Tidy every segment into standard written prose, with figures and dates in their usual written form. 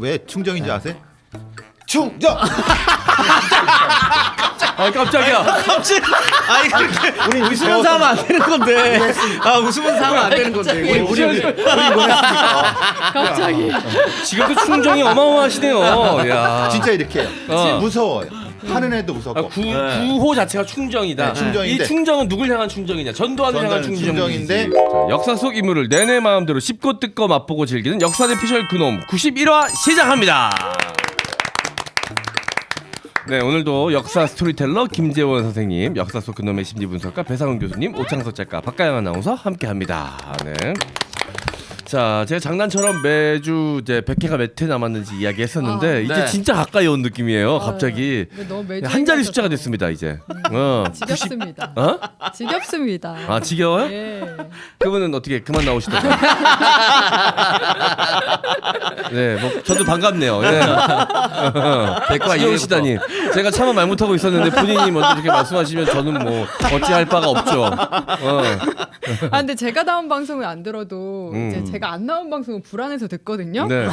왜 충정인지 아세요? 충정. 아 깜짝이야. 갑자기 아니 그렇게 우리 웃으면서 하면 안 되는 건데. 아 웃으면서 하면 안 되는 건데. 우리 갑자기. 지금도 충정이 어마어마하시네요. 야. 진짜 이렇게 해요. 어. 무서워요. 하는 애도 무섭고. 구호 자체가 충정이다. 네, 충정인데. 이 충정은 누굴 향한 충정이냐? 전두환을 향한 전두환은 충정인데. 충정인데. 역사 속 인물을 내내 마음대로 씹고 뜯고 맛보고 즐기는 역사대 피셜 그놈 91화 시작합니다. 네, 오늘도 역사 스토리텔러 김재원 선생님, 역사 속 그놈의 심리 분석가 배상훈 교수님, 오창석 작가, 박가영 아나운서 함께합니다. 네. 자, 제가 장난처럼 매주 이제 100회가 몇 회 남았는지 이야기했었는데 이제 네. 진짜 가까이 온 느낌이에요. 갑자기 너무 매주 한 자리 얘기하셔서 숫자가 됐습니다 이제. 지겹습니다. 어? 지겹습니다. 아 지겨워요? 예. 그분은 어떻게 그만 나오시던가요? 네, 뭐 저도 반갑네요. 예. 백과 이오시다니. 제가 차마 말 못하고 있었는데 본인이 먼저 이렇게 말씀하시면 저는 뭐 어찌할 바가 없죠. 아 근데 제가 나온 방송을 안 들어도 이제 제가 안 나온 방송은 불안해서 듣거든요. 네.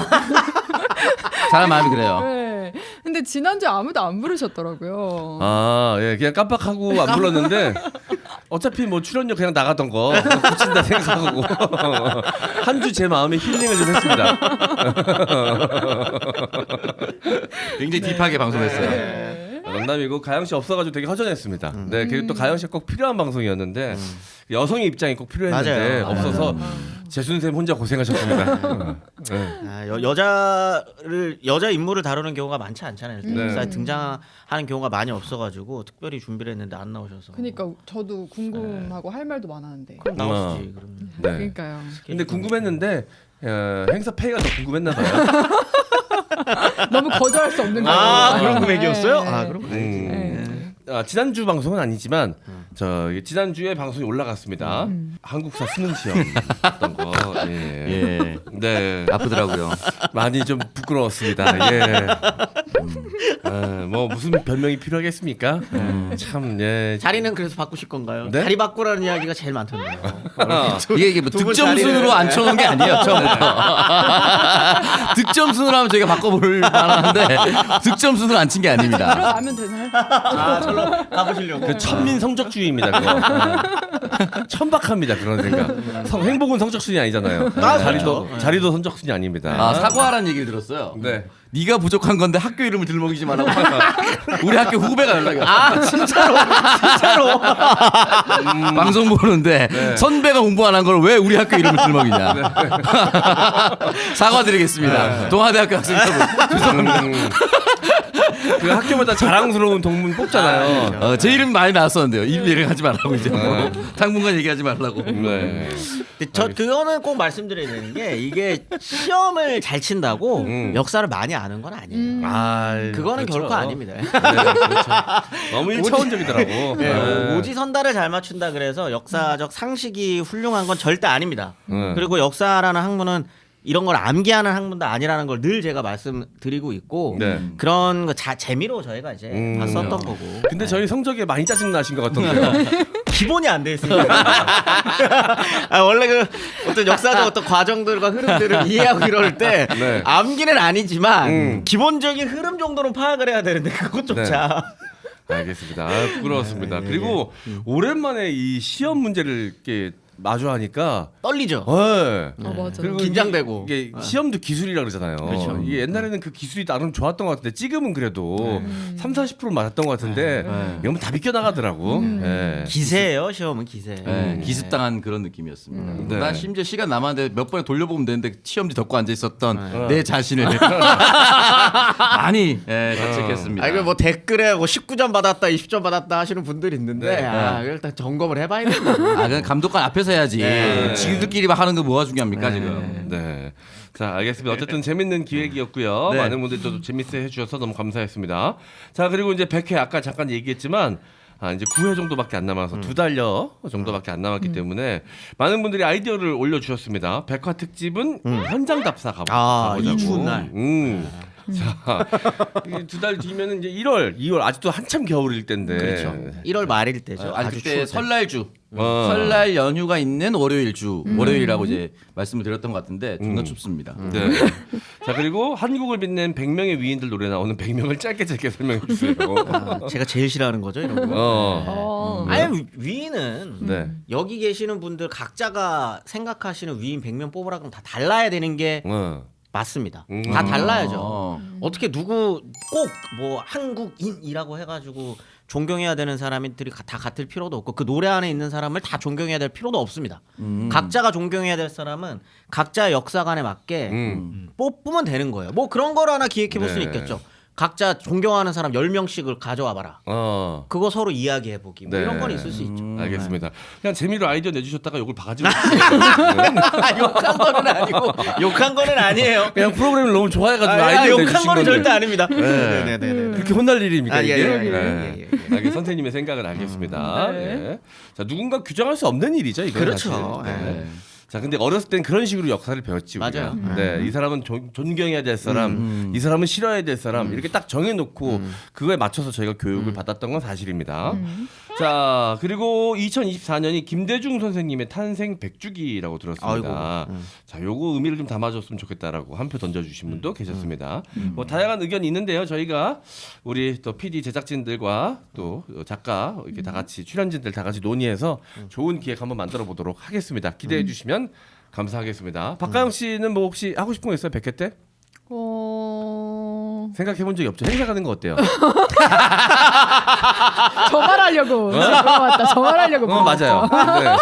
사람 마음이 그래요. 네. 근데 지난주에 아무도 안 부르셨더라고요. 아, 예, 그냥 깜빡하고 안 불렀는데 어차피 뭐 출연료 그냥 나가던 거 붙인다 생각하고 한 주 제 마음에 힐링을 좀 했습니다. 굉장히 딥하게 방송했어요. 네. 농담이고 가영 씨 없어가지고 되게 허전했습니다. 네, 그리고 또 가영 씨가 꼭 필요한 방송이었는데 여성의 입장이 꼭 필요했는데 맞아요. 없어서 재순 쌤 혼자 고생하셨습니다. 네. 여자 인물을 다루는 경우가 많지 않잖아요. 네. 역사에 등장하는 경우가 많이 없어가지고 특별히 준비를 했는데 안 나오셔서. 그러니까 저도 궁금하고 할 말도 많았는데. 그럼 나오시지. 그러면. 네. 그러니까요. 근데 궁금했는데 행사 페이가 더 궁금했나 봐요. 너무 거절할 수 없는 거예요. 그런 금액이었어요? 네. 아 그럼 네. 지난주 방송은 아니지만 지난주에 방송이 올라갔습니다. 한국사 수능 시험했던 거. 예. 예. 네. 아프더라고요. 많이 좀 부끄러웠습니다. 예. 뭐 무슨 별명이 필요하겠습니까? 참 예. 자리는 그래서 바꾸실 건가요? 네? 자리 바꾸라는 이야기가 제일 많던데요. 이게 뭐 두분 득점 순으로 자리를- 안 쳐놓은 게 아니에요 처음부터. 득점 순으로 하면 저희가 바꿔볼 만한데 득점 순으로 안 친 게 아닙니다. 들어가면 되나요? 절로 가보시려고. 그 천민 성적주의입니다. 그거. 천박합니다. 그런 생각. 행복은 성적순이 아니잖아요. 자리도 성적순이 아닙니다. 아 사과하라는 얘기를 들었어요. 네. 네가 부족한 건데 학교 이름을 들먹이지 말라고. 우리 학교 후배가 연락이 왔어. 아 진짜로. 방송 보는데 선배가 공부 안 한 걸 왜 우리 학교 이름을 들먹이냐. 사과드리겠습니다. 동아대학교 학생 여러분. 죄송합니다. 그 학교마다 자랑스러운 동문 뽑잖아요. 제 이름 많이 나왔었는데요. 이름 얘기하지 말라고 이제 뭐. 당분간 얘기하지 말라고. 네. 근데 저 그거는 꼭 말씀드려야 되는 게 이게 시험을 잘 친다고 역사를 많이 아는 건 아니에요. 그거는 그렇죠. 결코 아닙니다. 네, 그렇죠. 너무 일차원적이더라고. 네. 오지선다를 잘 맞춘다 그래서 역사적 상식이 훌륭한 건 절대 아닙니다. 네. 그리고 역사라는 학문은 이런 걸 암기하는 학문도 아니라는 걸 늘 제가 말씀드리고 있고 네. 그런 거 재미로 저희가 이제 다 썼던 거고. 근데 저희 성적에 많이 짜증 나신 것 같던데요. 기본이 안 돼 있으니까. 원래 그 어떤 역사적 어떤 과정들과 흐름들을 이해하고 이럴 때 네. 암기는 아니지만 기본적인 흐름 정도는 파악을 해야 되는데 그것조차. 알겠습니다. 부끄러웠습니다. 그리고 오랜만에 이 시험 문제를 이렇게 마주하니까 떨리죠. 네. 맞아. 그리고 긴장되고. 이게 시험도 기술이라 그러잖아요. 그렇죠. 이게 옛날에는 그 기술이 나름 좋았던 것 같은데 지금은 그래도 30-40% 맞았던 것 같은데 이건 다 비껴 나가더라고. 네. 기세예요. 시험은 기세. 네, 기습당한 그런 느낌이었습니다. 네. 난 심지어 시간 남았는데 몇 번에 돌려보면 되는데 시험지 덮고 앉아 있었던 내 자신을 많이 자책했습니다. 아 이거 뭐 댓글에 뭐 19점 받았다, 20점 받았다 하시는 분들이 있는데 네. 일단 점검을 해봐야 된다. 그냥 감독관 앞에서 해야지. 네. 지들끼리 막 하는 거 뭐가 중요합니까 지금? 네. 자, 알겠습니다. 어쨌든 재밌는 기획이었고요. 네. 많은 분들이 또 재밌어 해주셔서 너무 감사했습니다. 자, 그리고 이제 100회 아까 잠깐 얘기했지만 이제 9회 정도밖에 안 남아서 2달여 정도밖에 안 남았기 때문에 많은 분들이 아이디어를 올려주셨습니다. 백화 특집은 현장 답사 가보자고. 이 추운 날. 자, 2달 뒤면은 이제 1월, 2월 아직도 한참 겨울일 때인데. 그렇죠. 1월 말일 때죠. 아니 아주 그때 추울 때. 설날주 설날 연휴가 있는 월요일 주 월요일이라고 이제 말씀을 드렸던 것 같은데 존나 춥습니다. 네. 자 그리고 한국을 빛낸 100명의 위인들 노래 나오는 100명을 짧게 설명해 주세요. 제가 제일 싫어하는 거죠 이런 거. 어. 아니 위인은 네. 여기 계시는 분들 각자가 생각하시는 위인 100명 뽑으라 그러면 다 달라야 되는 게 맞습니다. 다 달라야죠. 어떻게 누구 꼭 뭐 한국인이라고 해가지고 존경해야 되는 사람들이 다 같을 필요도 없고 그 노래 안에 있는 사람을 다 존경해야 될 필요도 없습니다. 각자가 존경해야 될 사람은 각자의 역사관에 맞게 뽑으면 되는 거예요. 뭐 그런 걸 하나 기획해 볼 수는 네. 있겠죠. 각자 존경하는 사람 10명씩을 가져와 봐라. 그거 서로 이야기해 보기. 뭐 네. 이런 건 있을 수 있죠. 알겠습니다. 그냥 재미로 아이디어 내주셨다가 욕을 바가지 욕한 거는 아니고 욕한 거는 아니에요. 그냥 프로그램을 너무 좋아해가지고 아이디어 욕한 내주신 거는 건데 절대 아닙니다. 네. 그렇게 혼날 일입니까 아, 예, 이게? 예, 예, 네. 알겠, 선생님의 생각을 알겠습니다. 네. 네. 자 누군가 규정할 수 없는 일이죠 이거. 그렇죠. 사실. 네. 자 근데 어렸을 땐 그런 식으로 역사를 배웠지 우리가. 맞아요. 네, 이 사람은 존경해야 될 사람, 이 사람은 싫어야 될 사람 이렇게 딱 정해놓고 그거에 맞춰서 저희가 교육을 받았던 건 사실입니다. 자 그리고 2024년이 김대중 선생님의 탄생 100주기라고 들었습니다. 아이고. 자 요거 의미를 좀 담아줬으면 좋겠다라고 한 표 던져주신 분도 계셨습니다. 뭐 다양한 의견이 있는데요. 저희가 우리 또 PD 제작진들과 또 작가 이렇게 다 같이 출연진들 다 같이 논의해서 좋은 기획 한번 만들어 보도록 하겠습니다. 기대해 주시면 감사하겠습니다. 박가영 씨는 뭐 혹시 하고 싶은 거 있어요? 100회 때? 생각해 본 적이 없죠. 행사 가는 거 어때요? 저 말하려고 물어봤다. 저 말하려고 맞아요. 물어봤다. 네.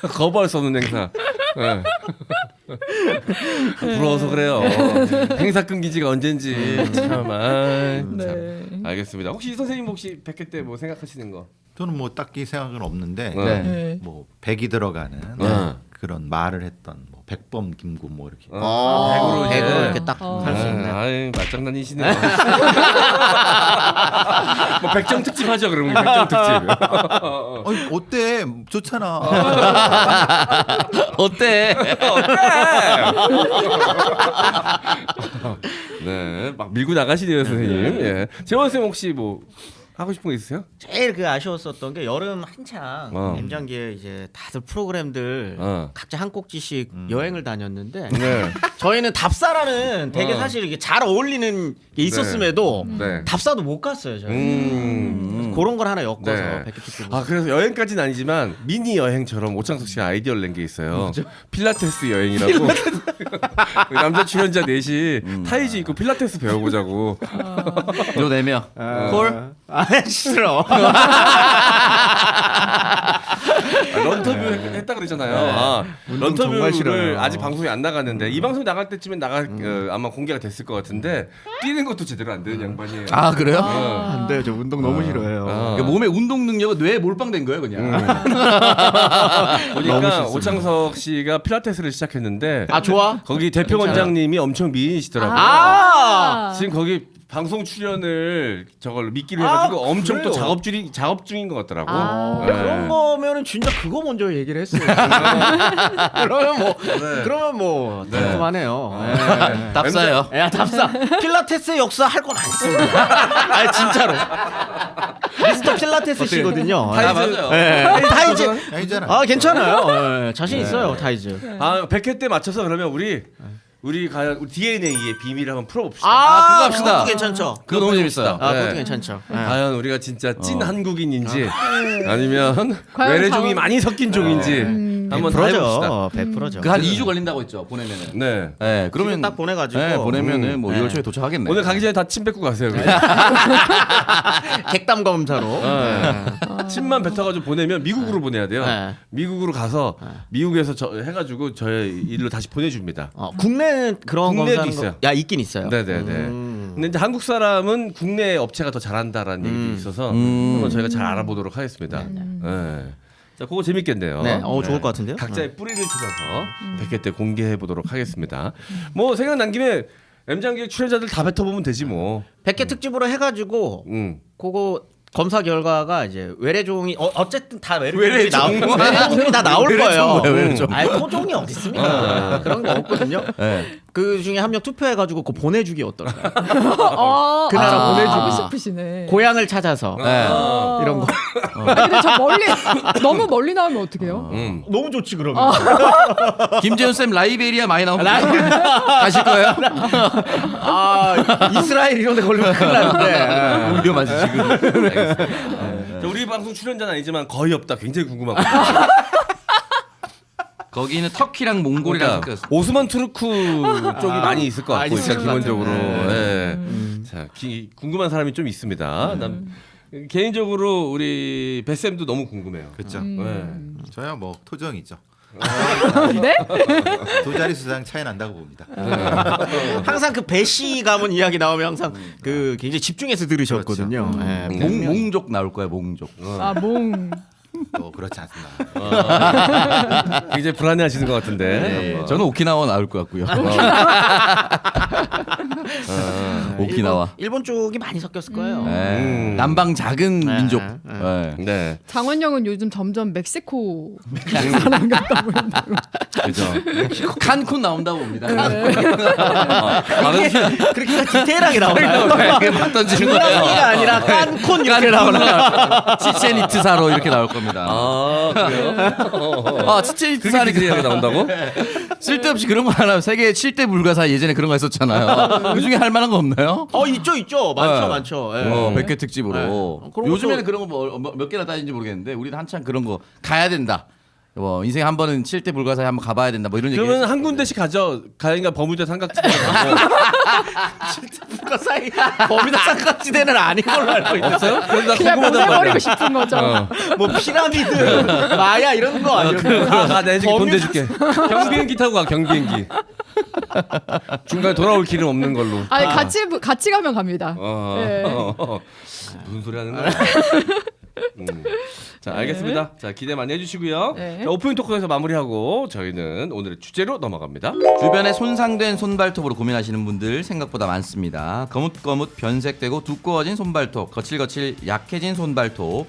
거부할 수 없는 행사. 네. 부러워서 그래요. 행사 끊긴 지가 언젠지 참. 네. 알겠습니다. 혹시 선생님 혹시 100회 때 뭐 생각하시는 거? 저는 뭐 딱히 생각은 없는데 네. 네. 뭐 백이 들어가는 네. 그런 말을 했던 뭐 백범 김구 뭐 이렇게 백으로 이제. 백으로 이렇게 딱 할 수 있는. 아이 말장난이시네요. 뭐 백정 특집 하죠 그러면 백정 특집. 아니 어때 좋잖아. 어때? 네, 막 밀고 나가시네요 선생님. 예. 재원 쌤 혹시 뭐 하고 싶은 거 있으세요? 제일 그 아쉬웠었던 게 여름 한창 M장기에 이제 다들 프로그램들 각자 한 꼭지씩 여행을 다녔는데 네. 저희는 답사라는 되게 사실 이게 잘 어울리는 게 있었음에도 네. 답사도 못 갔어요 저희. 그런 걸 하나 엮어서 네. 백기특집. 아 그래서 여행까지는 아니지만 미니 여행처럼 오창석 씨가 아이디어를 낸 게 있어요. 필라테스 여행이라고. 남자 출연자 넷이 타이즈 입고 필라테스 배워보자고. 요 4명. 콜? 아 싫어. 런터뷰 했다 그랬잖아요. 운동 정말 런터뷰를 싫어요. 아직 방송이 안 나갔는데 이 방송 나갈 때쯤엔 아마 공개가 됐을 것 같은데 뛰는 것도 제대로 안 되는 양반이에요. 아 그래요? 안 돼요. 저 운동 너무 싫어해요. 그러니까 몸의 운동 능력은 뇌에 몰빵된 거예요 그냥. 보니까 오창석 씨가 필라테스를 시작했는데 아 좋아? 거기 대표 원장님이 엄청 미인이시더라고요. 아. 지금 거기 방송 출연을 저걸로 미끼로 해가지고 엄청 또 그래요? 작업 중인 것 같더라고. 아. 네. 그런 거면은 진짜 그거 먼저 얘기를 했어요. 그러면 뭐 궁금하네요. 네. 답사요. 야 답사. 필라테스 역사 할 건 많습니다. 아 진짜로. 미스터 필라테스 씨거든요. 타이즈. 맞아요. 네. 타이즈. 아니잖아. 아 괜찮아요. 네, 자신 있어요 타이즈. 아 100회 때 맞춰서 그러면 우리 DNA의 비밀을 한번 풀어봅시다. 그거 합시다. 그것도 괜찮죠. 그거 너무 재밌어요. 아 네. 그것도 괜찮죠. 네. 과연 우리가 진짜 찐 한국인인지 아니면 과연 외래종이 자원- 많이 섞인 종인지 한번 다 해봅시다. 100%죠. 그 한 2주 걸린다고 했죠 보내면은. 네. 네, 그러면 그러면 딱 보내가지고 네, 보내면은 뭐 네. 6월 초에 도착하겠네. 오늘 가기 전에 다 침 뱉고 가세요. 그냥. 객담 검사로. 네. 침만 뱉어가지고 보내면 미국으로 보내야 돼요. 네. 미국으로 가서 미국에서 해가지고 저의 일로 다시 보내줍니다. 국내는 그런 국내도 검사하는 있어요. 거. 야 있긴 있어요. 네네네. 근데 이제 한국 사람은 국내 업체가 더 잘한다라는 얘기도 있어서 한번 저희가 잘 알아보도록 하겠습니다. 네. 자, 그거 재밌겠네요. 네, 좋을 것 같은데요. 각자의 뿌리를 찾아서 100회 때 공개해 보도록 하겠습니다. 뭐 생각난 김에 M장기획 출연자들 다 뱉어보면 되지 뭐. 100개 특집으로 해가지고 그거 검사 결과가 이제 외래종이 어쨌든 다 외래종이 다 나올 거예요. 외래종. 아니 토종이 어디 있습니까? 그런 거 없거든요. 네. 그 중에 한 명 투표해가지고 그거 보내주기 어떨까요? 그 나라 보내주고 하고 싶으시네. 고향을 찾아서 네. 이런 거. 아니, 근데 저 멀리 너무 멀리 나오면 어떡해요? 너무 좋지 그러면. 김재훈 쌤 라이베리아 많이 나옵니다. 가실 거예요? 이스라엘 이런 데 걸리면 큰일 나는데. 위험하지 지금. 자, 우리 방송 출연자는 아니지만 거의 없다. 굉장히 궁금하고. 거기는 터키랑 몽골이랑 그러니까 섞였어. 오스만 투르크 쪽이 많이 있을 것 같고 있을 일단 것 기본적으로. 같아요. 예. 자, 궁금한 사람이 좀 있습니다. 난 개인적으로 우리 뱃쌤도 너무 궁금해요. 그렇죠. 네. 저야 뭐 토정이죠. 네? 두 자리 수당 차이 난다고 봅니다. 항상 그 배시 가문 이야기 나오면 항상 그 굉장히 집중해서 들으셨거든요. 예, 몽족 나올 거야 몽족. 아, 몽. 또 그렇지 않습니다. 굉장히 불안해하시는 것 같은데. 네, 저는 오키나와 나올 것 같고요. 오키나와. 일본 쪽이 많이 섞였을 거예요. 네. 남방 작은 민족. 네. 네. 네. 장원영은 요즘 점점 멕시코 사람 같다 보인다고. 그죠. 칸쿤 나온다고 봅니다. 그렇게 디테일하게 나오나요? 막 던지는 거예요. 가 아니라 깐콘 이렇게 나오나? 치첸 이트사로 이렇게 나올 겁니다. 아, 그래요? 아, 치첸 그렇게 이트사는 디테일하게 나온다고? 쓸데없이 그런 거 하나 세계 7대 불가사 예전에 그런 거 했었잖아요. 그 중에 할 만한 거 없나요? 있죠. 많죠, 네. 많죠. 예. 100회 특집으로. 네. 그런 요즘에는 것도- 그런 거 몇 개나 따진지 모르겠는데 우리는 한참 그런 거 가야 된다. 뭐 인생 한 번은 7대 불가사에 한번 가봐야 된다. 뭐 이런 얘기. 그러면 한 군데씩 가죠. 가인가 버뮤다 삼각지대 가고. 국가 사이 범위다 삼각지대는 아닌 걸로 알고 있는데. 없어요? 그래서 그냥 궁금하단 말이야. 보내버리고 싶은 거죠. 뭐 피라미드, 마야 이런 거 아니에요? 가, 내줄게 돈 내줄게. 경비행기 타고 가 경비행기. 중간에 돌아올 길은 없는 걸로. 아니 같이 가면 갑니다. 네. 무슨 소리 하는 거야? 자, 알겠습니다. 자, 기대 많이 해주시고요. 네. 자, 오프닝 토크에서 마무리하고 저희는 오늘의 주제로 넘어갑니다. 주변에 손상된 손발톱으로 고민하시는 분들 생각보다 많습니다. 거뭇거뭇 변색되고 두꺼워진 손발톱, 거칠거칠 약해진 손발톱,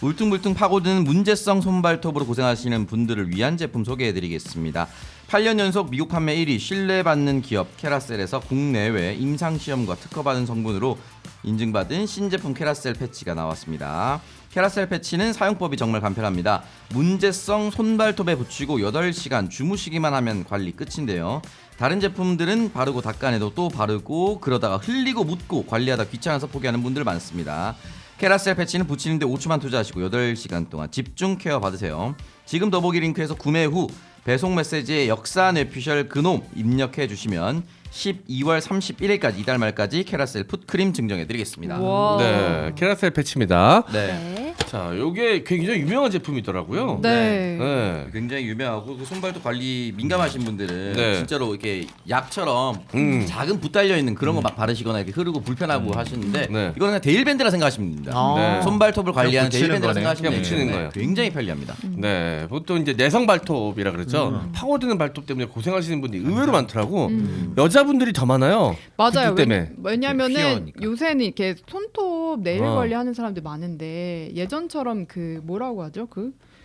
울퉁불퉁 파고드는 문제성 손발톱으로 고생하시는 분들을 위한 제품 소개해드리겠습니다. 8년 연속 미국 판매 1위 신뢰받는 기업 캐라셀에서 국내외 임상시험과 특허받은 성분으로 인증받은 신제품 캐라셀 패치가 나왔습니다. 캐라셀 패치는 사용법이 정말 간편합니다. 문제성 손발톱에 붙이고 8시간 주무시기만 하면 관리 끝인데요. 다른 제품들은 바르고 닦아내도 또 바르고 그러다가 흘리고 묻고 관리하다 귀찮아서 포기하는 분들 많습니다. 캐라셀 패치는 붙이는데 5초만 투자하시고 8시간 동안 집중 케어 받으세요. 지금 더보기 링크에서 구매 후 배송 메시지에 역사 뇌피셜 그놈 입력해 주시면 12월 31일까지 이달 말까지 캐라셀 풋크림 증정해드리겠습니다. 와. 네, 캐라셀 패치입니다. 네. 네. 자, 요게 굉장히 유명한 제품이더라고요. 네. 네. 굉장히 유명하고 그 손발톱 관리 민감하신 분들은 네. 진짜로 이렇게 약처럼 작은 붓 달려 있는 그런 거 막 바르시거나 이렇게 흐르고 불편하고 하시는데 네. 이거는 그냥 데일밴드라 생각하시면 됩니다. 네. 손발톱을 관리하는 붙이는 데일밴드라 거네. 생각하시면 그냥 붙이는 되는데 거예요. 굉장히 편리합니다. 네, 보통 이제 내성 발톱이라 그랬죠. 파고드는 발톱 때문에 고생하시는 분들이 의외로 많더라고. 여자분들이 더 많아요. 맞아요. 붓 때문에. 왜냐면은 피어니까. 요새는 이렇게 손톱 네일 어. 관리하는 사람들 많은데 예전처럼 그 뭐라고 하죠?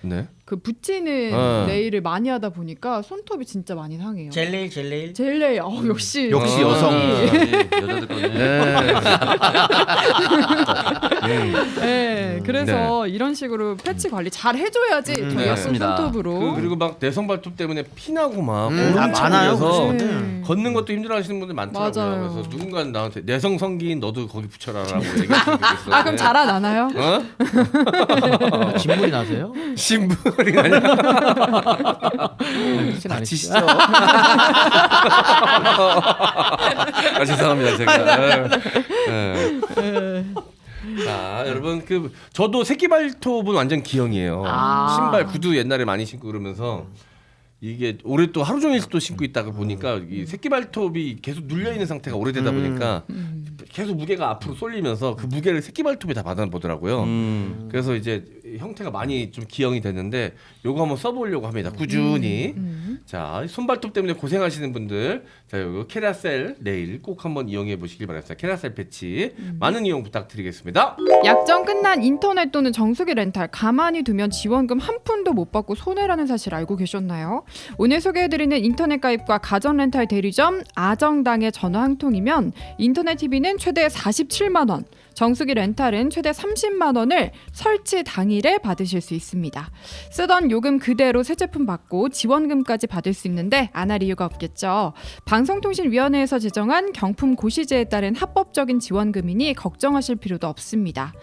네. 그 붙이는 어. 네일을 많이 하다 보니까 손톱이 진짜 많이 상해요. 젤레일. 젤레이 역시 역시 어. 여성. 여자들 거는 네, 그래서 이런 식으로 패치 관리 잘 해줘야지 저희가 맞습니다. 손톱으로. 그리고 막 내성 발톱 때문에 피나고 막 많아요. 오름차고 네. 걷는 것도 힘들어하시는 분들 많더라고요. 맞아요. 그래서 누군가는 나한테 내성 성기인 너도 거기 붙여라라고 얘기했으면 좋겠어요. 아 그럼 자라나나요? 어? 진물이 나세요? 신분이 아니야. 그렇진 않으시죠? 아, 죄송합니다 제가. 네. 자 여러분 그 저도 새끼 발톱은 완전 기형이에요. 신발 구두 옛날에 많이 신고 그러면서 이게 올해 또 하루 종일 또 신고 있다가 보니까 이 새끼 발톱이 계속 눌려 있는 상태가 오래되다 보니까 계속 무게가 앞으로 쏠리면서 그 무게를 새끼 발톱이 다 받아보더라고요. 그래서 이제 형태가 많이 좀 기형이 됐는데 요거 한번 써보려고 합니다. 꾸준히. 자, 손발톱 때문에 고생하시는 분들, 자, 요거 캐라셀 네일 꼭 한번 이용해 보시길 바랍니다. 캐라셀 패치 많은 이용 부탁드리겠습니다. 약정 끝난 인터넷 또는 정수기 렌탈 가만히 두면 지원금 한 푼도 못 받고 손해라는 사실 알고 계셨나요? 오늘 소개해드리는 인터넷 가입과 가전 렌탈 대리점 아정당의 전화 한 통이면 인터넷 TV는 최대 47만 원, 정수기 렌탈은 최대 30만 원을 설치 당일에 받으실 수 있습니다. 쓰던 요금 그대로 새 제품 받고 지원금까지 받을 수 있는데 안 할 이유가 없겠죠. 방송통신위원회에서 제정한 경품 고시제에 따른 합법적인 지원금이니 걱정하실 필요도 없습니다.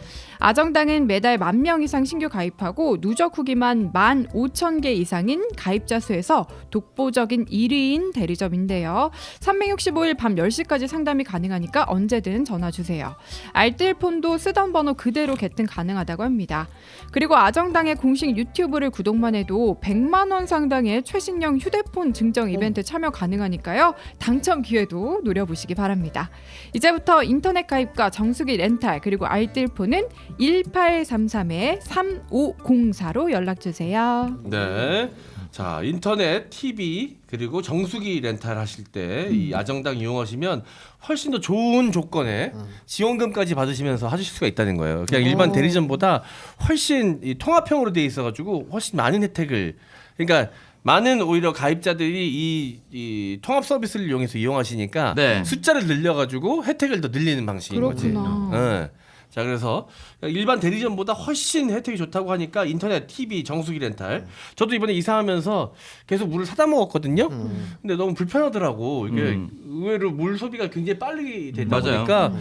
아정당은 매달 10,000명 이상 신규 가입하고 누적 후기만 15,000개 이상인 가입자 수에서 독보적인 1위인 대리점인데요. 365일 밤 10시까지 상담이 가능하니까 언제든 전화 주세요. 알뜰폰도 쓰던 번호 그대로 개통 가능하다고 합니다. 그리고 아정당의 공식 유튜브를 구독만 해도 100만 원 상당의 최신형 휴대폰 증정 이벤트 참여 가능하니까요. 당첨 기회도 노려보시기 바랍니다. 이제부터 인터넷 가입과 정수기 렌탈 그리고 알뜰폰은 1833-3504로 연락주세요. 네. 자, 인터넷, TV 그리고 정수기 렌탈 하실 때 이 아정당 이용하시면 훨씬 더 좋은 조건에 지원금까지 받으시면서 하실 수가 있다는 거예요. 그냥 일반 대리점보다 훨씬 이 통합형으로 돼 있어가지고 훨씬 많은 혜택을, 그러니까 많은 오히려 가입자들이 이 통합 서비스를 이용해서 이용하시니까 네. 숫자를 늘려가지고 혜택을 더 늘리는 방식인 거지. 그렇구나. 네. 자, 그래서 일반 대리점보다 훨씬 혜택이 좋다고 하니까 인터넷, TV, 정수기 렌탈. 저도 이번에 이사하면서 계속 물을 사다 먹었거든요. 근데 너무 불편하더라고. 이게 의외로 물 소비가 굉장히 빨리 되다 맞아요. 보니까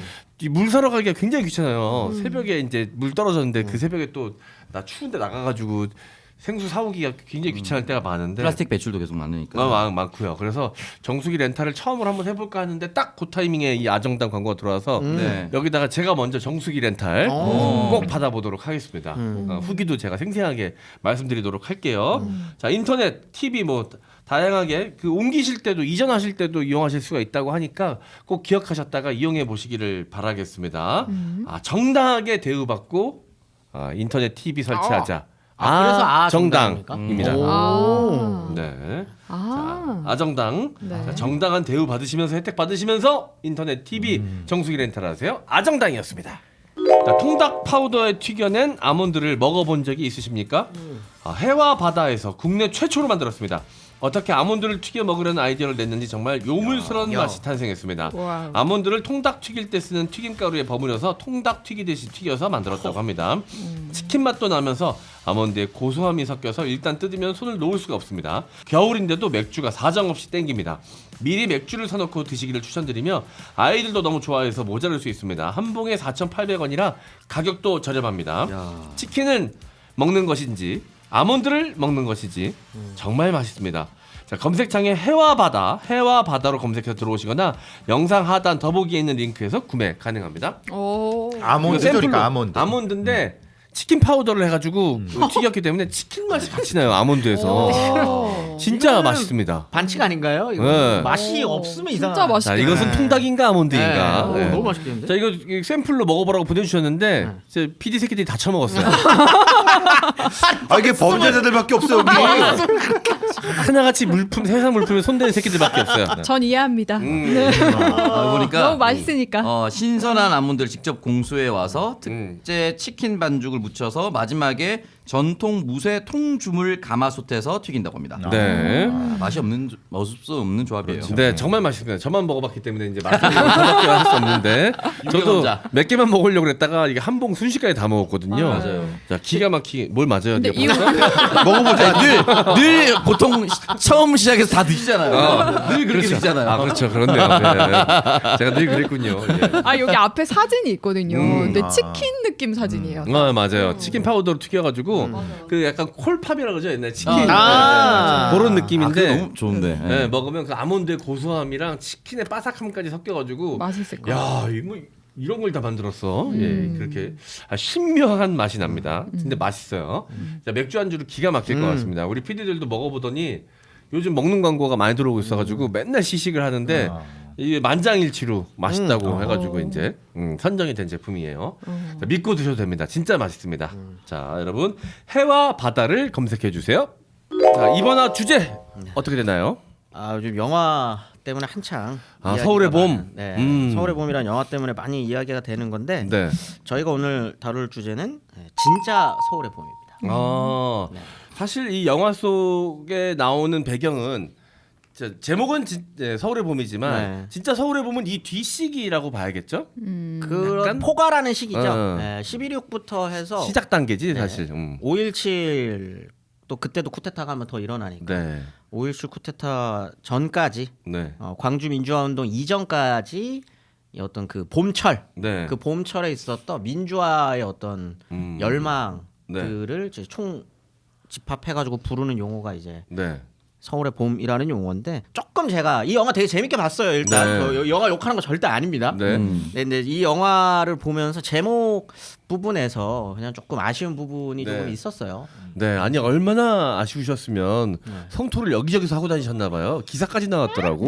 이 물 사러 가기가 굉장히 귀찮아요. 새벽에 이제 물 떨어졌는데 그 새벽에 또 나 추운데 나가가지고 생수 사오기가 굉장히 귀찮을 때가 많은데 플라스틱 배출도 계속 많으니까. 많고요. 그래서 정수기 렌탈을 처음으로 한번 해볼까 하는데 딱 그 타이밍에 이 아정당 광고가 들어와서 네. 여기다가 제가 먼저 정수기 렌탈 꼭 받아보도록 하겠습니다. 후기도 제가 생생하게 말씀드리도록 할게요. 자, 인터넷, TV 뭐 다양하게 그 옮기실 때도 이전하실 때도 이용하실 수가 있다고 하니까 꼭 기억하셨다가 이용해 보시기를 바라겠습니다. 아, 정당하게 대우받고 인터넷, TV 설치하자. 그래서 정당입니다. 오. 네. 아. 아정당. 네. 자, 정당한 대우 받으시면서 혜택 받으시면서 인터넷, TV, 정수기 렌탈하세요. 아정당이었습니다. 자, 통닭 파우더에 튀겨낸 아몬드를 먹어본 적이 있으십니까? 해와 바다에서 국내 최초로 만들었습니다. 어떻게 아몬드를 튀겨 먹으려는 아이디어를 냈는지 정말 요물스러운 맛이 탄생했습니다. 와우. 아몬드를 통닭 튀길 때 쓰는 튀김가루에 버무려서 통닭 튀기듯이 튀겨서 만들었다고 합니다. 치킨 맛도 나면서 아몬드에 고소함이 섞여서 일단 뜯으면 손을 놓을 수가 없습니다. 겨울인데도 맥주가 사정없이 땡깁니다. 미리 맥주를 사놓고 드시기를 추천드리며 아이들도 너무 좋아해서 모자랄 수 있습니다. 한 봉에 4,800원이라 가격도 저렴합니다. 치킨은 먹는 것인지 아몬드를 먹는 것이지 정말 맛있습니다. 자, 검색창에 해와 바다로 검색해서 들어오시거나 영상 하단 더보기에 있는 링크에서 구매 가능합니다. 오. 아몬드죠, 그러니까 아몬드. 아몬드인데 치킨 파우더를 해가지고 튀겼기 때문에 치킨 맛이 같이 나요. 아몬드에서 진짜 이거는 맛있습니다. 반칙 아닌가요? 이거 네. 맛이 없으면 진짜 이상하다. 맛있- 자, 이것은 통닭인가 아몬드인가? 네. 네. 너무 맛있겠는데? 자, 이거 샘플로 먹어보라고 보내주셨는데 제 PD 새끼들이 다 처먹었어요. 이게 범죄자들밖에 없어 여기. 하나같이 세상 물품에 손대는 새끼들밖에 없어요. 네. 전 이해합니다. 보니까 너무 맛있으니까. 신선한 아몬드를 직접 공수해 와서 특제 치킨 반죽을 묻혀서 마지막에 전통 무쇠 통주물 가마솥에서 튀긴다고 합니다. 네. 맛이 없을 수 없는 조합이에요. 네, 정말 맛있습니다. 저만 먹어봤기 때문에 이제 맛을 저밖에 할 수 없는데 저도 유경험자. 몇 개만 먹으려고 그랬다가 이게 한 봉 순식간에 다 먹었거든요. 맞아요. 자, 기가 막히게 뭘 맞아요? 근데 네가 이거 벌써? 먹어보자. 늘 보통 처음 시작해서 다 드시잖아요. 늘 그렇게 드시잖아요. 아, 그렇죠. 그렇네요. 네. 제가 늘 그랬군요. 예. 여기 앞에 사진이 있거든요. 근데 아. 치킨 느낌 사진이에요. 맞아요. 치킨 파우더로 튀겨가지고 그 약간 콜팝이라고 그러죠. 옛날 치킨 아. 그런 그거 느낌인데 너무 좋은데. 네, 먹으면 그 아몬드의 고소함이랑 치킨의 바삭함까지 섞여가지고 맛있을 거예요. 야, 이런 걸 다 만들었어. 예, 그렇게 신묘한 맛이 납니다. 근데 맛있어요. 자, 맥주 안주로 기가 막힐 것 같습니다. 우리 PD들도 먹어보더니 요즘 먹는 광고가 많이 들어오고 있어가지고 맨날 시식을 하는데 이게 만장일치로 맛있다고 해가지고 이제 선정이 된 제품이에요. 자, 믿고 드셔도 됩니다. 진짜 맛있습니다. 자, 여러분 해와 바다를 검색해 주세요. 자, 이번 화 주제 어떻게 되나요? 요즘 영화 때문에 한창 이야기가 서울의 봄. 많은, 서울의 봄이라는 영화 때문에 많이 이야기가 되는 건데 네. 저희가 오늘 다룰 주제는 진짜 서울의 봄입니다. 네. 사실 이 영화 속에 나오는 배경은 제목은 서울의 봄이지만 네. 진짜 서울의 봄은 이 뒤시기라고 봐야겠죠? 그 약간? 포가라는 시기죠. 어. 11.6부터 해서 시작 단계지 사실. 5.17 또 그때도 쿠데타가 한번 더 일어나니까 네. 5.17 쿠데타 전까지 네. 광주 민주화운동 이전까지 이 어떤 그 봄철 네. 그 봄철에 있었던 민주화의 어떤 열망들을 이제 총 집합해가지고 부르는 용어가 이제 네. 서울의 봄이라는 용어인데 조금 제가 이 영화 되게 재밌게 봤어요. 일단 네. 저 영화 욕하는 거 절대 아닙니다. 네. 근데 이 영화를 보면서 제목 부분에서 그냥 조금 아쉬운 부분이 네. 조금 있었어요. 네, 아니 얼마나 아쉬우셨으면 성토를 여기저기서 하고 다니셨나 봐요. 기사까지 나왔더라고.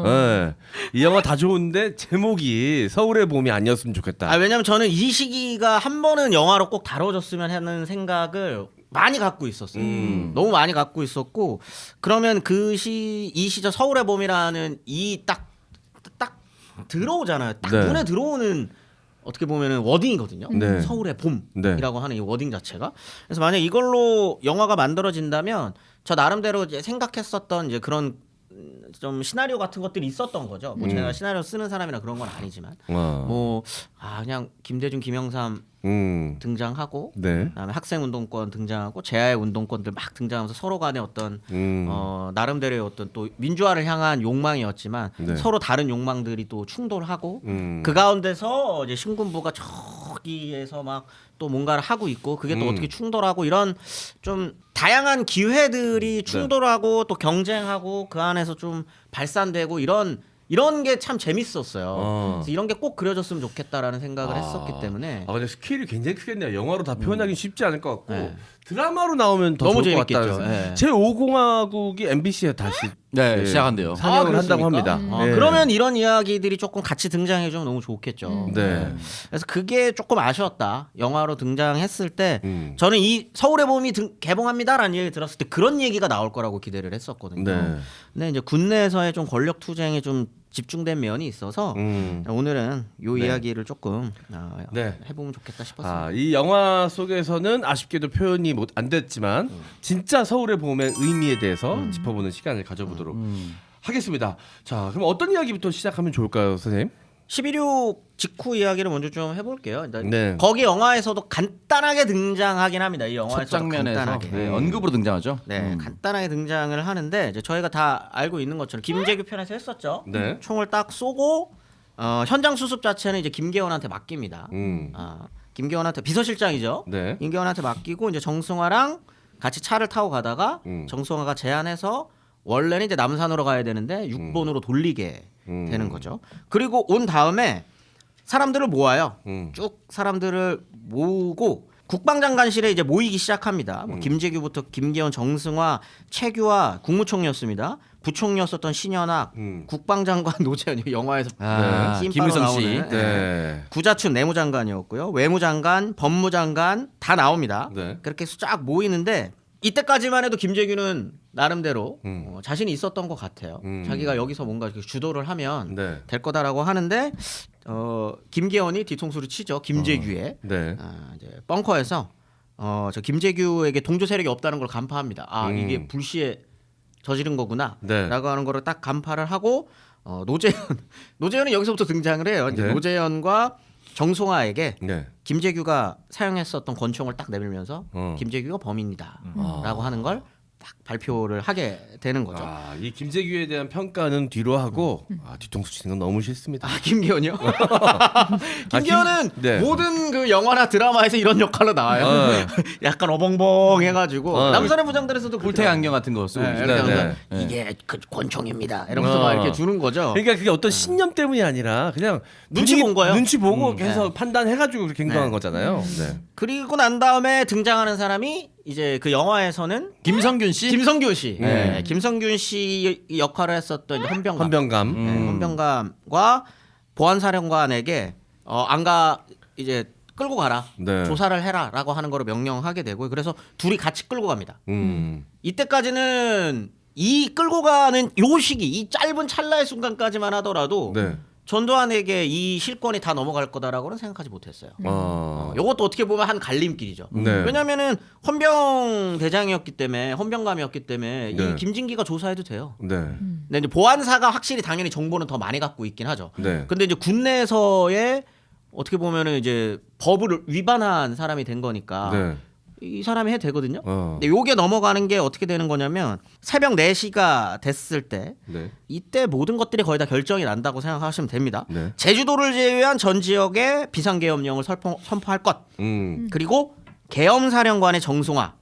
네. 이 영화 다 좋은데 제목이 서울의 봄이 아니었으면 좋겠다. 왜냐면 저는 이 시기가 한 번은 영화로 꼭 다뤄졌으면 하는 생각을 많이 갖고 있었어요. 너무 많이 갖고 있었고 그러면 이 시절 서울의 봄이라는 이 딱 들어오잖아요. 딱 네. 눈에 들어오는 어떻게 보면은 워딩이거든요. 네. 서울의 네. 봄이라고 하는 이 워딩 자체가. 그래서 만약 이걸로 영화가 만들어진다면 저 나름대로 이제 생각했었던 이제 그런 좀 시나리오 같은 것들이 있었던 거죠. 뭐 제가 시나리오 쓰는 사람이나 그런 건 아니지만 그냥 김대중, 김영삼 등장하고 네. 그다음에 학생 운동권 등장하고 재하의 운동권들 막 등장하면서 서로 간의 어떤 나름대로의 어떤 또 민주화를 향한 욕망이었지만 네. 서로 다른 욕망들이 또 충돌하고 그 가운데서 이제 신군부가 저기에서 막 또 뭔가를 하고 있고 그게 또 어떻게 충돌하고 이런 좀 다양한 기회들이 충돌하고 또 경쟁하고 그 안에서 좀 발산되고 이런 게 참 재밌었어요. 그래서 이런 게 꼭 그려졌으면 좋겠다라는 생각을 했었기 때문에. 근데 스케일이 굉장히 크겠네요. 영화로 다 표현하기 쉽지 않을 것 같고 네. 드라마로 나오면 더 너무 좋을 것 재밌겠죠. 같다. 네. 제5공화국이 MBC에 다시 시작한대요. 상영을 그렇습니까? 한다고 합니다. 네. 그러면 이런 이야기들이 조금 같이 등장해주면 너무 좋겠죠. 네. 그래서 그게 조금 아쉬웠다. 영화로 등장했을 때 저는 이 서울의 봄이 개봉합니다라는 얘기 들었을 때 그런 얘기가 나올 거라고 기대를 했었거든요. 네. 근데 이제 군내에서의 좀 권력 투쟁에 좀 집중된 면이 있어서 오늘은 요 이야기를 조금 네. 해보면 좋겠다 싶었습니다. 이 영화 속에서는 아쉽게도 표현이 안 됐지만 진짜 서울의 봄의 의미에 대해서 짚어보는 시간을 가져보도록 하겠습니다. 자, 그럼 어떤 이야기부터 시작하면 좋을까요, 선생님? 11.6 직후 이야기를 먼저 좀 해볼게요. 일단 네. 거기 영화에서도 간단하게 등장하긴 합니다. 이 영화에서 첫 장면에서 간단하게. 언급으로 등장하죠. 네, 간단하게 등장을 하는데 이제 저희가 다 알고 있는 것처럼 김재규 편에서 했었죠. 네. 총을 딱 쏘고 현장 수습 자체는 이제 김계원한테 맡깁니다. 김계원한테 비서실장이죠. 네. 김계원한테 맡기고 이제 정승화랑 같이 차를 타고 가다가 정승화가 제안해서 원래는 이제 남산으로 가야 되는데 6번으로 돌리게 되는 거죠. 그리고 온 다음에 사람들을 모아요. 쭉 사람들을 모으고 국방장관실에 이제 모이기 시작합니다. 뭐 김재규부터 김계원, 정승화, 최규하 국무총리였습니다. 부총리였었던 신현악, 국방장관 노재현 영화에서 찐빠로 김일성 씨. 나오는 네. 구자춘 내무장관이었고요. 외무장관, 법무장관 다 나옵니다. 네. 그렇게 해서 쫙 모이는데 이때까지만 해도 김재규는 나름대로 자신이 있었던 것 같아요. 자기가 여기서 뭔가 이렇게 주도를 하면 네. 될 거다라고 하는데 김계원이 뒤통수를 치죠. 김재규의 네. 이제 벙커에서 저 김재규에게 동조 세력이 없다는 걸 간파합니다. 이게 불시에 저지른 거구나 네. 라고 하는 거를 딱 간파를 하고 노재현은 여기서부터 등장을 해요. 이제 네. 노재현과 정송화에게 네. 김재규가 사용했었던 권총을 딱 내밀면서 어. 김재규가 범인이다라고 하는 걸 딱 발표를 하게 되는 거죠. 이 김재규에 대한 평가는 뒤로 하고 뒤통수 치는 건 너무 싫습니다. 김기현이요? 김기현은 네. 모든 그 영화나 드라마에서 이런 역할로 나와요. 약간 어벙벙해가지고 남산의 부장들에서도 꿀태 안경 같은 거 쓰고 이렇게 네, 하면서 네. 이게 그 권총입니다. 이러면서 막 이렇게 주는 거죠. 그러니까 그게 어떤 신념 때문이 아니라 그냥 눈치 본 거예요. 눈치 보고 해서 판단해가지고 그렇게 행동한 네. 거잖아요. 네. 그리고 난 다음에 등장하는 사람이 이제 그 영화에서는 김성균 씨? 김성균 씨, 네. 네. 김성균 씨 역할을 했었던 헌병감, 헌병감. 네, 헌병감과 보안사령관에게 안가 이제 끌고 가라, 네. 조사를 해라라고 하는 거를 명령하게 되고요. 그래서 둘이 같이 끌고 갑니다. 이때까지는 이 끌고 가는 요 시기, 이 짧은 찰나의 순간까지만 하더라도 네. 전두환에게 이 실권이 다 넘어갈 거다라고는 생각하지 못했어요. 이것도 어떻게 보면 한 갈림길이죠. 네. 왜냐하면은 헌병 대장이었기 때문에, 헌병감이었기 때문에 네. 이 김진기가 조사해도 돼요. 네. 근데 이제 보안사가 확실히 당연히 정보는 더 많이 갖고 있긴 하죠. 네. 근데 이제 군내에서의 어떻게 보면은 이제 법을 위반한 사람이 된 거니까 네. 이 사람이 해도 되거든요. 어. 근데 요게 넘어가는 게 어떻게 되는 거냐면 새벽 4시가 됐을 때 네. 이때 모든 것들이 거의 다 결정이 난다고 생각하시면 됩니다. 네. 제주도를 제외한 전 지역에 비상계엄령을 선포할 것, 그리고 계엄사령관의 정송화,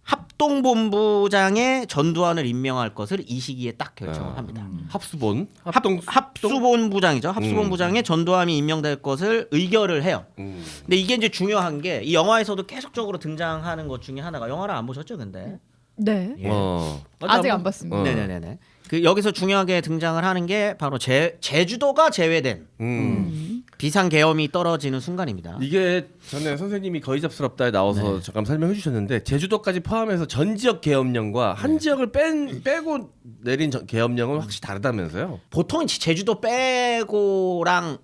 합동본부장의 전두환을 임명할 것을 이 시기에 딱 결정을 합니다. 합수본. 합수본부장이죠. 합수본부장에 전두환이 임명될 것을 의결을 해요. 근데 이게 이제 중요한 게 이 영화에서도 계속적으로 등장하는 것 중에 하나가, 영화를 안 보셨죠, 근데? 네. 예. 아직 안 봤습니다. 네네네. 그 여기서 중요하게 등장을 하는 게 바로 제주도가 제외된 비상계엄이 떨어지는 순간입니다. 이게 전에 선생님이 거의 잡스럽다에 나와서 잠깐 설명해 주셨는데 제주도까지 포함해서 전 지역 계엄령과 한 지역을 빼고 내린 계엄령은 확실히 다르다면서요? 보통 제주도 빼고랑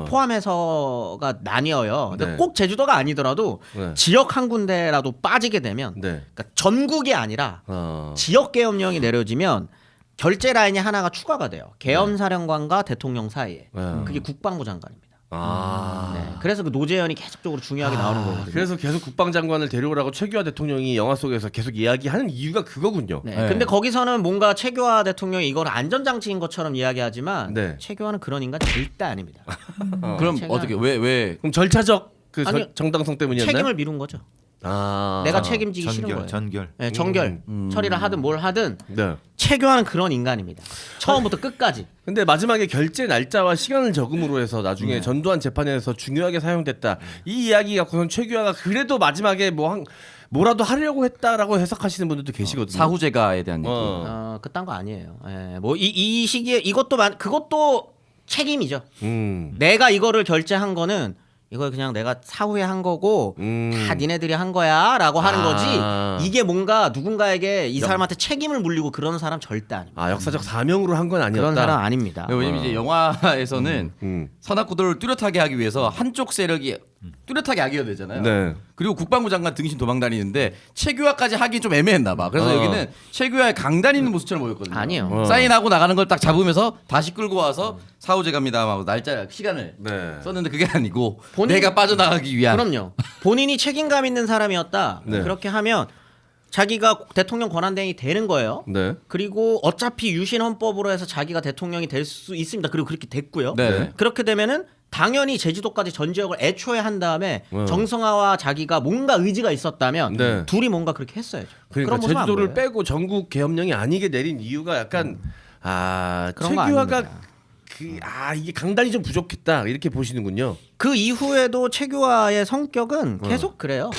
포함해서가 나뉘어요. 근데 네. 꼭 제주도가 아니더라도 네. 지역 한 군데라도 빠지게 되면, 네. 그러니까 전국이 아니라 지역 계엄령이 내려지면 결제 라인이 하나가 추가가 돼요. 계엄사령관과 대통령 사이에. 그게 국방부 장관입니다. 네. 그래서 그 노재현이 계속적으로 중요하게 나오는 거거든요. 그래서 계속 국방장관을 데려오라고 최규하 대통령이 영화 속에서 계속 이야기하는 이유가 그거군요. 네. 네. 근데 거기서는 뭔가 최규하 대통령이 이걸 안전장치인 것처럼 이야기하지만 네. 최규하는 그런 인간 절대 아닙니다. 그럼 제가- 어떻게 왜 그럼 절차적 그 아니요. 정당성 때문이었나요? 책임을 미룬 거죠. 내가 책임지기 싫은 거예요. 전결. 네, 정결 처리를 하든 뭘 하든 네. 최규하는 그런 인간입니다. 처음부터 끝까지. 근데 마지막에 결제 날짜와 시간을 적음으로 해서 나중에 전두환 재판에서 중요하게 사용됐다. 이 이야기 갖고선 최규하가 그래도 마지막에 뭐라도 하려고 했다라고 해석하시는 분들도 계시거든요. 사후제가에 대한 얘기. 그딴 거 아니에요. 예, 뭐 이 시기에 그것도 책임이죠. 내가 이거를 결제한 거는 이걸 그냥 내가 사후에 한 거고 다 니네들이 한 거야라고 하는 거지. 이게 뭔가 누군가에게 이 사람한테 책임을 물리고 그러는 사람 절대 아닙니다. 역사적 사명으로 한 건 아니었다. 그런 사람 아닙니다. 왜냐면 이제 영화에서는 산악구도를 뚜렷하게 하기 위해서 한쪽 세력이 뚜렷하게 악이어야 되잖아요. 네. 그리고 국방부 장관 등신 도망 다니는데 최규하까지 하기 좀 애매했나 봐. 그래서 여기는 최규하의 강단 있는 모습처럼 보였거든요. 아니요. 사인하고 나가는 걸 딱 잡으면서 다시 끌고 와서 사후제갑니다 하고 날짜 시간을 네. 썼는데 그게 아니고 본인- 내가 빠져나가기 위한. 그럼요. 본인이 책임감 있는 사람이었다. 네. 그렇게 하면 자기가 대통령 권한대행이 되는 거예요. 네. 그리고 어차피 유신 헌법으로 해서 자기가 대통령이 될 수 있습니다. 그리고 그렇게 됐고요. 네. 그렇게 되면은 당연히 제주도까지 전 지역을 애초에 한 다음에 정성화와 자기가 뭔가 의지가 있었다면 네. 둘이 뭔가 그렇게 했어야죠. 그러니까 그런 모습은 안 제주도를 보여요. 빼고 전국 계엄령이 아니게 내린 이유가 약간 그런 거 최규하가 아닙니다. 이게 강단이 좀 부족했다 이렇게 보시는군요. 그 이후에도 최규하의 성격은 계속 그래요.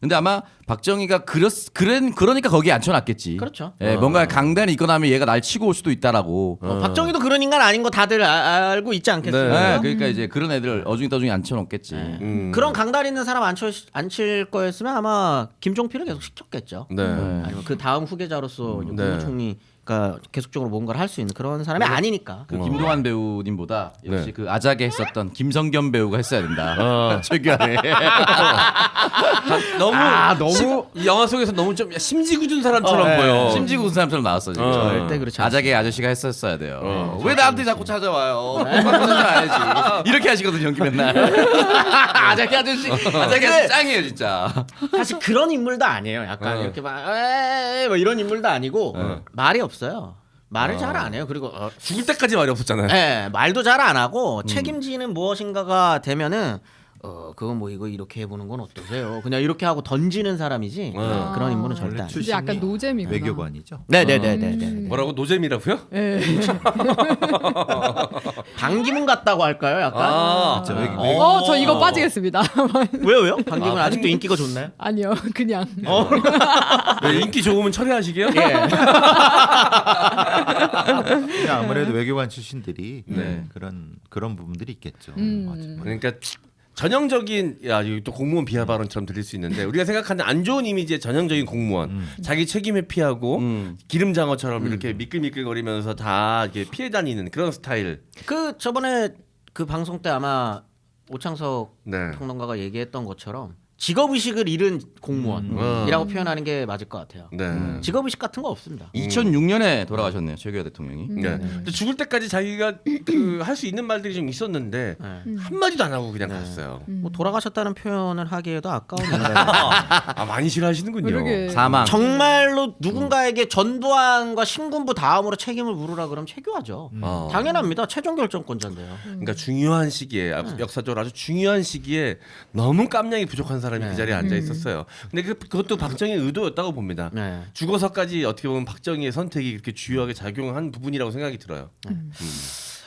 근데 아마 박정희가 그러니까 거기에 앉혀놨겠지. 그렇죠. 예, 뭔가 강단이 있거나 하면 얘가 날 치고 올 수도 있다라고. 박정희도 그런 인간 아닌 거 다들 알고 있지 않겠습니까? 예, 그러니까 이제 그런 애들 어중이떠중이 앉혀놓겠지. 그런 강단 있는 사람 앉힐 거였으면 아마 김종필을 계속 시켰겠죠. 네. 아니면 그 다음 후계자로서 이제 네. 국무총리가 계속적으로 뭔가를 할 수 있는 그런 사람이 아니니까. 그 김동완 배우님보다 역시 네. 그 아작에 했었던 김성겸 배우가 했어야 된다. 최규하네. 너무 이 영화 속에서 너무 좀 심지궂은 사람처럼 보여. 심지구 사람처럼 나왔어 지금. 절대 그렇지 않습니다. 아작의 아저씨가 했었어야 돼요. 왜 나한테 자꾸 찾아와요? 찾아와야지. 이렇게 하시거든 연기 맨날. 아작의 아저씨, 아작의 아저씨 짱이에요 진짜. 사실 그런 인물도 아니에요. 약간 이렇게 뭐 이런 인물도 아니고 말이 없어요. 말을 잘 안 해요. 그리고 죽을 때까지 말이 없었잖아요. 말도 잘 안 하고 책임지는 무엇인가가 되면은 그건 뭐 이거 이렇게 해보는 건 어떠세요? 그냥 이렇게 하고 던지는 사람이지 그런 인물은 절대 아니에요. 이제 약간 노잼이구나. 외교관이죠. 네네네네. 뭐라고 노잼이라고요? 네. 반기문 같다고 할까요? 약간. 그렇죠. 저 이거 빠지겠습니다. 왜요? 반기문 아직도 인기가 좋나요? 아니요, 그냥. 네, 인기 좋으면 철회하시게요? 예. 아무래도 외교관 출신들이 네. 그런 부분들이 있겠죠. 맞아요. 그러니까 전형적인 이거 또 공무원 비하 발언처럼 들릴 수 있는데 우리가 생각하는 안 좋은 이미지의 전형적인 공무원 자기 책임 회피하고 기름장어처럼 이렇게 미끌미끌거리면서 다 이렇게 피해 다니는 그런 스타일. 그 저번에 그 방송 때 아마 오창석 네. 평론가가 얘기했던 것처럼 직업의식을 잃은 공무원이라고 표현하는 게 맞을 것 같아요. 네. 직업의식 같은 거 없습니다. 2006년에 돌아가셨네요. 최규하 대통령이. 네. 근데 죽을 때까지 자기가 할 수 있는 말들이 좀 있었는데 네. 한 마디도 안 하고 그냥 갔어요. 뭐 돌아가셨다는 표현을 하기에도 아까운 일이에요. 아 많이 싫어하시는군요. 그러게. 사망. 정말로 누군가에게 전두환과 신군부 다음으로 책임을 물으라 그러면 최규하죠. 당연합니다. 최종 결정권자인데요. 그러니까 중요한 시기에 역사적으로 아주 중요한 시기에 너무 깜냥이 부족한 사람이 그 자리에 앉아 있었어요. 근데 그것도 박정희의 의도였다고 봅니다. 네. 죽어서까지 어떻게 보면 박정희의 선택이 그렇게 주요하게 작용한 부분이라고 생각이 들어요.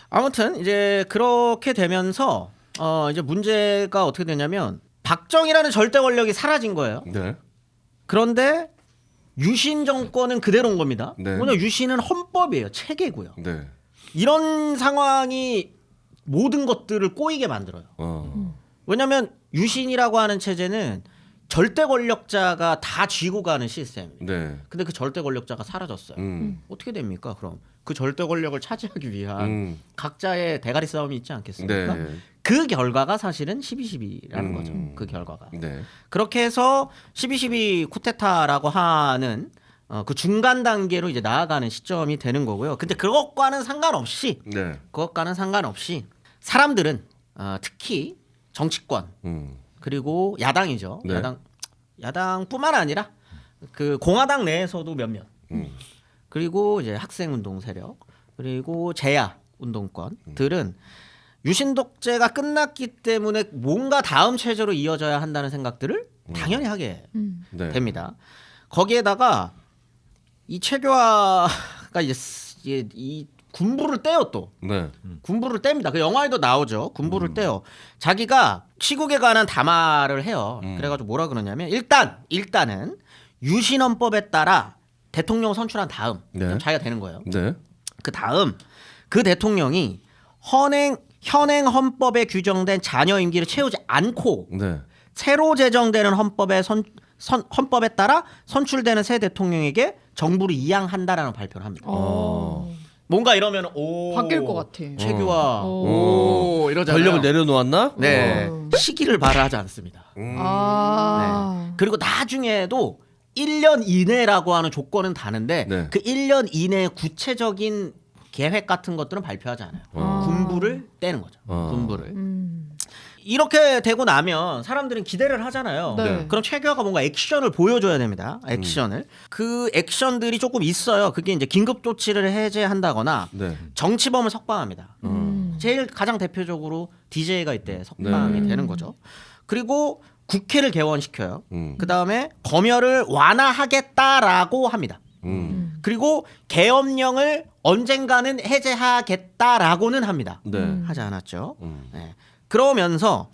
아무튼 이제 그렇게 되면서 이제 문제가 어떻게 되냐면 박정희라는 절대 권력이 사라진 거예요. 네. 그런데 유신 정권은 그대로인 겁니다. 네. 뭐냐 유신은 헌법이에요. 체계고요. 네. 이런 상황이 모든 것들을 꼬이게 만들어요. 왜냐하면 유신이라고 하는 체제는 절대 권력자가 다 쥐고 가는 시스템입니다. 네. 근데 그 절대 권력자가 사라졌어요. 어떻게 됩니까? 그럼 그 절대 권력을 차지하기 위한 각자의 대가리 싸움이 있지 않겠습니까? 네. 그 결과가 사실은 12.12라는 거죠. 그 결과가. 네. 그렇게 해서 12.12 쿠데타라고 하는 그 중간 단계로 이제 나아가는 시점이 되는 거고요. 근데 그것과는 상관없이 네. 사람들은 특히 정치권 그리고 야당이죠. 네. 야당뿐만 아니라 그 공화당 내에서도 몇몇 그리고 이제 학생운동 세력 그리고 제야 운동권들은 유신 독재가 끝났기 때문에 뭔가 다음 체제로 이어져야 한다는 생각들을 당연히 하게 네. 됩니다. 거기에다가 이 최규하가 이제 이 군부를 떼요 또. 네. 군부를 뗍니다. 그 영화에도 나오죠. 군부를 떼요. 자기가 시국에 관한 담화를 해요. 그래가지고 뭐라 그러냐면 일단은 유신헌법에 따라 대통령 선출한 다음 네. 자기가 되는 거예요. 네. 그 다음 그 대통령이 현행 헌법에 규정된 잔여 임기를 채우지 않고 네. 새로 제정되는 헌법에 따라 선출되는 새 대통령에게 정부를 이양한다라는 발표를 합니다. 뭔가 이러면 오 바뀔 것 같아. 최규하 오. 오 이러잖아요. 권력을 내려놓았나? 네 시기를 발휘하지 않습니다. 네. 아. 그리고 나중에도 1년 이내라고 하는 조건은 다른데 네. 그 1년 이내 구체적인 계획 같은 것들은 발표하지 않아요. 군부를 떼는 거죠. 군부를. 이렇게 되고 나면 사람들은 기대를 하잖아요. 네. 그럼 최규하가 뭔가 액션을 보여줘야 됩니다. 액션을. 그 액션들이 조금 있어요. 그게 이제 긴급 조치를 해제한다거나 네. 정치범을 석방합니다. 제일 가장 대표적으로 DJ가 이때 석방이 되는 거죠. 그리고 국회를 개원시켜요. 그 다음에 검열을 완화하겠다라고 합니다. 그리고 계엄령을 언젠가는 해제하겠다라고는 합니다. 네. 하지 않았죠. 네. 그러면서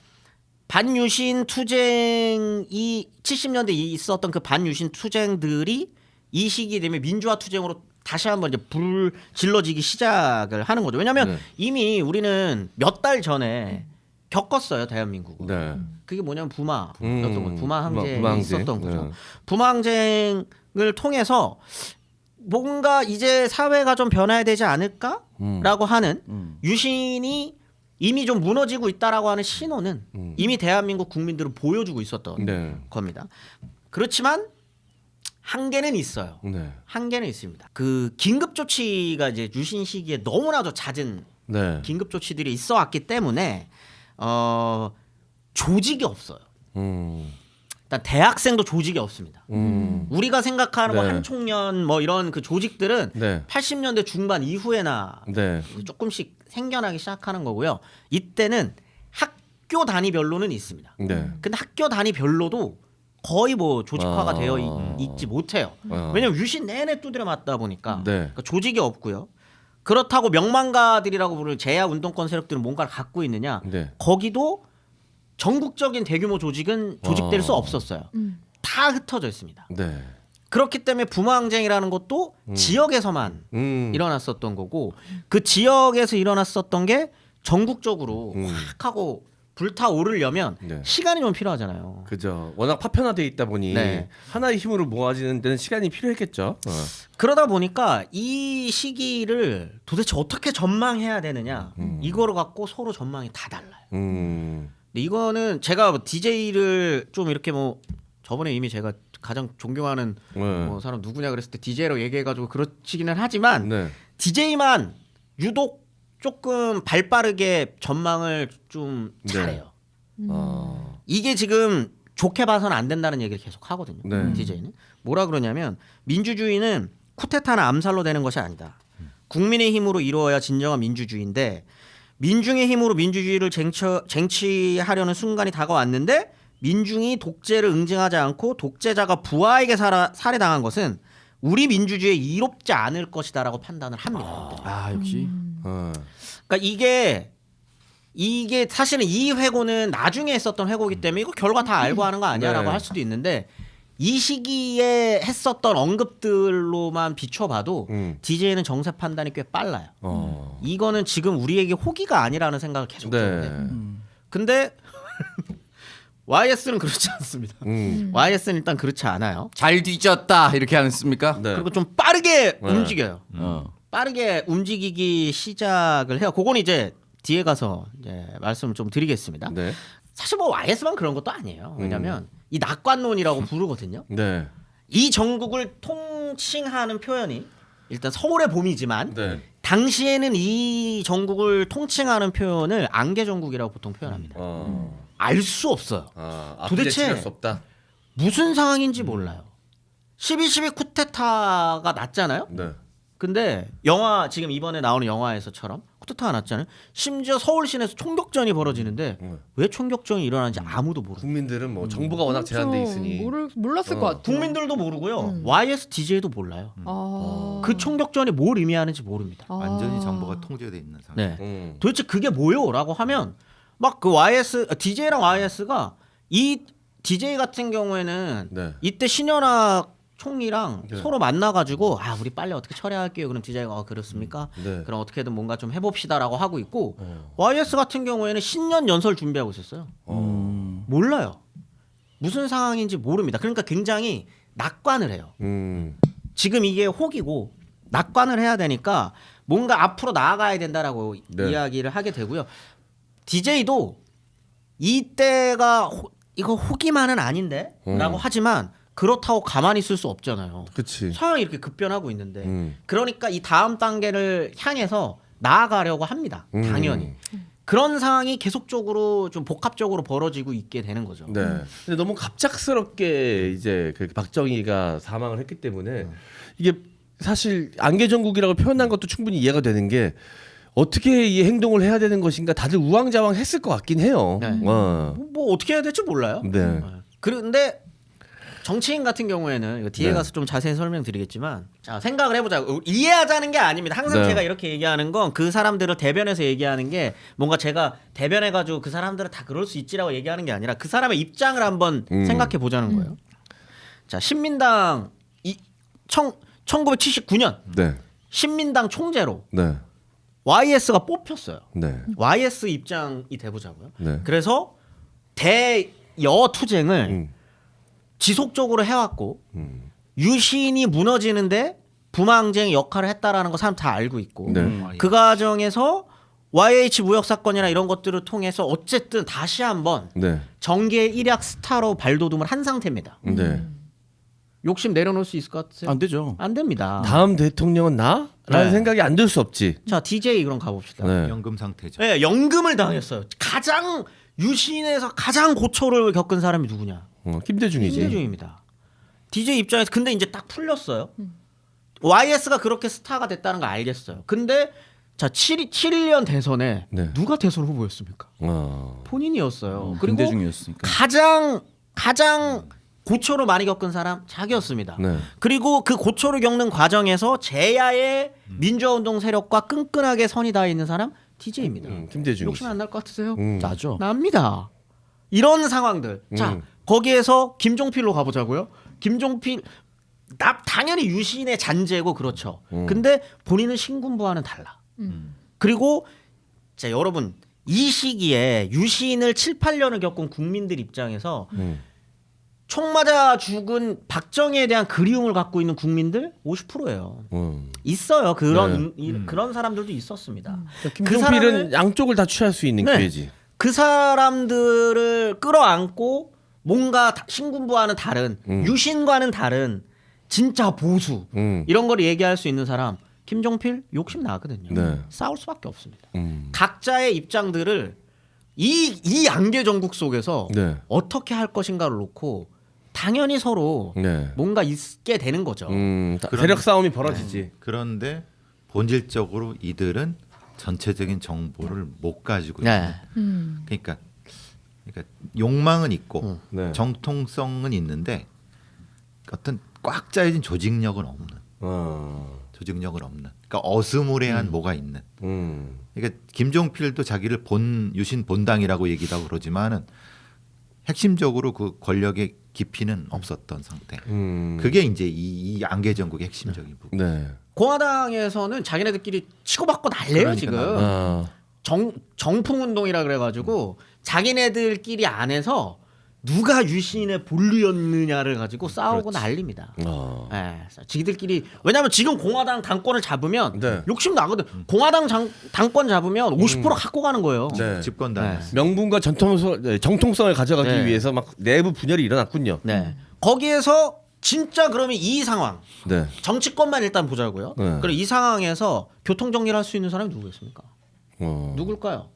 반유신 투쟁이 70년대 있었던 그 반유신 투쟁들이 이 시기 되면 민주화 투쟁으로 다시 한번 이제 불 질러지기 시작을 하는 거죠. 왜냐하면 네. 이미 우리는 몇 달 전에 겪었어요, 대한민국은. 네. 그게 뭐냐면 부마였던 거죠. 부마 항쟁이 부마 항쟁. 있었던 거죠. 네. 부마 항쟁을 통해서 뭔가 이제 사회가 좀 변화해야 되지 않을까라고 하는 유신이 이미 좀 무너지고 있다라고 하는 신호는 이미 대한민국 국민들은 보여주고 있었던 네. 겁니다. 그렇지만 한계는 있어요. 네. 한계는 있습니다. 그 긴급 조치가 이제 유신 시기에 너무나도 잦은 네. 긴급 조치들이 있어 왔기 때문에 조직이 없어요. 일단 대학생도 조직이 없습니다. 우리가 생각하는 뭐 네. 한총련 뭐 이런 그 조직들은 네. 80년대 중반 이후에나 네. 조금씩 생겨나기 시작하는 거고요. 이때는 학교 단위별로는 있습니다. 네. 근데 학교 단위별로도 거의 뭐 조직화가 되어 있지 못해요. 왜냐면 유신 내내 두드려 맞다 보니까 네. 그러니까 조직이 없고요. 그렇다고 명망가들이라고 부를 제야 운동권 세력들은 뭔가를 갖고 있느냐? 네. 거기도 전국적인 대규모 조직은 조직될 수 없었어요. 다 흩어져 있습니다. 네. 그렇기 때문에 부마항쟁이라는 것도 지역에서만 일어났었던 거고 그 지역에서 일어났었던 게 전국적으로 확 하고 불타오르려면 네. 시간이 좀 필요하잖아요. 그죠. 워낙 파편화돼 있다 보니 네. 하나의 힘으로 모아지는 데는 시간이 필요했겠죠. 그러다 보니까 이 시기를 도대체 어떻게 전망해야 되느냐 이거를 갖고 서로 전망이 다 달라요. 근데 이거는 제가 DJ를 좀 이렇게 뭐 저번에 이미 제가 가장 존경하는 뭐 사람 누구냐 그랬을 때 DJ라고 얘기해가지고 그렇지기는 하지만 네. DJ만 유독 조금 발빠르게 전망을 좀 네. 잘해요. 아. 이게 지금 좋게 봐서는 안 된다는 얘기를 계속 하거든요. 네. DJ는 뭐라 그러냐면 민주주의는 쿠데타나 암살로 되는 것이 아니다. 국민의 힘으로 이루어야 진정한 민주주의인데 민중의 힘으로 민주주의를 쟁취하려는 순간이 다가왔는데 민중이 독재를 응징하지 않고 독재자가 부하에게 살해당한 것은 우리 민주주의에 이롭지 않을 것이다라고 판단을 합니다. 아 역시. 그러니까 이게 사실은 이 회고는 나중에 했었던 회고이기 때문에 이거 결과 다 알고 하는 거 아니야라고 네. 할 수도 있는데 이 시기에 했었던 언급들로만 비춰봐도 DJ는 정세 판단이 꽤 빨라요. 이거는 지금 우리에게 호기가 아니라는 생각을 계속 해요. 네. 근데 YS는 그렇지 않습니다. YS는 일단 그렇지 않아요. 잘 뒤졌다 이렇게 안 했습니까? 네. 그리고 좀 빠르게 네. 움직여요. 빠르게 움직이기 시작을 해요. 그건 이제 뒤에 가서 이제 말씀을 좀 드리겠습니다. 네. 사실 뭐 YS만 그런 것도 아니에요. 왜냐하면 이 낙관론이라고 부르거든요. 네. 이 전국을 통칭하는 표현이 일단 서울의 봄이지만 네. 당시에는 이 전국을 통칭하는 표현을 안개전국이라고 보통 표현합니다. 알 수 없어요. 도대체 수 없다. 무슨 상황인지 몰라요. 12.12 쿠데타가 났잖아요. 네. 근데 영화 지금 이번에 나오는 영화에서처럼 쿠데타가 났잖아요. 심지어 서울 시내에서 총격전이 벌어지는데 왜 총격전이 일어나는지 아무도 모르고 국민들은 뭐 정보가 워낙 제한돼 있으니 몰랐을 것 같아요. 국민들도 모르고요. YS DJ도 몰라요. 그 총격전이 뭘 의미하는지 모릅니다. 완전히 정보가 통제돼 있는 상태. 네. 도대체 그게 뭐요라고 하면 막 그 YS DJ랑 YS가 이 DJ 같은 경우에는 네. 이때 신현악 총리랑 네. 서로 만나가지고 아 우리 빨리 어떻게 처리할게요. 그럼 DJ가 그렇습니까? 네. 그럼 어떻게든 뭔가 좀 해봅시다라고 하고 있고 YS 같은 경우에는 신년 연설 준비하고 있었어요. 몰라요. 무슨 상황인지 모릅니다. 그러니까 굉장히 낙관을 해요. 지금 이게 혹이고 낙관을 해야 되니까 뭔가 앞으로 나아가야 된다라고 네. 이야기를 하게 되고요. DJ도 이때가 이거 혹이만은 아닌데라고 하지만 그렇다고 가만히 있을 수 없잖아요. 그치. 상황이 이렇게 급변하고 있는데 그러니까 이 다음 단계를 향해서 나아가려고 합니다. 당연히. 그런 상황이 계속적으로 좀 복합적으로 벌어지고 있게 되는 거죠. 네. 근데 너무 갑작스럽게 이제 그 박정희가 사망을 했기 때문에 이게 사실 안개전국이라고 표현한 것도 충분히 이해가 되는 게 어떻게 이 행동을 해야 되는 것인가 다들 우왕좌왕했을 것 같긴 해요. 네. 어. 뭐 어떻게 해야 될지 몰라요. 네. 그런데 정치인 같은 경우에는 이거 뒤에 네. 가서 좀 자세히 설명드리겠지만 자 생각을 해보자. 이해하자는 게 아닙니다. 항상 네. 제가 이렇게 얘기하는 건 그 사람들을 대변해서 얘기하는 게 뭔가 제가 대변해가지고 그 사람들은 다 그럴 수 있지라고 얘기하는 게 아니라 그 사람의 입장을 한번 생각해 보자는 거예요. 자 신민당 1979년 네. 신민당 총재로 네. YS가 뽑혔어요. 네. YS 입장이 돼보자고요. 네. 그래서 대여 투쟁을 음. 지속적으로 해왔고 유신이 무너지는데 부망쟁이 역할을 했다라는 거 사람 다 알고 있고 네. 그 과정에서 YH 무역 사건이나 이런 것들을 통해서 어쨌든 다시 한번 네. 정계의 일약 스타로 발돋움을 한 상태입니다. 네. 욕심 내려놓을 수 있을 것 같아요? 안 되죠. 안 됩니다. 다음 대통령은 나? 라는 네. 생각이 안 들 수 없지. 자 DJ 그럼 가봅시다. 네. 연금 상태죠. 네, 연금을 당했어요. 가장 유신에서 가장 고초를 겪은 사람이 누구냐? 김대중이지. 김대중입니다. DJ 입장에서 근데 이제 딱 풀렸어요. YS가 그렇게 스타가 됐다는 거 알겠어요. 근데 자 7년 대선에 네. 누가 대선 후보였습니까? 본인이었어요. 그리고 김대중이었으니까. 가장 고초를 많이 겪은 사람 자기였습니다. 네. 그리고 그 고초를 겪는 과정에서 제야의 민주화운동 세력과 끈끈하게 선이 닿아 있는 사람 DJ입니다. 김대중. 욕심 안 날 것 같으세요? 나죠. 납니다. 이런 상황들. 자 거기에서 김종필로 가보자고요. 김종필 당연히 유신의 잔재고 그렇죠. 근데 본인은 신군부와는 달라. 그리고 자 여러분 이 시기에 유신을 7, 8년을 겪은 국민들 입장에서 총 맞아 죽은 박정희에 대한 그리움을 갖고 있는 국민들 50%예요. 있어요. 그런 사람들도 있었습니다. 김종필은 양쪽을 다 취할 수 있는 네. 기회지. 그 사람들을 끌어안고 뭔가 신군부와는 다른 유신과는 다른 진짜 보수 이런 걸 얘기할 수 있는 사람 김종필 욕심 나거든요. 네. 싸울 수밖에 없습니다. 각자의 입장들을 이 양계 전국 속에서 네. 어떻게 할 것인가를 놓고 당연히 서로 네. 뭔가 있게 되는 거죠. 세력 싸움이 벌어지지. 그런데 본질적으로 이들은 전체적인 정보를 못 가지고 네. 있는. 그러니까 욕망은 있고 네. 정통성은 있는데 어떤 꽉 짜여진 조직력은 없는. 조직력은 없는. 그러니까 어스무레한 뭐가 있는. 그러니까 김종필도 자기를 유신 본당이라고 얘기도 하고 그러지만은 핵심적으로 그 권력의 깊이는 없었던 상태. 그게 이제 이 양계 전국의 핵심적인 부분. 네. 공화당에서는 자기네들끼리 치고받고 난리예요 그러니까 지금. 정풍운동이라 그래가지고 자기네들끼리 안에서 누가 유신의 본류였느냐를 가지고 싸우고 난립니다. 네, 지들끼리 왜냐하면 지금 공화당 당권을 잡으면 네. 욕심 나거든. 공화당 당권 잡으면 50% 갖고 가는 거예요. 네. 집권당. 명분과 정통성을 가져가기 네. 위해서 막 내부 분열이 일어났군요. 네. 거기에서 진짜 그러면 이 상황 네. 정치권만 일단 보자고요. 네. 그럼 이 상황에서 교통 정리를 할 수 있는 사람이 누구겠습니까? 누굴까요?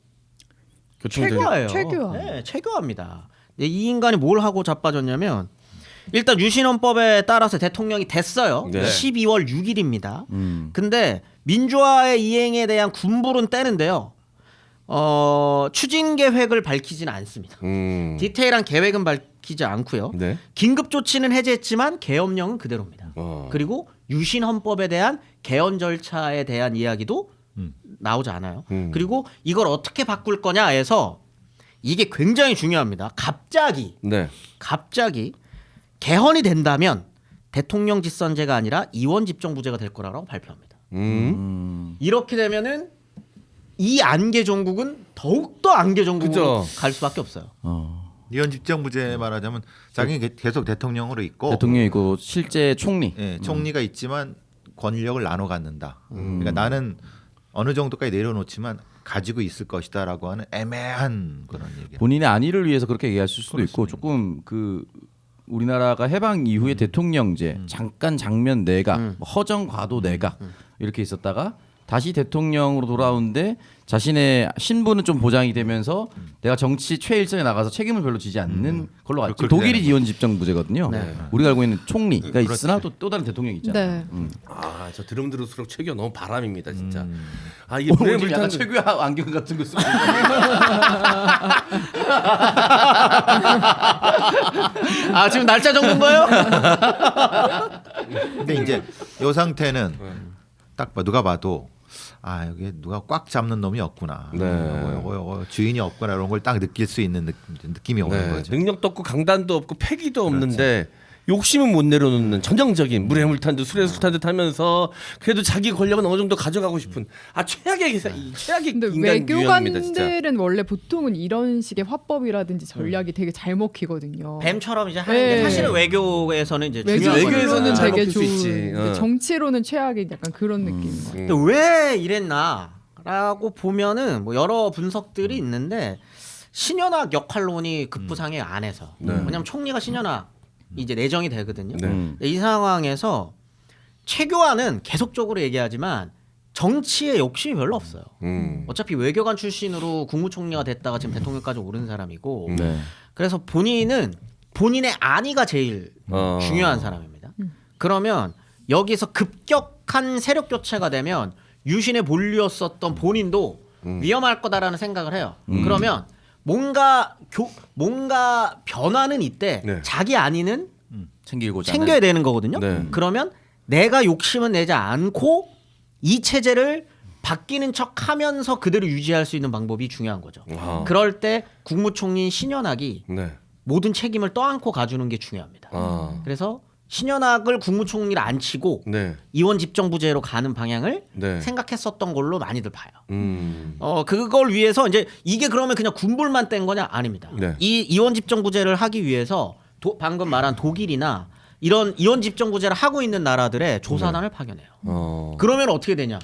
최규하예요. 최규하. 네, 최규하입니다. 이 인간이 뭘 하고 자빠졌냐면 일단 유신헌법에 따라서 대통령이 됐어요. 네. 12월 6일입니다. 근데 민주화의 이행에 대한 군불은 떼는데요. 추진 계획을 밝히지는 않습니다. 디테일한 계획은 밝히지 않고요. 네. 긴급 조치는 해제했지만 계엄령은 그대로입니다. 그리고 유신헌법에 대한 개헌 절차에 대한 이야기도 나오지 않아요. 그리고 이걸 어떻게 바꿀 거냐에서 이게 굉장히 중요합니다. 갑자기 개헌이 된다면 대통령 직선제가 아니라 의원 집정부제가 될 거라고 발표합니다. 이렇게 되면은 이 안개 정국은 더욱더 안개 정국으로 갈 수밖에 없어요. 의원 집정부제 말하자면 자기는 계속 대통령으로 있고 대통령이고 실제 총리. 예, 총리가 있지만 권력을 나눠 갖는다. 그러니까 나는 어느 정도까지 내려놓지만 가지고 있을 것이다라고 하는 애매한 그런 얘기. 본인의 안위를 위해서 그렇게 얘기하실 수도 있고 조금 그 우리나라가 해방 이후에 대통령제 잠깐 장면 내각 허정 과도 내각 이렇게 있었다가 다시 대통령으로 돌아오는데 자신의 신분은 좀 보장이 되면서 내가 정치 최일선에 나가서 책임을 별로 지지 않는 걸로 갔죠. 독일이 이원 집정부제거든요. 우리가 알고 있는 총리가 있으나 또 다른 대통령이 있잖아요. 네. 저 들을수록 최규하 너무 바람입니다 진짜. 이게 오늘 불의 약간 물탄 최규하 안경 같은 거 쓰고 지금 날짜 적은 거예요? 근데 이제 이 상태는 딱 누가 봐도 여기 누가 꽉 잡는 놈이 없구나. 요거 주인이 없구나 이런 걸 딱 느낄 수 있는 느낌이 오는 거죠. 능력도 없고 강단도 없고 패기도 없는데 욕심은 못 내려놓는 전형적인 물에 물탄 듯 술에 술탄 듯 하면서 그래도 자기 권력은 어느 정도 가져가고 싶은 최악의 근데 인간 유형입니다 진짜. 외교관들은 원래 보통은 이런 식의 화법이라든지 전략이 되게 잘 먹히거든요. 뱀처럼 이제 하는 네. 게 사실은 외교에서는 이제 중요한 외교에서는 거니까. 잘 되게 먹힐 수 있지. 좋은 근데 정치로는 최악의 약간 그런 느낌인 거예요. 근데 왜 이랬나라고 보면은 뭐 여러 분석들이 있는데 신현학 역할론이 급부상해 안에서. 왜냐면 총리가 신현학 이제 내정이 되거든요. 이 상황에서 최규하는 계속적으로 얘기하지만 정치에 욕심이 별로 없어요. 어차피 외교관 출신으로 국무총리가 됐다가 지금 대통령까지 오른 사람이고 그래서 본인은 본인의 안위가 제일 중요한 사람입니다. 그러면 여기서 급격한 세력 교체가 되면 유신의 본류였었던 본인도 위험할 거다라는 생각을 해요. 그러면 뭔가 변화는 이때 네. 자기 안위는 챙기고자 챙겨야 되는 거거든요. 네. 그러면 내가 욕심은 내지 않고 이 체제를 바뀌는 척하면서 그대로 유지할 수 있는 방법이 중요한 거죠. 아. 그럴 때 국무총리인 신현학이 네. 모든 책임을 떠안고 가주는 게 중요합니다. 아. 그래서 신현학을 국무총리를 안 치고 네. 이원 집정부제로 가는 방향을 네. 생각했었던 걸로 많이들 봐요. 그걸 위해서 이제 이게 그러면 그냥 군불만 뗀 거냐? 아닙니다. 네. 이 이원 집정부제를 하기 위해서 방금 말한 독일이나 이런 이원 집정부제를 하고 있는 나라들의 조사단을 파견해요. 그러면 어떻게 되냐?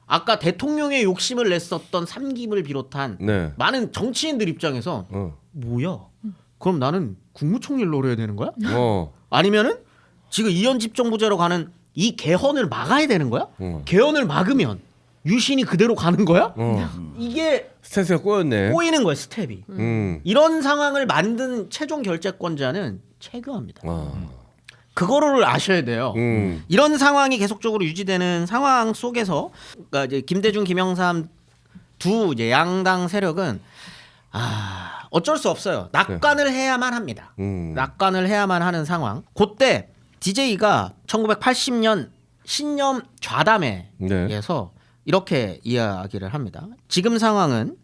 아까 대통령의 욕심을 냈었던 삼김을 비롯한 네. 많은 정치인들 입장에서 뭐야? 그럼 나는 국무총리를 노려야 되는 거야? 아니면은 지금 이원 집정부제로 가는 이 개헌을 막아야 되는 거야? 개헌을 막으면 유신이 그대로 가는 거야? 이게 스탠스가 꼬였네. 꼬이는 거예요, 스텝이. 이런 상황을 만든 최종 결재권자는 최규하입니다. 그거를 아셔야 돼요. 이런 상황이 계속적으로 유지되는 상황 속에서 그러니까 이제 김대중, 김영삼 두 이제 양당 세력은 어쩔 수 없어요. 낙관을 해야만 합니다. 낙관을 해야만 하는 상황. 그때 DJ가 1980년 신념 좌담회에서 이렇게 이야기를 합니다. 지금 상황은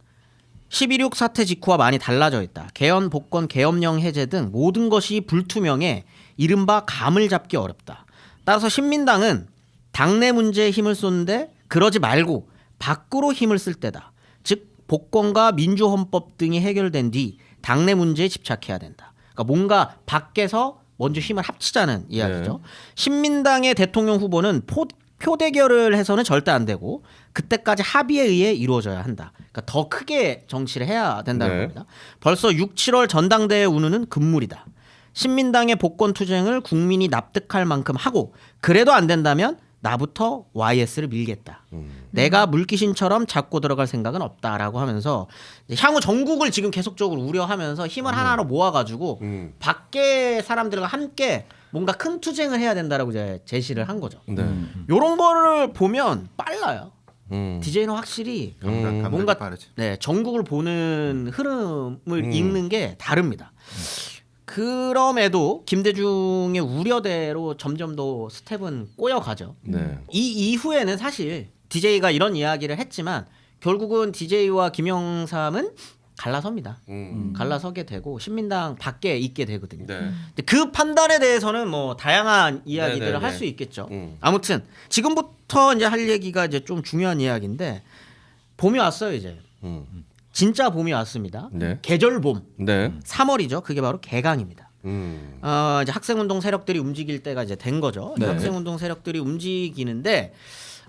12.6 사태 직후와 많이 달라져 있다. 개헌, 복권, 계엄령 해제 등 모든 것이 불투명해 이른바 감을 잡기 어렵다. 따라서 신민당은 당내 문제에 힘을 쏟는데 그러지 말고 밖으로 힘을 쓸 때다. 즉 복권과 민주헌법 등이 해결된 뒤 당내 문제에 집착해야 된다. 그러니까 뭔가 밖에서 먼저 힘을 합치자는 이야기죠. 네. 신민당의 대통령 후보는 표 대결을 해서는 절대 안 되고 그때까지 합의에 의해 이루어져야 한다. 그러니까 더 크게 정치를 해야 된다는 네. 겁니다. 벌써 6, 7월 전당대회 운운은 금물이다. 신민당의 복권 투쟁을 국민이 납득할 만큼 하고 그래도 안 된다면 나부터 YS를 밀겠다. 내가 물귀신처럼 잡고 들어갈 생각은 없다라고 하면서 향후 전국을 지금 계속적으로 우려하면서 힘을 하나로 모아가지고 밖에 사람들과 함께 뭔가 큰 투쟁을 해야 된다라고 이제 제시를 한 거죠. 네. 이런 거를 보면 빨라요. DJ는 확실히 뭔가 빠르지. 네, 전국을 보는 흐름을 읽는 게 다릅니다. 그럼에도 김대중의 우려대로 점점 더 스텝은 꼬여가죠. 네. 이 이후에는 사실 DJ가 이런 이야기를 했지만 결국은 DJ와 김영삼은 갈라섭니다. 갈라서게 되고 신민당 밖에 있게 되거든요. 네. 근데 그 판단에 대해서는 뭐 다양한 이야기들을 네네네. 할 수 있겠죠. 아무튼 지금부터 이제 할 얘기가 이제 좀 중요한 이야기인데 봄이 왔어요 이제. 진짜 봄이 왔습니다. 네. 계절봄. 네. 3월이죠. 그게 바로 개강입니다. 이제 학생운동 세력들이 움직일 때가 이제 된 거죠. 네. 학생운동 세력들이 움직이는데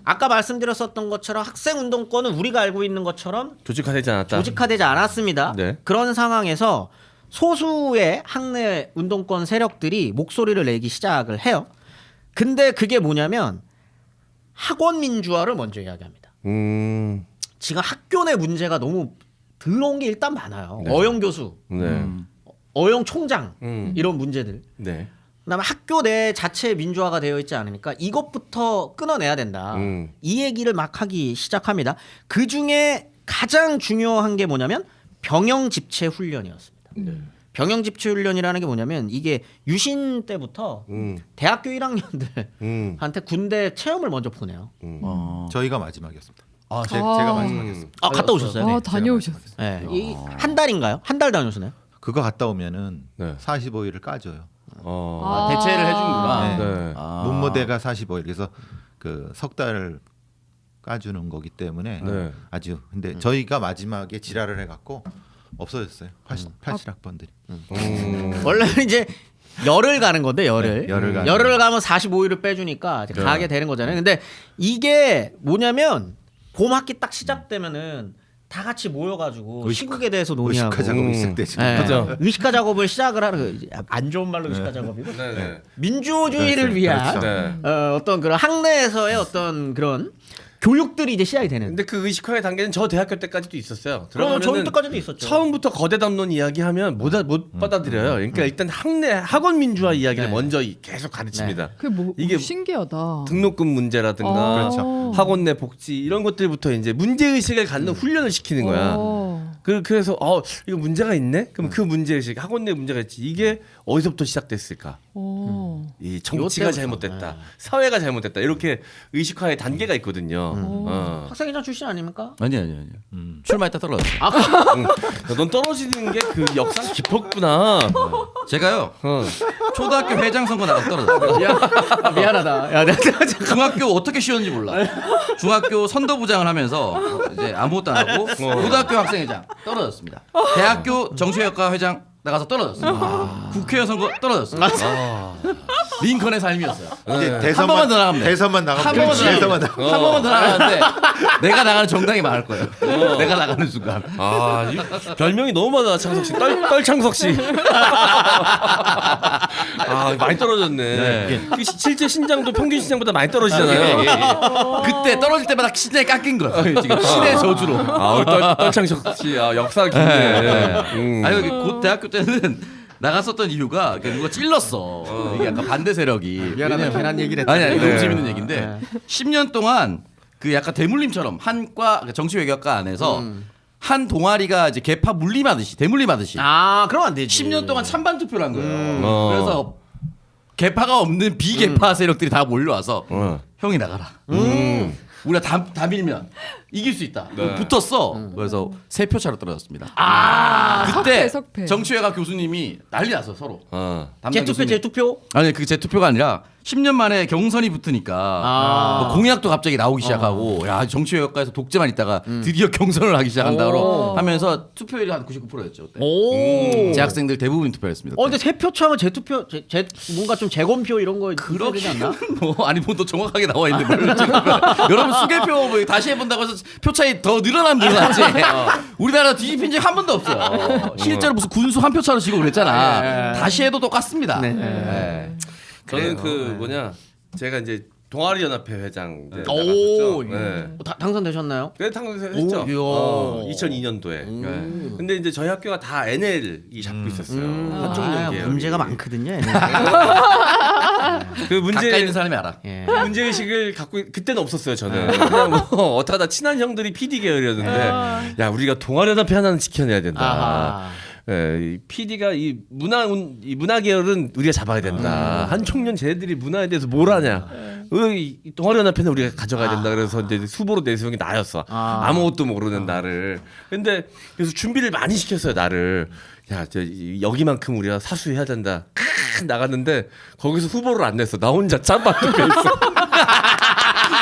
아까 말씀드렸었던 것처럼 학생운동권은 우리가 알고 있는 것처럼 조직화되지 않았다. 조직화되지 않았습니다. 네. 그런 상황에서 소수의 학내 운동권 세력들이 목소리를 내기 시작을 해요. 근데 그게 뭐냐면 학원 민주화를 먼저 이야기합니다. 지금 학교 내 문제가 너무 더러운 게 일단 많아요. 네. 어영 교수, 네. 어영 총장 이런 문제들. 네. 그다음에 학교 내 자체 민주화가 되어 있지 않으니까 이것부터 끊어내야 된다. 이 얘기를 막 하기 시작합니다. 그 중에 가장 중요한 게 뭐냐면 병영 집체 훈련이었습니다. 병영 집체 훈련이라는 게 뭐냐면 이게 유신 때부터 대학교 1학년들한테 군대 체험을 먼저 보내요. 저희가 마지막이었습니다. 아, 제가 마지막이었습니다. 갔다 오셨어요? 다녀오셨어요. 네. 한 달인가요? 한 달 다녀오셨나요? 그거 갔다 오면은 네. 45일을 까줘요. 대체를 해주는구나. 네. 문무대가 45일 그래서 그 석 달을 까주는 거기 때문에 네. 아주 근데 저희가 마지막에 지랄을 해갖고 없어졌어요. 87학번들이. 원래는 이제 열흘 가는 건데 열흘. 네, 열흘 가는 열흘 가면 45일을 빼주니까 이제 가게 되는 거잖아요. 근데 이게 뭐냐면 봄 학기 딱 시작되면은 다 같이 모여가지고 시국에 대해서 논의하고 의식화 작업이 시작되죠. 네. 그죠. 의식화 작업을 시작을 하는 안 좋은 말로 의식화 작업이고 네. 민주주의를 그렇죠. 위한 그렇죠. 네. 어떤 그런 학내에서의 어떤 그런 교육들이 이제 시작이 되는. 근데 그 의식화의 단계는 저 대학교 때까지도 있었어요. 그럼 저희 들어가면은 때까지도 있었죠. 처음부터 거대 담론 이야기하면 못 받아들여요. 그러니까 일단 학원 민주화 이야기를 네. 먼저 계속 가르칩니다. 그게 뭐 이게 신기하다. 등록금 문제라든가 그렇죠. 학원 내 복지 이런 것들부터 이제 문제 의식을 갖는 훈련을 시키는 거야. 그래서 이거 문제가 있네. 그럼 그 문제 의식 학원 내 문제가 있지. 이게 어디서부터 시작됐을까? 이 정치가 요때부터. 잘못됐다. 사회가 잘못됐다. 이렇게 의식화의 단계가 있거든요. 학생회장 출신 아닙니까? 아니요. 출마했다 떨어졌어요. 넌 떨어지는 게 그 역사가 깊었구나. 제가요 어. 초등학교 회장 선거 나가서 떨어졌어요. 미안하다. 야, 내가 중학교 어떻게 쉬었는지 몰라. 중학교 선도부장을 하면서 이제 아무것도 안 하고 고등학교 학생회장 떨어졌습니다. 대학교 정치외과 회장 나가서 떨어졌습니다. 국회의원 선거 떨어졌습니다. 링컨의 삶이었어요. 이제 한 번만 더 나가면 돼. 대선만 나가면 한 번만 더 대선만 나가면 한 번만 더 나가는데 내가 나가는 정당이 많을 거예요. 내가 나가는 순간. 이 별명이 너무 많아. 창석 씨. 떨창석 씨. 많이 떨어졌네. 네. 그 실제 신장도 평균 신장보다 많이 떨어지잖아요. 그때 떨어질 때마다 신장이 깎인 거예요. 지금 신의 저주로. 우리 떨창석 씨. 역사가 깊네. 아니 곧 대학교 때는 나갔었던 이유가 누가 찔렀어. 이게 약간 반대 세력이. 미안하다. 괜한 얘기를 했다. 아니 너무 네. 재밌는 얘기인데 10년 동안 그 약간 대물림처럼 한과 정치외교학과 안에서 한 동아리가 이제 개파 물림하듯이 대물림하듯이 그럼 안 되지. 10년 동안 찬반 투표를 한 거예요. 그래서 개파가 없는 비개파 세력들이 다 몰려와서 형이 나가라. 우리가 다 밀면 이길 수 있다. 붙었어. 그래서 3표 차로 떨어졌습니다. 그때 석패. 정치외과 교수님이 난리 났어 서로. 담당 재투표 교수님. 재투표. 아니 그 재투표가 아니라 10년 만에 경선이 붙으니까 뭐 공약도 갑자기 나오기 시작하고 야 정치외과에서 독재만 있다가 드디어 경선을 하기 시작한다고 하면서 투표율이 한 99%였죠. 그때. 오. 재학생들 대부분 투표했습니다. 근데 세표 차면 재투표 뭔가 좀 재검표 이런 거 그러지 않나? 뭐 아니 뭐 더 정확하게 나와 있는데 뭘 지금 여러분 수개표 뭐 다시 해본다고 해서 표 차이 더 늘어나면 늘어났지. 우리나라 뒤집힌 적 한 번도 없어요. 실제로 무슨 군수 한 표 차로 지고 그랬잖아. 다시 해도 똑같습니다. 네. 저는 제가 이제 동아리 연합회 회장 이제 오. 나갔었죠. 네. 당선되셨나요? 그래 당선했죠. 오, 2002년도에. 근데 이제 저희 학교가 다 NL이 잡고 있었어요. 한쪽령 계열. 문제가 많거든요. 그 문제 가까이 있는 사람이 알아. 예. 그 문제 의식을 그때는 없었어요. 저는 그냥 뭐 어떡하다 친한 형들이 PD 계열이었는데 야 우리가 동아리 연합회 하나는 지켜내야 된다. 아하. 이 PD가 이 문화 계열은 우리가 잡아야 된다. 한총련 쟤들이 문화에 대해서 뭘 하냐. 이 동아리 연합회는 우리가 가져가야 된다. 그래서 이제 후보로 내세운 게 나였어. 아무것도 모르는 나를. 근데 그래서 준비를 많이 시켰어요. 나를. 야, 여기만큼 우리가 사수해야 된다. 나갔는데 거기서 후보를 안 냈어. 나 혼자 짬밥 투표했어.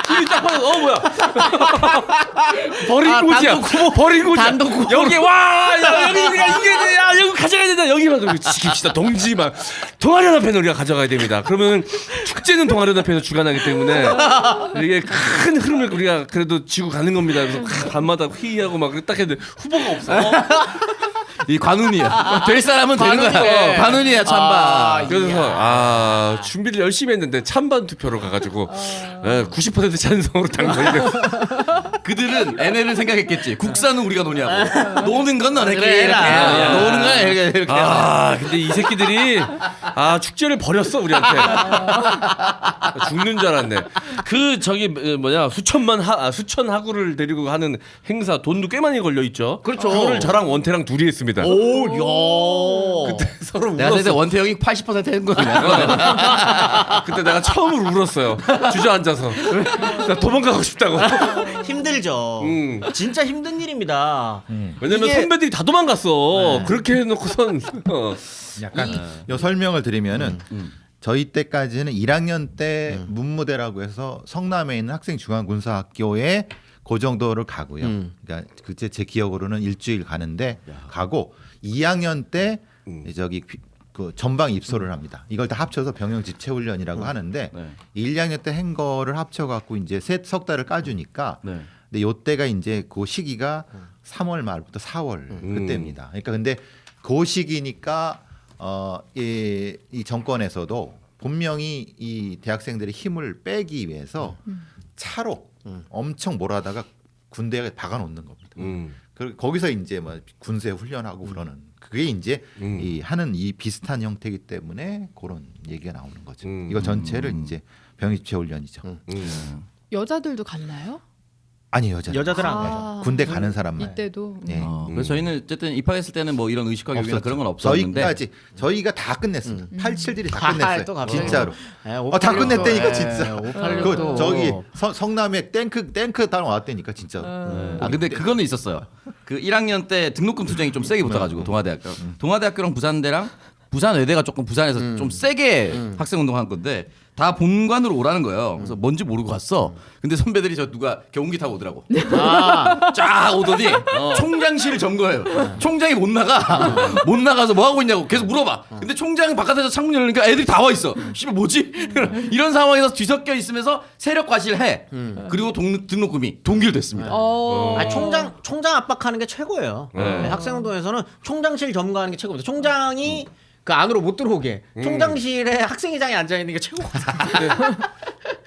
둘이 딱 봐서 뭐야? 버린 곳이야. 버린 곳이야. 단독 후보. 여기 와, 야, 여기 우리가 이겨야 돼. 야, 여기 가져가야 된다. 여기만 지킵시다. 동지만 동아리연합회는 우리가 가져가야 됩니다. 그러면 축제는 동아리연합회에서 주관하기 때문에 이게 큰 흐름을 우리가 그래도 지고 가는 겁니다. 그래서 밤마다 회의하고 막 딱 했는데 후보가 없어. 이 관운이야. 될 사람은 되는 거야. 관운이네. 관운이야 찬반. 그래서 준비를 열심히 했는데 찬반 투표로 가가지고 90% 찬성으로 당선이 됐어. 그들은 NL을 생각했겠지. 국산은 우리가 노냐고. 노는 건 너네끼리 그래, 이렇게. 해라. 노는 건 이렇게. 근데 이 새끼들이 축제를 버렸어 우리한테. 죽는 줄 알았네. 그 수천 하구를 데리고 하는 행사 돈도 꽤 많이 걸려 있죠. 그렇죠. 그거를 저랑 원태랑 둘이 했습니다. 오, 야. 그때 서로 내가 생각해 울었어. 원태형이 80% 한 거야. 그때 내가 처음으로 울었어요. 주저앉아서 나 도망가고 싶다고. 힘들죠. 진짜 힘든 일입니다. 왜냐면 이게- 선배들이 다 도망갔어. 그렇게 해놓고선 약간 요 설명을 드리면은 저희 때까지는 1학년 때 문무대라고 해서 성남에 있는 학생중앙군사학교에 그 정도를 가고요. 그러니까 그때 제 기억으로는 일주일 가는데 가고 2학년 때 저기 그 전방 입소를 합니다. 이걸 다 합쳐서 병영 집체훈련이라고 하는데 1학년 때 한 거를 합쳐 갖고 이제 석 달을 까주니까 근데 요때가 이제 그 시기가 3월 말부터 4월 그때입니다. 그러니까 근데 그 시기니까 이 정권에서도 분명히 이 대학생들의 힘을 빼기 위해서 차로 엄청 몰아다가 군대에 박아놓는 겁니다. 그리고 거기서 이제 뭐 군세 훈련하고 그러는 그게 이제 이 하는 이 비슷한 형태이기 때문에 그런 얘기가 나오는 거죠. 이거 전체를 이제 병입체 훈련이죠. 여자들도 갔나요? 아니 여자들 안 가죠. 아, 군대 가는 사람만. 이때도. 네. 그래서 저희는 어쨌든 입학했을 때는 뭐 이런 의식화 교육이나 없었죠. 그런 건 없었는데 저희가 다 끝냈습니다. 87들이 다 끝냈어요. 또 갑자기. 진짜로. 예, 다 586도, 끝냈다니까 예, 진짜. 586도. 그 저기 성남에 탱크 따로 왔다니까 진짜. 아 근데 그거는 있었어요. 그 1학년 때 등록금 투쟁이 좀 세게 붙어가지고 동아대학교, 동아대학교랑 부산대랑 부산 외대가 조금 부산에서 좀 세게 학생 운동한 건데 다 본관으로 오라는 거예요. 그래서 뭔지 모르고 갔어. 근데 선배들이 저 누가 경운기 타고 오더라고. 쫙 오더니 총장실을 점거해요. 총장이 못 나가서 뭐 하고 있냐고 계속 물어봐. 근데 총장이 바깥에서 창문 열으니까 애들이 다 와 있어. 씨발 뭐지? 이런 상황에서 뒤섞여 있으면서 세력 과시를 해. 그리고 등록금이 동결됐습니다. 아, 총장 압박하는 게 최고예요. 네, 학생운동에서는 총장실 점거하는 게 최고입니다. 총장이 그 안으로 못 들어오게 총장실에 학생회장이 앉아 있는 게 최고거든요.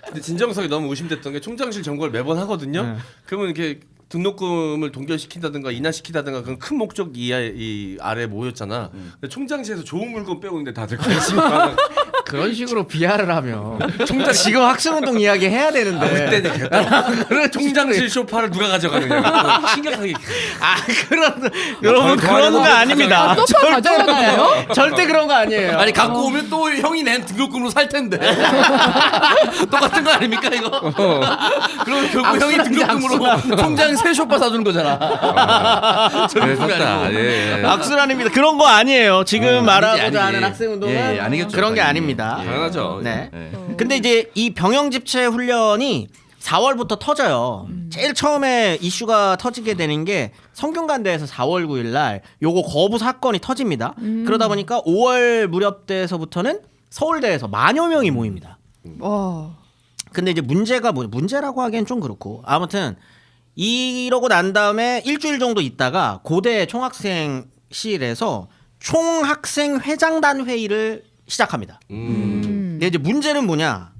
근데 진정성이 너무 의심됐던 게 총장실 점거를 매번 하거든요. 그러면 이렇게 등록금을 동결시킨다든가 인하시킨다든가 그런 큰 목적 이 아래 모였잖아. 근데 총장실에서 좋은 물건 빼오는데 다들 관심이 많아. 그런 식으로 비하를 하면 총장 지금 학생운동 이야기 해야 되는데 그때는 그런 총장실 쇼파를 누가 가져가느냐. 심각하게. 여러분 그런 거 아닙니다. 소파 가져가나요? 절대 그런 거 아니에요. 아니 갖고 오면 또 형이 낸 등록금으로 살 텐데 똑같은 거 아닙니까 이거? 그럼 결국 형이 등록금으로 총장 새 쇼파 사주는 거잖아. 그랬다. 예. 악순 아닙니다. 그런 거 아니에요. 지금 말하고자 아니지. 하는 학생운동은 예, 아니겠죠. 그런 게 당연히. 아닙니다. 당연하죠. 네. 예. 근데 이제 이 병영집체 훈련이 4월부터 터져요. 제일 처음에 이슈가 터지게 되는 게 성균관대에서 4월 9일 날 요거 거부 사건이 터집니다. 그러다 보니까 5월 무렵대에서부터는 서울대에서 만여 명이 모입니다. 와. 근데 이제 문제가 문제라고 하기엔 좀 그렇고 아무튼 이러고 난 다음에 일주일 정도 있다가 고대 총학생실에서 총학생 회장단 회의를 시작합니다. 근데 이제 문제는 뭐냐?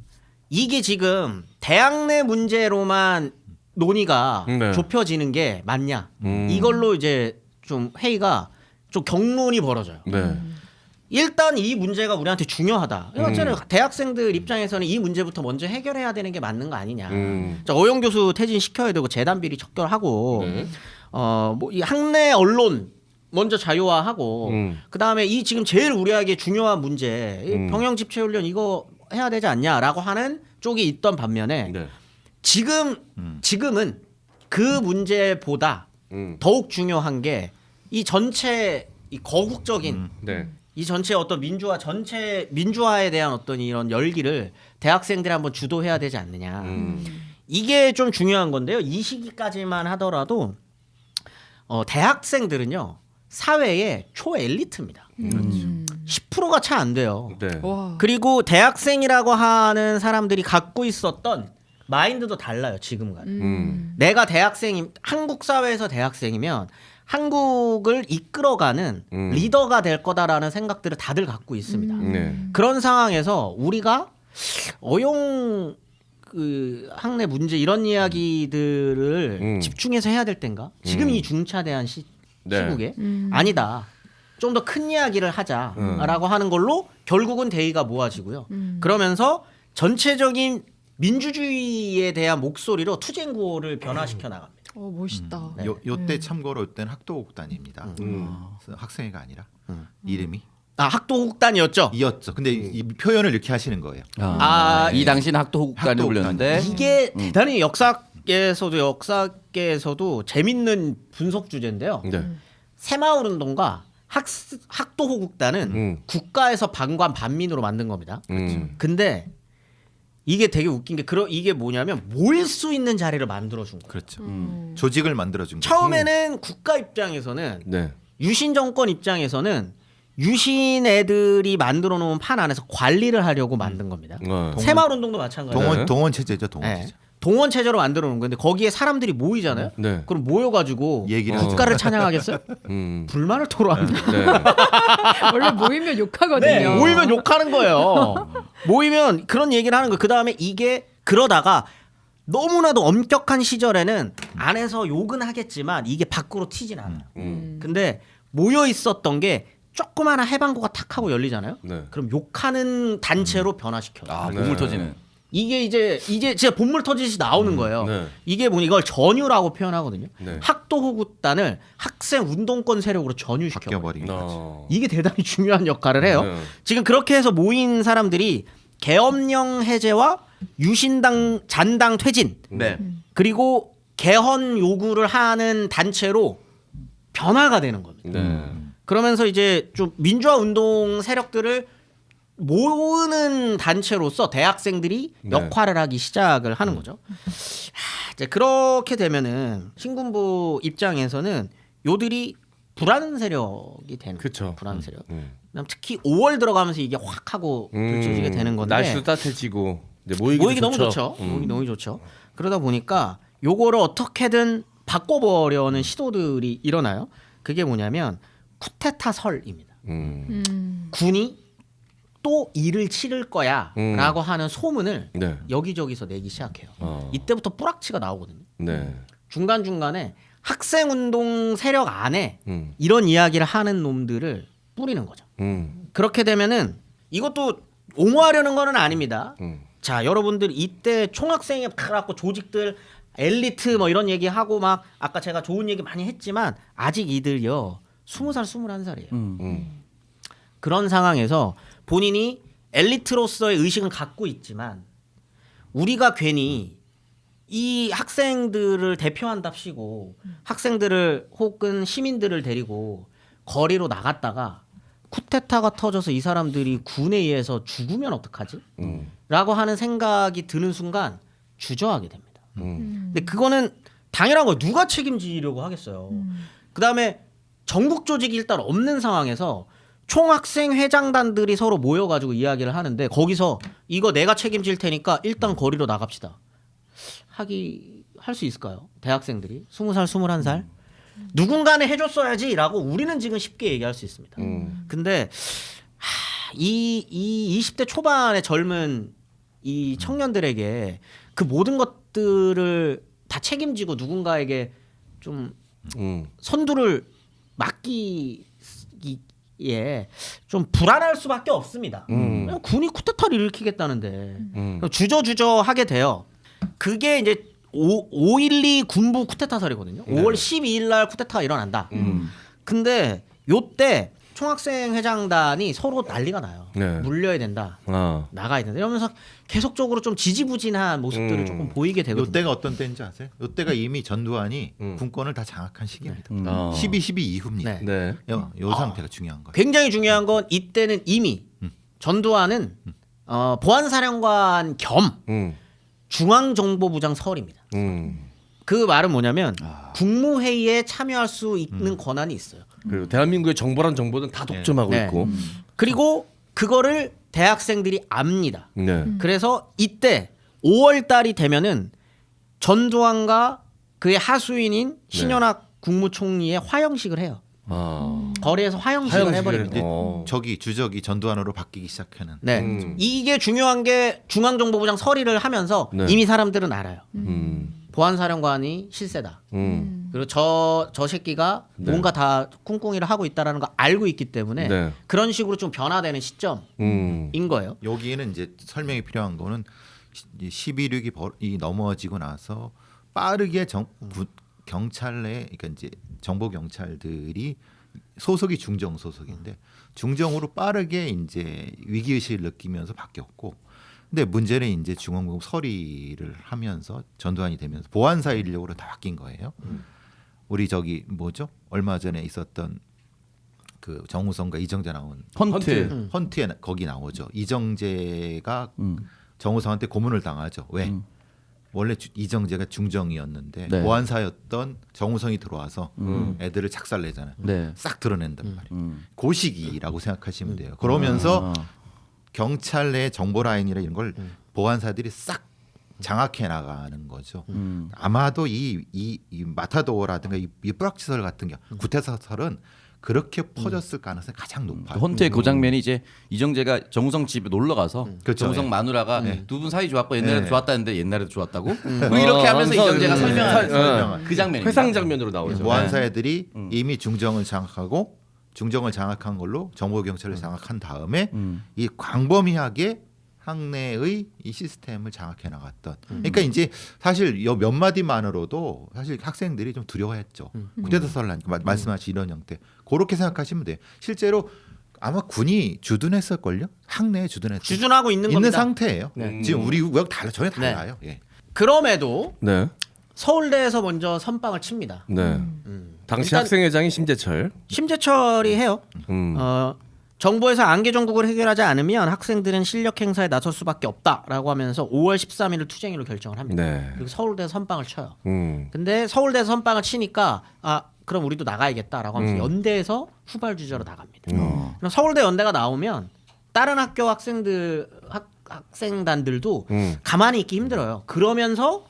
이게 지금 대학 내 문제로만 논의가 네. 좁혀지는 게 맞냐? 이걸로 이제 좀 회의가 좀 격론이 벌어져요. 네. 일단 이 문제가 우리한테 중요하다. 어쨌든 대학생들 입장에서는 이 문제부터 먼저 해결해야 되는 게 맞는 거 아니냐. 자, 어용 교수 퇴진시켜야 되고 재단 비리 척결하고 뭐 이 학내 언론 먼저 자유화하고 그다음에 이 지금 제일 우리에게 중요한 문제 이 병영 집체 훈련 이거 해야 되지 않냐라고 하는 쪽이 있던 반면에 네. 지금은 그 문제보다 더욱 중요한 게 이 전체 이 거국적인 네. 이 전체 어떤 민주화에 대한 어떤 이런 열기를 대학생들이 한번 주도해야 되지 않느냐. 이게 좀 중요한 건데요. 이 시기까지만 하더라도 대학생들은요 사회의 초엘리트입니다. 10%가 채 안 돼요. 네. 와. 그리고 대학생이라고 하는 사람들이 갖고 있었던 마인드도 달라요. 지금과. 내가 한국 사회에서 대학생이면 한국을 이끌어가는 리더가 될 거다라는 생각들을 다들 갖고 있습니다. 네. 그런 상황에서 우리가 어용 그 학내 문제 이런 이야기들을 집중해서 해야 될 땐가? 지금 이 중차대한 네. 시국에 아니다. 좀 더 큰 이야기를 하자라고 하는 걸로 결국은 대의가 모아지고요. 그러면서 전체적인 민주주의에 대한 목소리로 투쟁구호를 변화시켜 나갑니다. 멋있다. 네. 요때 참고로 요때는 학도국단입니다. 그래서 학생회가 아니라 이름이 학도국단이었죠. 이었죠. 근데 이 표현을 이렇게 하시는 거예요. 이 당시는 학도호국단이 학도국단. 불렸는데 이게 대단히 역사계에서도 재밌는 분석 주제인데요. 네. 새마을 운동과 학도호국단은 국가에서 반관 반민으로 만든 겁니다. 근데 이게 되게 웃긴 게 이게 뭐냐면 모일 수 있는 자리를 만들어 준 거예요. 그렇죠. 조직을 만들어준 거죠. 처음에는 국가 입장에서는 네. 유신 정권 입장에서는 유신 애들이 만들어 놓은 판 안에서 관리를 하려고 만든 겁니다. 새마을 운동도 마찬가지예요. 동원 체제죠. 동원 네. 체제. 동원 체제로 만들어 놓은 건데 거기에 사람들이 모이잖아요. 네. 그럼 모여가지고 얘기를 국가를 찬양하겠어요? 불만을 토로합니다. 네. 원래 모이면 욕하거든요. 네, 모이면 욕하는 거예요. 모이면 그런 얘기를 하는 거예요. 그 다음에 이게 그러다가 너무나도 엄격한 시절에는 안에서 욕은 하겠지만 이게 밖으로 튀진 않아요. 근데 모여 있었던 게 조그마한 해방구가 탁 하고 열리잖아요. 네. 그럼 욕하는 단체로 변화시켜요. 아, 네. 보물 터지는. 이게 이제 진짜 본물 터지듯이 나오는 거예요. 네. 이게 뭐냐 이걸 전유라고 표현하거든요. 네. 학도호구단을 학생 운동권 세력으로 전유시켜 버려요. 바뀌어버린 거지. 이게 대단히 중요한 역할을 해요. 네. 지금 그렇게 해서 모인 사람들이 계엄령 해제와 유신당 잔당 퇴진 네. 그리고 개헌 요구를 하는 단체로 변화가 되는 겁니다. 네. 그러면서 이제 좀 민주화 운동 세력들을 모으는 단체로서 대학생들이 네. 역할을 하기 시작을 하는 거죠. 이제 그렇게 되면은 신군부 입장에서는 요들이 불안 세력이 되는 그쵸. 거죠. 불안 세력. 음. 그다음 특히 5월 들어가면서 이게 확 하고 펼쳐지게 되는 건데 날씨도 따뜻해지고 이제 모이기 모이기 너무 좋죠. 모이기 너무 좋죠. 그러다 보니까 요거를 어떻게든 바꿔보려는 시도들이 일어나요. 그게 뭐냐면 쿠데타설입니다. 군이 또 일을 치를 거야라고 하는 소문을 네. 여기저기서 내기 시작해요. 어. 이때부터 뿌락치가 나오거든요. 네. 중간 중간에 학생 운동 세력 안에 음. 이런 이야기를 하는 놈들을 뿌리는 거죠. 그렇게 되면은 이것도 옹호하려는 거는 아닙니다. 자, 여러분들 이때 총학생회 갖고 조직들 엘리트 뭐 이런 얘기하고 막 아까 제가 좋은 얘기 많이 했지만 아직 이들요 20살 21살이에요. 그런 상황에서 본인이 엘리트로서의 의식은 갖고 있지만 우리가 괜히 이 학생들을 대표한답시고 학생들을 혹은 시민들을 데리고 거리로 나갔다가 쿠데타가 터져서 이 사람들이 군에 의해서 죽으면 어떡하지? 라고 하는 생각이 드는 순간 주저하게 됩니다. 근데 그거는 당연한 거예요. 누가 책임지려고 하겠어요. 그다음에 전국 조직이 일단 없는 상황에서 총학생 회장단들이 서로 모여가지고 이야기를 하는데 거기서 이거 내가 책임질 테니까 일단 거리로 나갑시다. 할 수 있을까요? 대학생들이 20살, 21살 누군가는 해줬어야지라고 우리는 지금 쉽게 얘기할 수 있습니다. 근데 이 20대 초반의 젊은 이 청년들에게 그 모든 것들을 다 책임지고 누군가에게 좀 선두를 맡기기에 좀 불안할 수밖에 없습니다. 그냥 군이 쿠데타를 일으키겠다는데 주저주저 하게 돼요. 그게 이제 5.12 군부 쿠데타설이거든요. 5월 12일 날 쿠데타가 일어난다. 근데 요때 총학생 회장단이 서로 난리가 나요. 네. 물려야 된다. 아. 나가야 된다. 이러면서 계속적으로 좀 지지부진한 모습들을 조금 보이게 되거든요. 요때가 어떤 때인지 아세요? 요때가 이미 전두환이 군권을 다 장악한 시기입니다. 12.12 이후입니다. 네. 네. 요 상태가 중요한 거예요. 굉장히 중요한 건 이때는 이미 전두환은 보안사령관 겸 중앙정보부장 설입니다. 그 말은 뭐냐면 국무회의에 참여할 수 있는 권한이 있어요. 그리고 대한민국의 정보란 정보는 다 독점하고 네. 있고. 그리고 그거를 대학생들이 압니다. 네. 그래서 이때 5월 달이 되면은 전두환과 그의 하수인인 신현학 국무총리의 화형식을 해요. 아. 거리에서 화형식을 화형식을 해버립니다. 어. 적이 주적이 전두환으로 바뀌기 시작하는. 네, 이게 중요한 게 중앙정보부장 서리를 하면서 네. 이미 사람들은 알아요. 음. 보안사령관이 실세다. 그리고 저 새끼가 네. 뭔가 다 꿍꿍이를 하고 있다라는 거 알고 있기 때문에 네. 그런 식으로 좀 변화되는 시점인 거예요. 여기에는 이제 설명이 필요한 거는 11.6이 넘어지고 나서 빠르게 경찰 내 그러니까 이제 정보 경찰들이 소속이 중정 소속인데 중정으로 빠르게 이제 위기 의식을 느끼면서 바뀌었고, 근데 문제는 이제 중앙국 서리를 하면서 전두환이 되면서 보안사 인력으로 다 바뀐 거예요. 우리 저기 뭐죠? 얼마 전에 있었던 그 정우성과 이정재 나온 헌트. 헌트에 거기 나오죠. 이정재가 정우성한테 고문을 당하죠. 왜? 원래 이정재가 중정이었는데 네. 보안사였던 정우성이 들어와서 애들을 작살내잖아요. 네. 싹 드러낸단 말이에요. 그 시기라고 생각하시면 돼요. 그러면서 경찰 내 정보 라인이나 이런 걸 보안사들이 싹 장악해 나가는 거죠. 아마도 이 마타도어라든가 이 뿌락치설 같은 경우 구태사설은 그렇게 퍼졌을 가능성이 가장 높아요. 헌트의 그 장면이 이제 이정재가 정우성 집에 놀러 가서 그렇죠. 정우성 마누라가 두 분 사이 좋았고 옛날에도 네. 좋았다는데 옛날에도 좋았다고 뭐 이렇게 하면서 이정재가 설명하는 그 장면입니다. 회상 장면으로 나오죠. 모한사 애들이 이미 중정을 장악하고 중정을 장악한 걸로 정보경찰을 장악한 다음에 이 광범위하게 학내의 이 시스템을 장악해 나갔던. 그러니까 이제 사실 몇 마디만으로도 사실 학생들이 좀 두려워했죠. 구태사설하니까 말씀하신 이런 형태. 그렇게 생각하시면 돼요. 실제로 아마 군이 주둔했을걸요. 학내에 주둔하고 있는 겁니다. 상태예요. 지금 우리 우역 전혀 달라요. 예. 그럼에도 네. 서울대에서 먼저 선빵을 칩니다. 네. 당시 일단- 학생회장이 심재철. 심재철이 해요. 정부에서 안개 정국을 해결하지 않으면 학생들은 실력 행사에 나설 수밖에 없다라고 하면서 5월 13일을 투쟁일로 결정을 합니다. 네. 그리고 서울대 선빵을 쳐요. 음. 근데 서울대에서 선빵을 치니까 그럼 우리도 나가야겠다라고 하면서 연대에서 후발주자로 나갑니다. 그럼 서울대 연대가 나오면 다른 학교 학생단들도 가만히 있기 힘들어요. 그러면서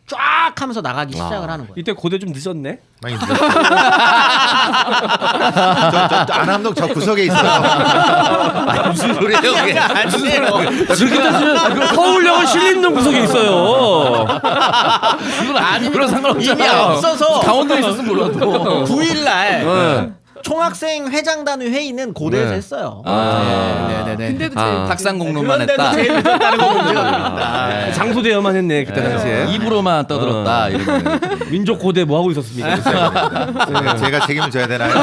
쫙 하면서 나가기 시작을 하는 거예요. 이때 고대 좀 늦었네. 많이 늦었어요. 저 안암동 저 구석에 있어요. 무슨 소리예요 그게? 무슨 소리예요? 서울역은 신림동 구석에 있어요. 그건 아니 그런 상관없잖아. 이미 앞서서 강원도에 있었으면 몰라도 9일날 총학생 회장단의 회의는 고대에서 네. 했어요. 네네네. 근데도 제일 탁상 공론만 그런데도 했다. 제일 늦었다는 거 문제가 됩니다. 장소대여만 했네 그때 당시에. 입으로만 떠들었다. 이런 거. 민족 고대 뭐 하고 있었습니까? 제가 책임을 져야 되나요?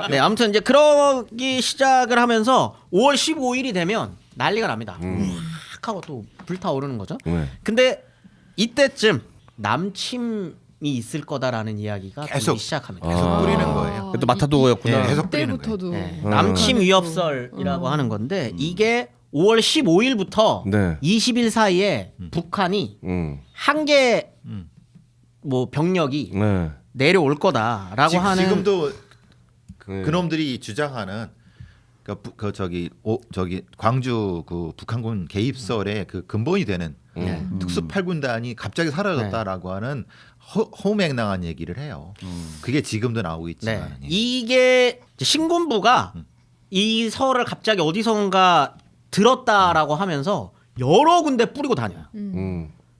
네, 아무튼 이제 그러기 시작을 하면서 5월 15일이 되면 난리가 납니다. 확 하고 또 불타오르는 거죠. 네. 근데 이때쯤 남침이 있을 거다라는 이야기가 계속 들리기 시작합니다. 계속 뿌리는 거예요. 또 마타도어였구나. 예, 계속 뿌리는 거예요. 때부터도 네, 남침 위협설이라고 하는 건데 이게 5월 15일부터 네. 20일 사이에 북한이 음. 한 개 뭐 병력이 네. 내려올 거다라고 하는 지금도 네. 그놈들이 주장하는 저기 광주 그 북한군 개입설의 그 근본이 되는 특수 8군단이 갑자기 사라졌다라고 하는 허무맹랑한 얘기를 해요. 그게 지금도 나오고 네. 있지만 이게 이제 신군부가 이 설을 갑자기 어디선가 들었다라고 하면서 여러 군데 뿌리고 다녀요.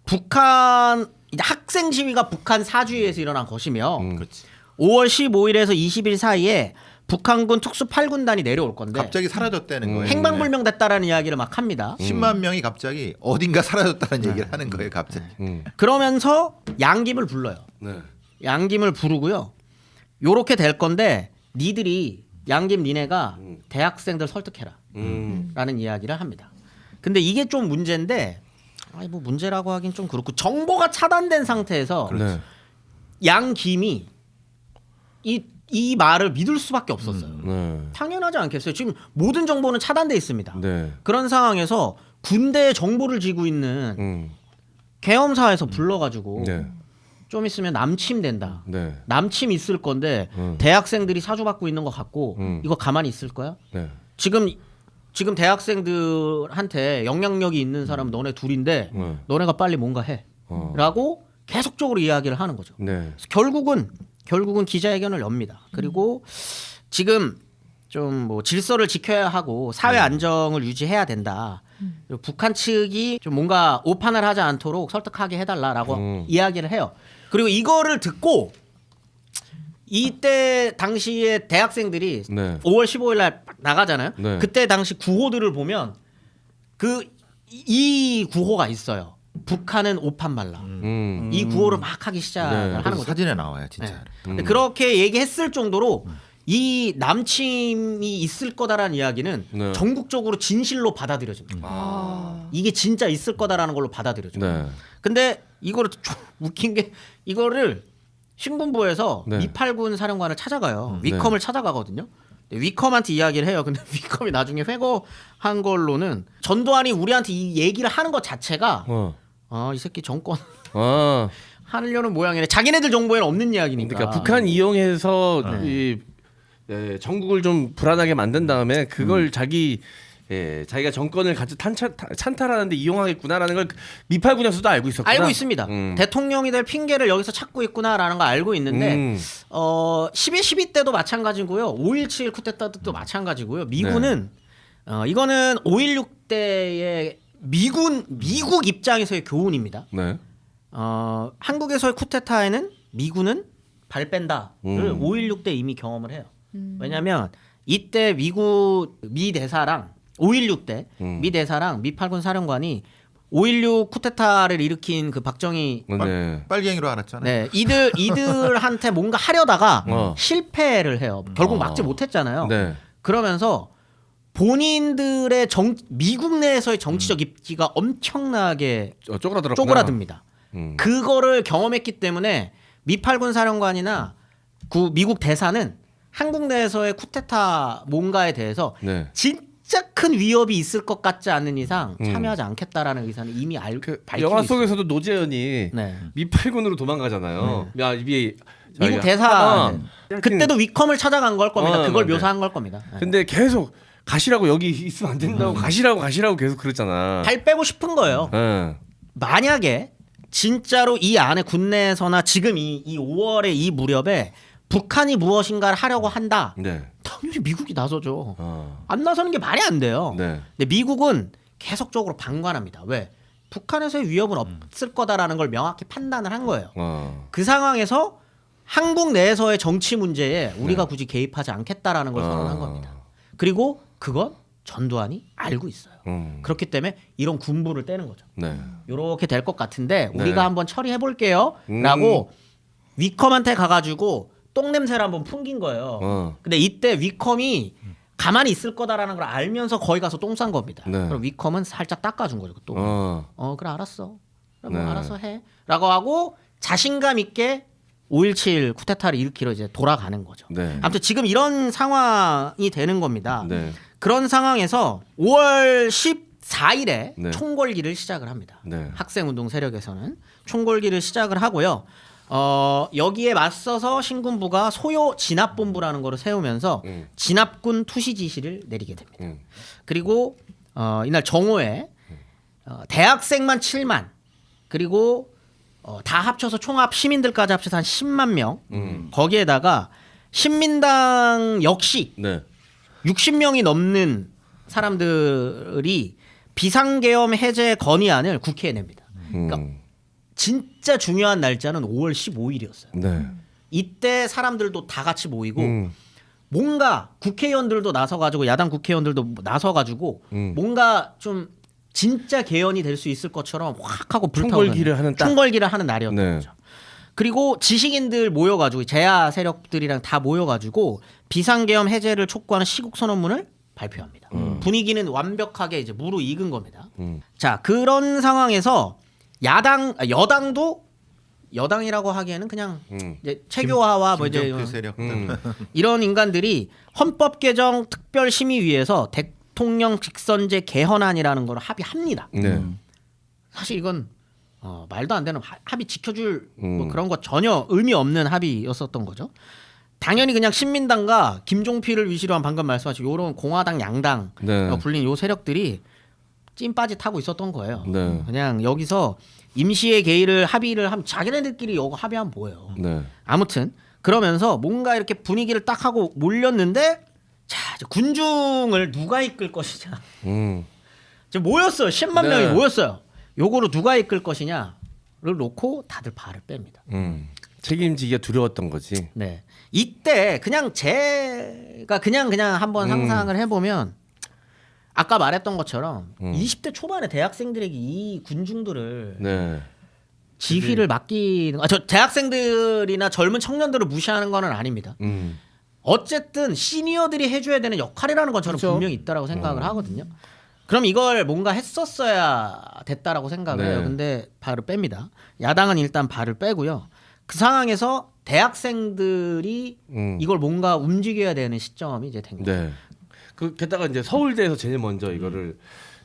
북한 이제 학생 시위가 북한 사주위에서 일어난 것이며 그렇지. 5월 15일에서 20일 사이에 북한군 특수 8군단이 내려올 건데 갑자기 사라졌다는 거예요. 행방불명됐다라는 이야기를 막 합니다. 10만 명이 갑자기 어딘가 사라졌다는 얘기를 하는 거예요. 갑자기. 그러면서 양김을 불러요. 네. 양김을 부르고요. 요렇게 될 건데 니들이 양김 니네가 대학생들 설득해라 라는 이야기를 합니다. 근데 이게 좀 문제인데 뭐 문제라고 하긴 좀 그렇고 정보가 차단된 상태에서 네. 양김이 이 말을 믿을 수밖에 없었어요. 네. 당연하지 않겠어요. 지금 모든 정보는 차단돼 있습니다. 네. 그런 상황에서 군대의 정보를 쥐고 있는 계엄사에서 불러가지고 네. 좀 있으면 남침된다. 네. 남침 있을 건데 대학생들이 사주받고 있는 것 같고 이거 가만히 있을 거야? 네. 지금 대학생들한테 영향력이 있는 사람 너네 둘인데 너네가 빨리 뭔가 해라고 계속적으로 이야기를 하는 거죠. 네. 그래서 결국은 기자회견을 엽니다. 그리고 지금 좀 뭐 질서를 지켜야 하고 사회 안정을 유지해야 된다. 그리고 북한 측이 좀 뭔가 오판을 하지 않도록 설득하게 해달라라고 이야기를 해요. 그리고 이거를 듣고 이때 당시에 대학생들이 네. 5월 15일 날 나가잖아요. 네. 그때 당시 구호들을 보면 이 구호가 있어요. 북한은 오판 말라. 이 구호를 막 하기 시작을 네. 하는 거죠. 사진에 나와요, 진짜. 네. 근데 그렇게 얘기했을 정도로 이 남침이 있을 거다라는 이야기는 네. 전국적으로 진실로 받아들여집니다. 이게 진짜 있을 거다라는 걸로 받아들여져요. 네. 근데 이거를 좀 웃긴 게 이거를 신군부에서 네. 미팔군 사령관을 찾아가요. 위컴을 찾아가거든요. 위컴한테 이야기를 해요. 근데 위컴이 나중에 회고한 걸로는 전두환이 우리한테 이 얘기를 하는 것 자체가 이 새끼 정권 하려는 모양이네. 자기네들 정보에는 없는 이야기니까. 그러니까 북한 이용해서 이 전국을 좀 불안하게 만든 다음에 그걸 자기 예, 자기가 정권을 찬탈하는데 이용하겠구나라는 걸 미팔군에서도 알고 있었구나. 알고 있습니다. 대통령이 될 핑계를 여기서 찾고 있구나라는 걸 알고 있는데 12.12 때도 마찬가지고요. 5.17 쿠데타 때도 마찬가지고요. 미군은 이거는 5.16 때의 미국 입장에서의 교훈입니다. 네. 한국에서의 쿠데타에는 미군은 발 뺀다를 5.16 때 이미 경험을 해요. 왜냐하면 이때 미 대사랑 5.16 때 미 대사랑 미 8군 사령관이 5.16 쿠데타를 일으킨 그 박정희 빨갱이로 알았잖아요. 네, 이들한테 뭔가 하려다가 실패를 해요. 결국 막지 못했잖아요. 네. 그러면서 본인들의 미국 내에서의 정치적 입지가 엄청나게 쪼그라듭니다. 그거를 경험했기 때문에 미 8군 사령관이나 미국 대사는 한국 내에서의 쿠데타 뭔가에 대해서 진짜 큰 위협이 있을 것 같지 않은 이상 참여하지 않겠다라는 의사는 이미 밝히고 영화 있어요. 속에서도 노재현이 미팔군으로 도망가잖아요. 야, 이게 미국 대사 그때도 위컴을 찾아간 걸 겁니다. 그걸 묘사한 걸 겁니다. 근데 계속 가시라고 여기 있으면 안 된다고 가시라고 계속 그랬잖아. 발 빼고 싶은 거예요. 만약에 진짜로 이 안에 군내에서나 지금 이 5월의 이 무렵에 북한이 무엇인가를 하려고 한다. 당연히 미국이 나서죠. 안 나서는 게 말이 안 돼요. 근데 미국은 계속적으로 방관합니다. 왜? 북한에서의 위협은 없을 거다라는 걸 명확히 판단을 한 거예요. 그 상황에서 한국 내에서의 정치 문제에 우리가 굳이 개입하지 않겠다라는 걸 선언한 겁니다. 그리고 그건 전두환이 알고 있어요. 그렇기 때문에 이런 군부를 떼는 거죠. 이렇게 될 것 같은데 우리가 한번 처리해 볼게요. 라고 위컴한테 가가지고 똥냄새를 한번 풍긴 거예요. 근데 이때 위컴이 가만히 있을 거다라는 걸 알면서 거기 가서 똥 싼 겁니다. 그럼 위컴은 살짝 닦아준 거죠. 또 그래 알았어. 뭐 알아서 해. 라고 하고 자신감 있게 5.17 쿠데타를 일으키러 이제 돌아가는 거죠. 아무튼 지금 이런 상황이 되는 겁니다. 그런 상황에서 5월 14일에 총궐기를 시작을 합니다. 학생운동 세력에서는 총궐기를 시작을 하고요. 여기에 맞서서 신군부가 소요 진압본부라는 거를 세우면서 진압군 투시 지시를 내리게 됩니다. 그리고 이날 정오에 대학생만 7만 그리고 다 합쳐서 총합 시민들까지 합쳐서 한 10만 명 거기에다가 신민당 역시 60명이 넘는 사람들이 비상계엄 해제 건의안을 국회에 냅니다. 그러니까 진짜 중요한 날짜는 5월 15일이었어요. 이때 사람들도 다 같이 모이고 뭔가 국회의원들도 나서가지고 야당 국회의원들도 나서가지고 뭔가 좀 진짜 개헌이 될 수 있을 것처럼 확 하고 총궐기를 하는 날이었던 거죠. 그리고 지식인들 모여가지고 제야 세력들이랑 다 모여가지고 비상계엄 해제를 촉구하는 시국선언문을 발표합니다. 분위기는 완벽하게 이제 무르익은 겁니다. 자, 그런 상황에서 여당도 여당이라고 하기에는 그냥 이제 최교화와 뭐 이제 이런 인간들이 헌법 개정 특별 심의위에서 대통령 직선제 개헌안이라는 걸 합의합니다. 사실 이건 말도 안 되는 합의 지켜줄 뭐 그런 거 전혀 의미 없는 합의였었던 거죠. 당연히 그냥 신민당과 김종필을 위시로 한 방금 말씀하신 요런 공화당 양당 불린 요 세력들이 찐빠짓 하고 있었던 거예요. 그냥 여기서 임시의 개의를 합의를 하면 자기네들끼리 이거 합의하면 뭐예요. 아무튼 그러면서 뭔가 이렇게 분위기를 딱 하고 몰렸는데 자 이제 군중을 누가 이끌 것이냐. 지금 모였어요. 10만 명이 모였어요. 요거를 누가 이끌 것이냐를 놓고 다들 발을 뺍니다. 책임지기가 두려웠던 거지. 네. 이때 그냥 제가 그냥 한번 상상을 해보면 아까 말했던 것처럼 20대 초반의 대학생들에게 이 군중들을 지휘를 맡기는 저 대학생들이나 젊은 청년들을 무시하는 건 아닙니다. 어쨌든 시니어들이 해줘야 되는 역할이라는 건 저는 분명히 있다라고 생각을 하거든요. 그럼 이걸 뭔가 했었어야 됐다라고 생각을 해요. 근데 발을 뺍니다. 야당은 일단 발을 빼고요. 그 상황에서 대학생들이 이걸 뭔가 움직여야 되는 시점이 이제 된 거예요. 게다가 이제 서울대에서 제일 먼저 이거를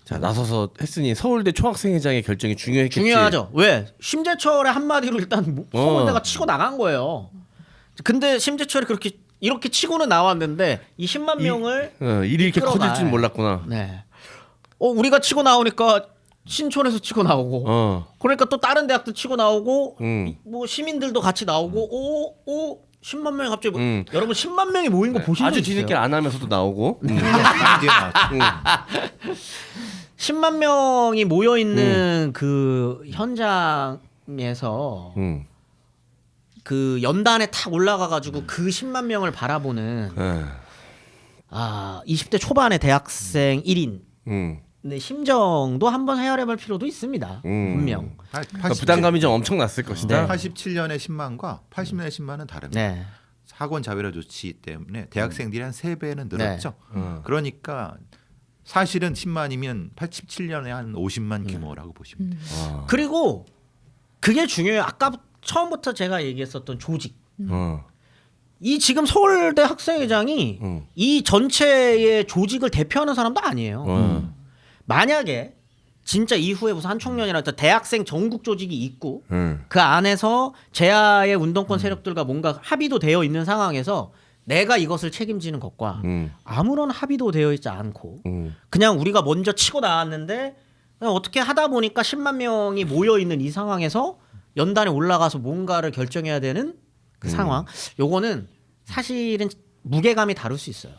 나서서 했으니 서울대 총학생회장의 결정이 중요했겠지. 중요하죠. 왜? 심재철의 한마디로 일단 서울대가 치고 나간 거예요. 근데 심재철이 이렇게 치고는 나왔는데 이 10만 명을 일이 이렇게 커질 줄 몰랐구나. 네. 우리가 치고 나오니까 신촌에서 치고 나오고 그러니까 또 다른 대학도 치고 나오고 뭐 시민들도 같이 나오고 10만 명이 갑자기 여러분 10만 명이 모인 거 보신 적 아주 있어요? 뒤늦게 안 하면서도 나오고. 뒤에 나왔죠. 10만 명이 모여 있는 그 현장에서 그 연단에 탁 올라가 가지고 그 10만 명을 바라보는 20대 초반의 대학생 1인 네, 심정도 한번 헤아려볼 필요도 있습니다. 분명. 그러니까 부담감이 좀 엄청났을 것이다. 87년의 10만과 80년의 10만은 다릅니다. 네. 학원 자율화 조치 때문에 대학생들이 한 3배는 늘었죠. 네. 그러니까 사실은 10만이면 87년에 한 50만 규모라고 보시면 돼요. 그리고 그게 중요해요. 아까 처음부터 제가 얘기했었던 조직. 이 지금 서울대 학생회장이 이 전체의 조직을 대표하는 사람도 아니에요. 만약에 진짜 이후에 무슨 한총련이나 대학생 전국 조직이 있고 그 안에서 제야의 운동권 세력들과 뭔가 합의도 되어 있는 상황에서 내가 이것을 책임지는 것과 아무런 합의도 되어 있지 않고 그냥 우리가 먼저 치고 나왔는데 그냥 어떻게 하다 보니까 10만 명이 모여 있는 이 상황에서 연단에 올라가서 뭔가를 결정해야 되는 그 상황. 요거는 사실은 무게감이 다를 수 있어요.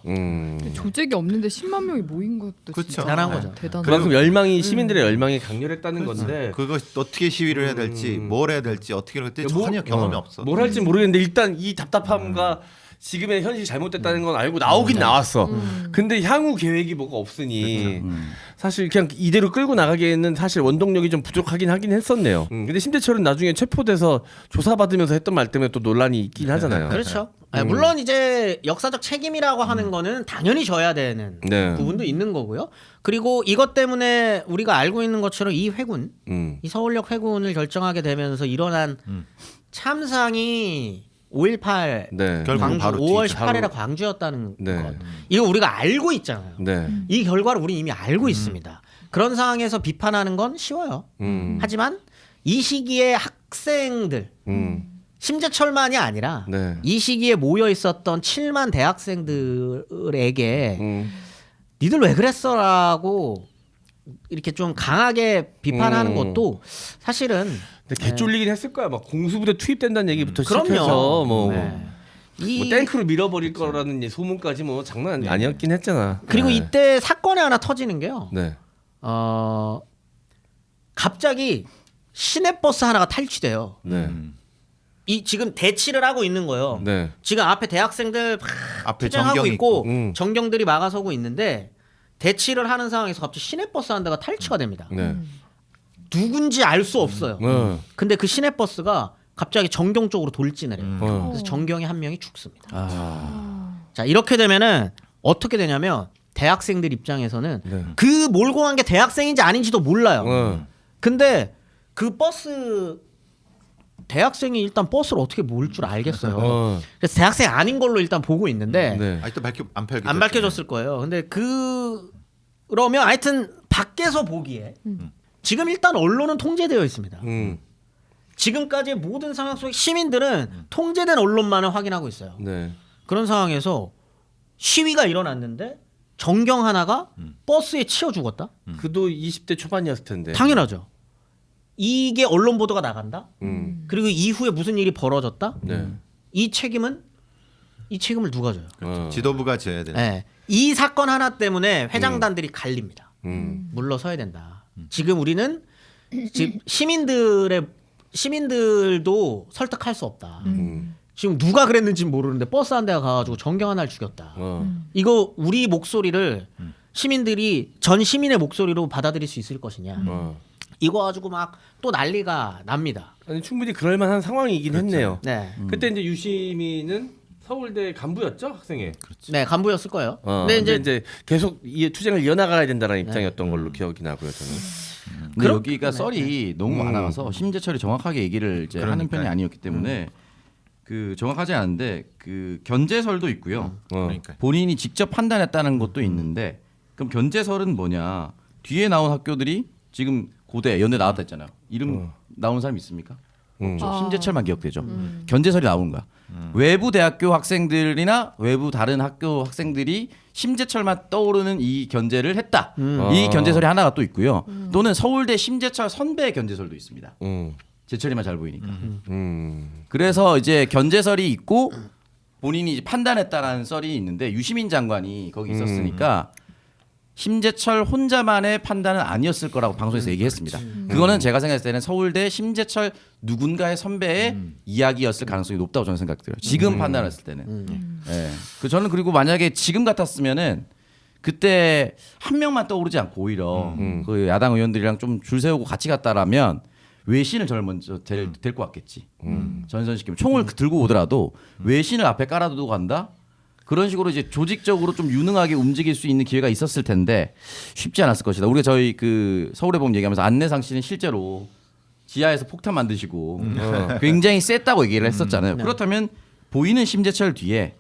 조직이 없는데 10만 명이 모인 것도 그렇죠. 진짜 대단한 거죠. 대단한. 그만큼 열망이 시민들의 열망이 강렬했다는 건데 그거 어떻게 시위를 해야 될지 뭘 해야 될지 어떻게 할 때 전혀 경험이 없어. 뭘 할지 모르겠는데 일단 이 답답함과 지금의 현실이 잘못됐다는 건 알고 나오긴 나왔어. 근데 향후 계획이 뭐가 없으니 사실 그냥 이대로 끌고 나가기에는 사실 원동력이 좀 부족하긴 하긴 했었네요. 근데 심재철은 나중에 체포돼서 조사받으면서 했던 말 때문에 또 논란이 있긴 하잖아요. 그렇죠. 아니, 물론 이제 역사적 책임이라고 하는 거는 당연히 져야 되는 네. 부분도 있는 거고요. 그리고 이것 때문에 우리가 알고 있는 것처럼 이 회군, 이 서울역 회군을 결정하게 되면서 일어난 참상이 5.18 네. 결국 광주 바로 5월 뒤죠. 18일에 광주였다는 네. 것. 이거 우리가 알고 있잖아요. 네. 이 결과를 우리 이미 알고 있습니다. 그런 상황에서 비판하는 건 쉬워요. 하지만 이 시기에 학생들 심재철만이 아니라 네. 이 시기에 모여 있었던 7만 대학생들에게 니들 왜 그랬어라고 이렇게 좀 강하게 비판하는 것도 사실은 근데 개쫄리긴 했을 거야. 막 공수부대 투입된다는 얘기부터 그럼요. 시작해서 뭐, 네. 뭐 탱크로 밀어버릴 거라는 소문까지 뭐 장난 아니었긴 했잖아. 그리고 네. 이때 사건이 하나 터지는 게요. 네. 갑자기 시내버스 하나가 탈취돼요. 네. 이 지금 대치를 하고 있는 거예요. 네. 지금 앞에 대학생들 막 앞에 투쟁하고 정경이 있고 있고. 정경들이 막아서고 있는데 대치를 하는 상황에서 갑자기 시내버스 한 대가 탈취가 됩니다. 네. 누군지 알 수 없어요. 네. 근데 그 시내버스가 갑자기 정경 쪽으로 돌진을 해요. 어. 그래서 정경이 한 명이 죽습니다. 자, 이렇게 되면은 어떻게 되냐면 대학생들 입장에서는 네. 그 몰고 간 게 대학생인지 아닌지도 몰라요. 어. 근데 그 버스 대학생이 일단 버스를 어떻게 몰 줄 알겠어요. 그래서 대학생 아닌 걸로 일단 보고 있는데 네. 아직도 안 밝혀졌을 거예요. 근데 그러면 하여튼 밖에서 보기에 지금 일단 언론은 통제되어 있습니다. 지금까지의 모든 상황 속에 시민들은 통제된 언론만을 확인하고 있어요. 네. 그런 상황에서 시위가 일어났는데 정경 하나가 버스에 치여 죽었다? 그도 20대 초반이었을 텐데. 당연하죠. 이게 언론 보도가 나간다? 그리고 이후에 무슨 일이 벌어졌다? 네. 이 책임을 누가 져요? 지도부가 져야 되는. 네. 이 사건 하나 때문에 회장단들이 갈립니다. 물러서야 된다. 지금 우리는 지금 시민들도 설득할 수 없다. 지금 누가 그랬는지 모르는데 버스 한 대가 가가지고 정경 하나를 죽였다. 이거 우리 목소리를 시민들이 전 시민의 목소리로 받아들일 수 있을 것이냐. 이거 가지고 막 또 난리가 납니다. 아니, 충분히 그럴 만한 상황이긴 했네요. 네, 그때 이제 유시민은 서울대 간부였죠, 학생회. 네 간부였을 거예요. 근데 이제 계속 이 투쟁을 이어나가야 된다는 입장이었던 걸로 기억이 나고요, 저는. 근데 여기가 썰이 너무 많아서 심재철이 정확하게 얘기를 이제 하는 편이 아니었기 때문에 그 정확하지 않은데 그 견제설도 있고요. 그러니까. 본인이 직접 판단했다는 것도 있는데 그럼 견제설은 뭐냐? 뒤에 나온 학교들이 지금 고대 연대 나왔다 했잖아요. 이름 나온 사람 있습니까? 심재철만 기억되죠. 견제설이 나오는 거야. 외부 대학교 학생들이나 외부 다른 학교 학생들이 심재철만 떠오르는 이 견제를 했다. 이 견제설이 하나가 또 있고요. 또는 서울대 심재철 선배 견제설도 있습니다. 재철이만 잘 보이니까. 그래서 이제 견제설이 있고 본인이 이제 판단했다라는 썰이 있는데 유시민 장관이 거기 있었으니까 심재철 혼자만의 판단은 아니었을 거라고 방송에서 얘기했습니다. 그거는 제가 생각했을 때는 서울대 심재철 누군가의 선배의 이야기였을 가능성이 높다고 저는 생각돼요. 지금 판단했을 때는. 예. 그 저는 그리고 만약에 지금 같았으면은 그때 한 명만 떠오르지 않고 오히려 그 야당 의원들이랑 좀 줄 세우고 같이 갔다라면 외신을 저를 먼저 데리고 왔겠지. 전선시키면 총을 들고 오더라도 외신을 앞에 깔아두고 간다. 그런 식으로 이제 조직적으로 좀 유능하게 움직일 수 있는 기회가 있었을 텐데 쉽지 않았을 것이다. 우리가 저희 그 서울의 봄 얘기하면서 안내상 씨는 실제로 지하에서 폭탄 만드시고 굉장히 셌다고 얘기를 했었잖아요. 그렇다면 보이는 심재철 뒤에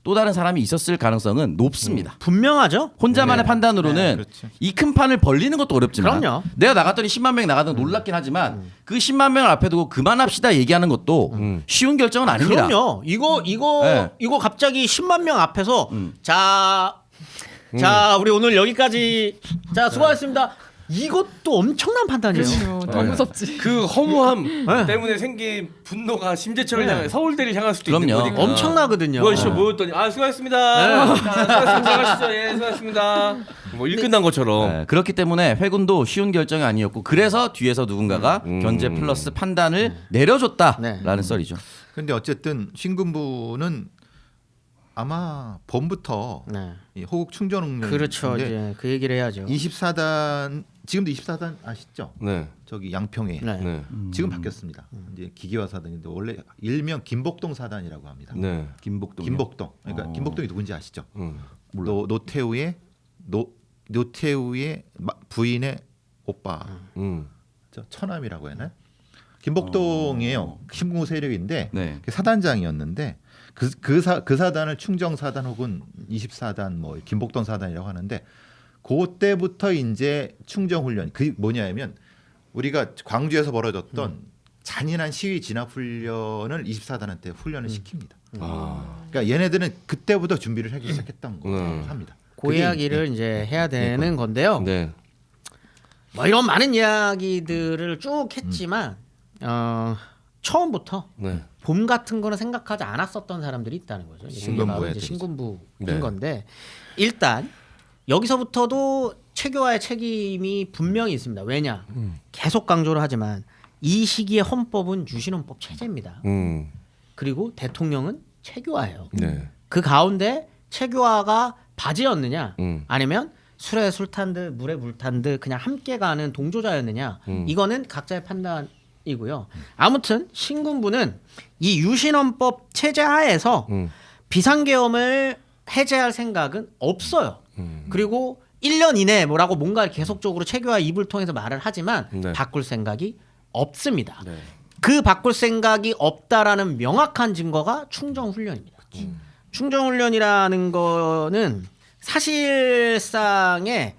또 다른 사람이 있었을 가능성은 높습니다. 분명하죠. 혼자만의 판단으로는 그렇죠. 이 큰 판을 벌리는 것도 어렵지만 그럼요. 내가 나갔더니 10만 명이 나가던 건 놀랍긴 하지만 그 10만 명을 앞에 두고 그만합시다 얘기하는 것도 쉬운 결정은 아닙니다. 그럼요. 네. 이거 갑자기 10만 명 앞에서 자 우리 오늘 여기까지 자 수고하셨습니다. 이것도 엄청난 판단이에요. 더 무섭지. 그 허무함 때문에 생긴 분노가 심재철을 향해 서울대를 향할 수도 있는 그럼요. 거니까. 엄청나거든요. 뭐였죠? 뭐였더니 수고하셨습니다. 수고하셨습니다. 예, 수고하셨습니다. 뭐 일 끝난 것처럼. 네, 그렇기 때문에 회군도 쉬운 결정이 아니었고 그래서 뒤에서 누군가가 견제 플러스 판단을 내려줬다라는 썰이죠. 근데 어쨌든 신군부는 아마 봄부터 네. 이 호국 충전응력 그렇죠. 이제 그 얘기를 해야죠. 24단 지금도 24단 아시죠? 네. 저기 양평에 네. 네. 지금 바뀌었습니다. 이제 기계화 사단인데 원래 일명 김복동 사단이라고 합니다. 네. 김복동. 그러니까 김복동이 누군지 아시죠? 몰라. 노태우의 부인의 오빠. 저 처남이라고 해나? 김복동이에요. 신군부 세력인데 네. 사단장이었는데 그 사단을 충정 사단 혹은 24단 뭐 김복동 사단이라고 하는데 그때부터 이제 충정 훈련 그 뭐냐면 우리가 광주에서 벌어졌던 잔인한 시위 진압 훈련을 24단한테 훈련을 시킵니다. 그러니까 얘네들은 그때부터 준비를 하기 시작했던 거 합니다. 그 이야기를 이제 해야 되는 건데요. 네. 뭐 이런 많은 이야기들을 쭉 했지만 처음부터 네. 봄 같은 거는 생각하지 않았었던 사람들이 있다는 거죠. 신군부에 이제 신군부인 네. 건데 일단 여기서부터도 체교화의 책임이 분명히 있습니다. 왜냐? 계속 강조를 하지만 이 시기에 헌법은 유신헌법 체제입니다. 그리고 대통령은 체교화예요. 네. 그 가운데 체교화가 바지였느냐 아니면 술에 술 탄 듯 물에 물 탄 듯 그냥 함께 가는 동조자였느냐 이거는 각자의 판단이고요. 아무튼 신군부는 이 유신헌법 체제 하에서 비상계엄을 해제할 생각은 없어요. 그리고 1년 이내에 뭐라고 뭔가 계속적으로 체교화 입을 통해서 말을 하지만 네. 바꿀 생각이 없습니다. 네. 그 바꿀 생각이 없다라는 명확한 증거가 충정훈련입니다. 충정훈련이라는 거는 사실상의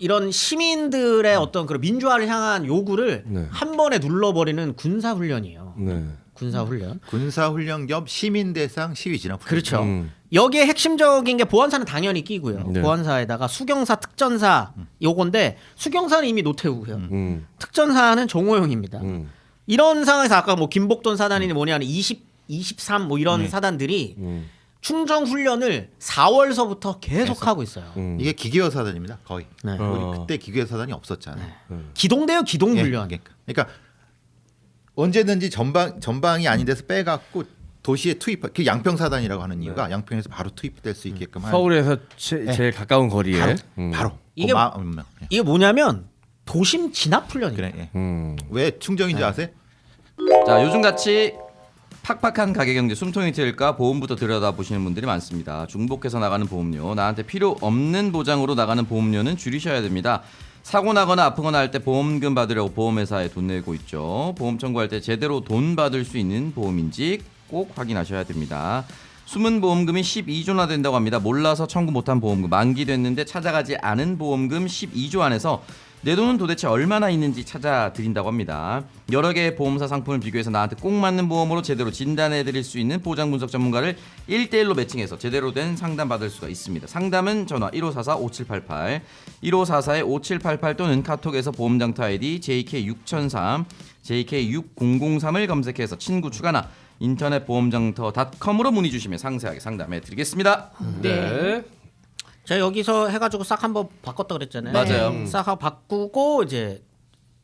이런 시민들의 어떤 그런 민주화를 향한 요구를 네. 한 번에 눌러버리는 군사훈련이에요. 네. 군사훈련. 군사훈련 겸 시민 대상 시위 진압 훈련. 그렇죠. 여기에 핵심적인 게 보안사는 당연히 끼고요. 네. 보안사에다가 수경사, 특전사 요건데 수경사는 이미 노태우고요. 특전사는 정호영입니다. 이런 상황에서 아까 뭐 김복돈 사단이니 뭐냐는 23 뭐 이런 사단들이 충정 훈련을 4월서부터 계속 하고 있어요. 이게 기계화 사단입니다. 거의. 네. 우리 그때 기계화 사단이 없었잖아요. 기동대요, 기동 예, 훈련. 그러니까 언제든지 전방이 아닌 데서 빼갖고 도시에 투입. 그 양평 사단이라고 하는 이유가 양평에서 바로 투입될 수 있게끔 한 서울에서 제일 가까운 거리에 바로. 이게 이게 뭐냐면 도심 진압 훈련이에요. 그래. 예. 왜 충정인지 아세요? 자, 요즘같이 팍팍한 가계 경제 숨통이 트일까 보험부터 들여다보시는 분들이 많습니다. 중복해서 나가는 보험료, 나한테 필요 없는 보장으로 나가는 보험료는 줄이셔야 됩니다. 사고 나거나 아프거나 할 때 보험금 받으려고 보험회사에 돈 내고 있죠. 보험 청구할 때 제대로 돈 받을 수 있는 보험인지 꼭 확인하셔야 됩니다. 숨은 보험금이 12조나 된다고 합니다. 몰라서 청구 못한 보험금, 만기됐는데 찾아가지 않은 보험금 12조 안에서 내 돈은 도대체 얼마나 있는지 찾아드린다고 합니다. 여러 개의 보험사 상품을 비교해서 나한테 꼭 맞는 보험으로 제대로 진단해드릴 수 있는 보장 분석 전문가를 1대1로 매칭해서 제대로 된 상담 받을 수가 있습니다. 상담은 전화 1544-5788, 1544-5788 또는 카톡에서 보험장터 아이디 JK6003, JK6003을 검색해서 친구 추가나 인터넷 보험장터.com으로 문의 주시면 상세하게 상담해드리겠습니다. 네. 제가 여기서 해가지고 싹 한번 바꿨다 그랬잖아요. 맞아요. 싹 하고 바꾸고 이제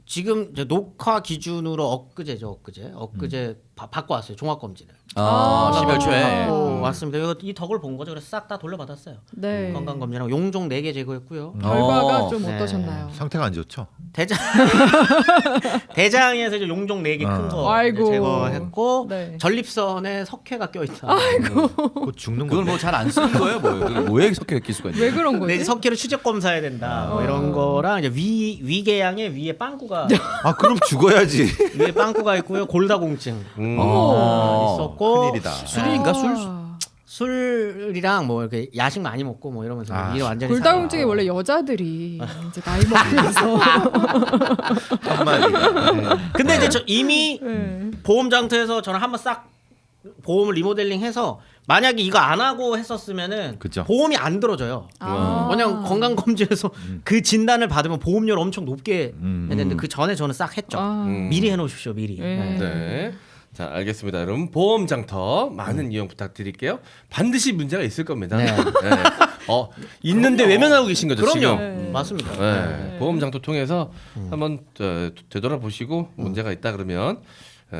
지금 이제 녹화 기준으로 엊그제 바꿔왔어요. 종합검진을. 12월 초에. 왔습니다. 이 덕을 본 거죠. 그래서 싹 다 돌려받았어요. 네. 건강검진하고 용종 4개 제거했고요. 결과가 좀 네. 어떠셨나요? 상태가 안 좋죠. 대장에서 이제 용종 4개 큰 거 아이고. 제거했고 네. 전립선에 석회가 껴있다. 곧 죽는 그건 건데. 뭐 잘 안 쓰는 거예요, 뭐예요? 뭐에 석회가 낄 수가 있나요? 왜 그런 근데 거지? 이제 석회를 추적 검사해야 된다. 뭐 이런 거랑 이제 위궤양에 위에 빵꾸가 아 그럼 죽어야지. 위에 빵꾸가 있고요. 골다공증 있었고 큰일이다. 술인가 술? 술이랑 뭐 이렇게 야식 많이 먹고 뭐 이러면서 이게 완전히 골다공증이 원래 여자들이 이제 나이 먹으면서 한마디. 근데 이제 저 이미 네. 보험장터에서 저는 한번 싹 보험을 리모델링해서 만약에 이거 안 하고 했었으면은 그죠. 보험이 안 들어져요. 왜냐면 건강검진에서 그 진단을 받으면 보험료를 엄청 높게 해야 되는데 그 전에 저는 싹 했죠. 미리 해놓으십시오 미리. 네. 네. 자, 알겠습니다. 여러분 보험장터 많은 이용 부탁드릴게요. 반드시 문제가 있을 겁니다. 네. 네. 있는데 외면하고 계신 거죠 그럼요. 지금. 맞습니다. 네. 보험장터 통해서 한번 되돌아보시고 문제가 있다 그러면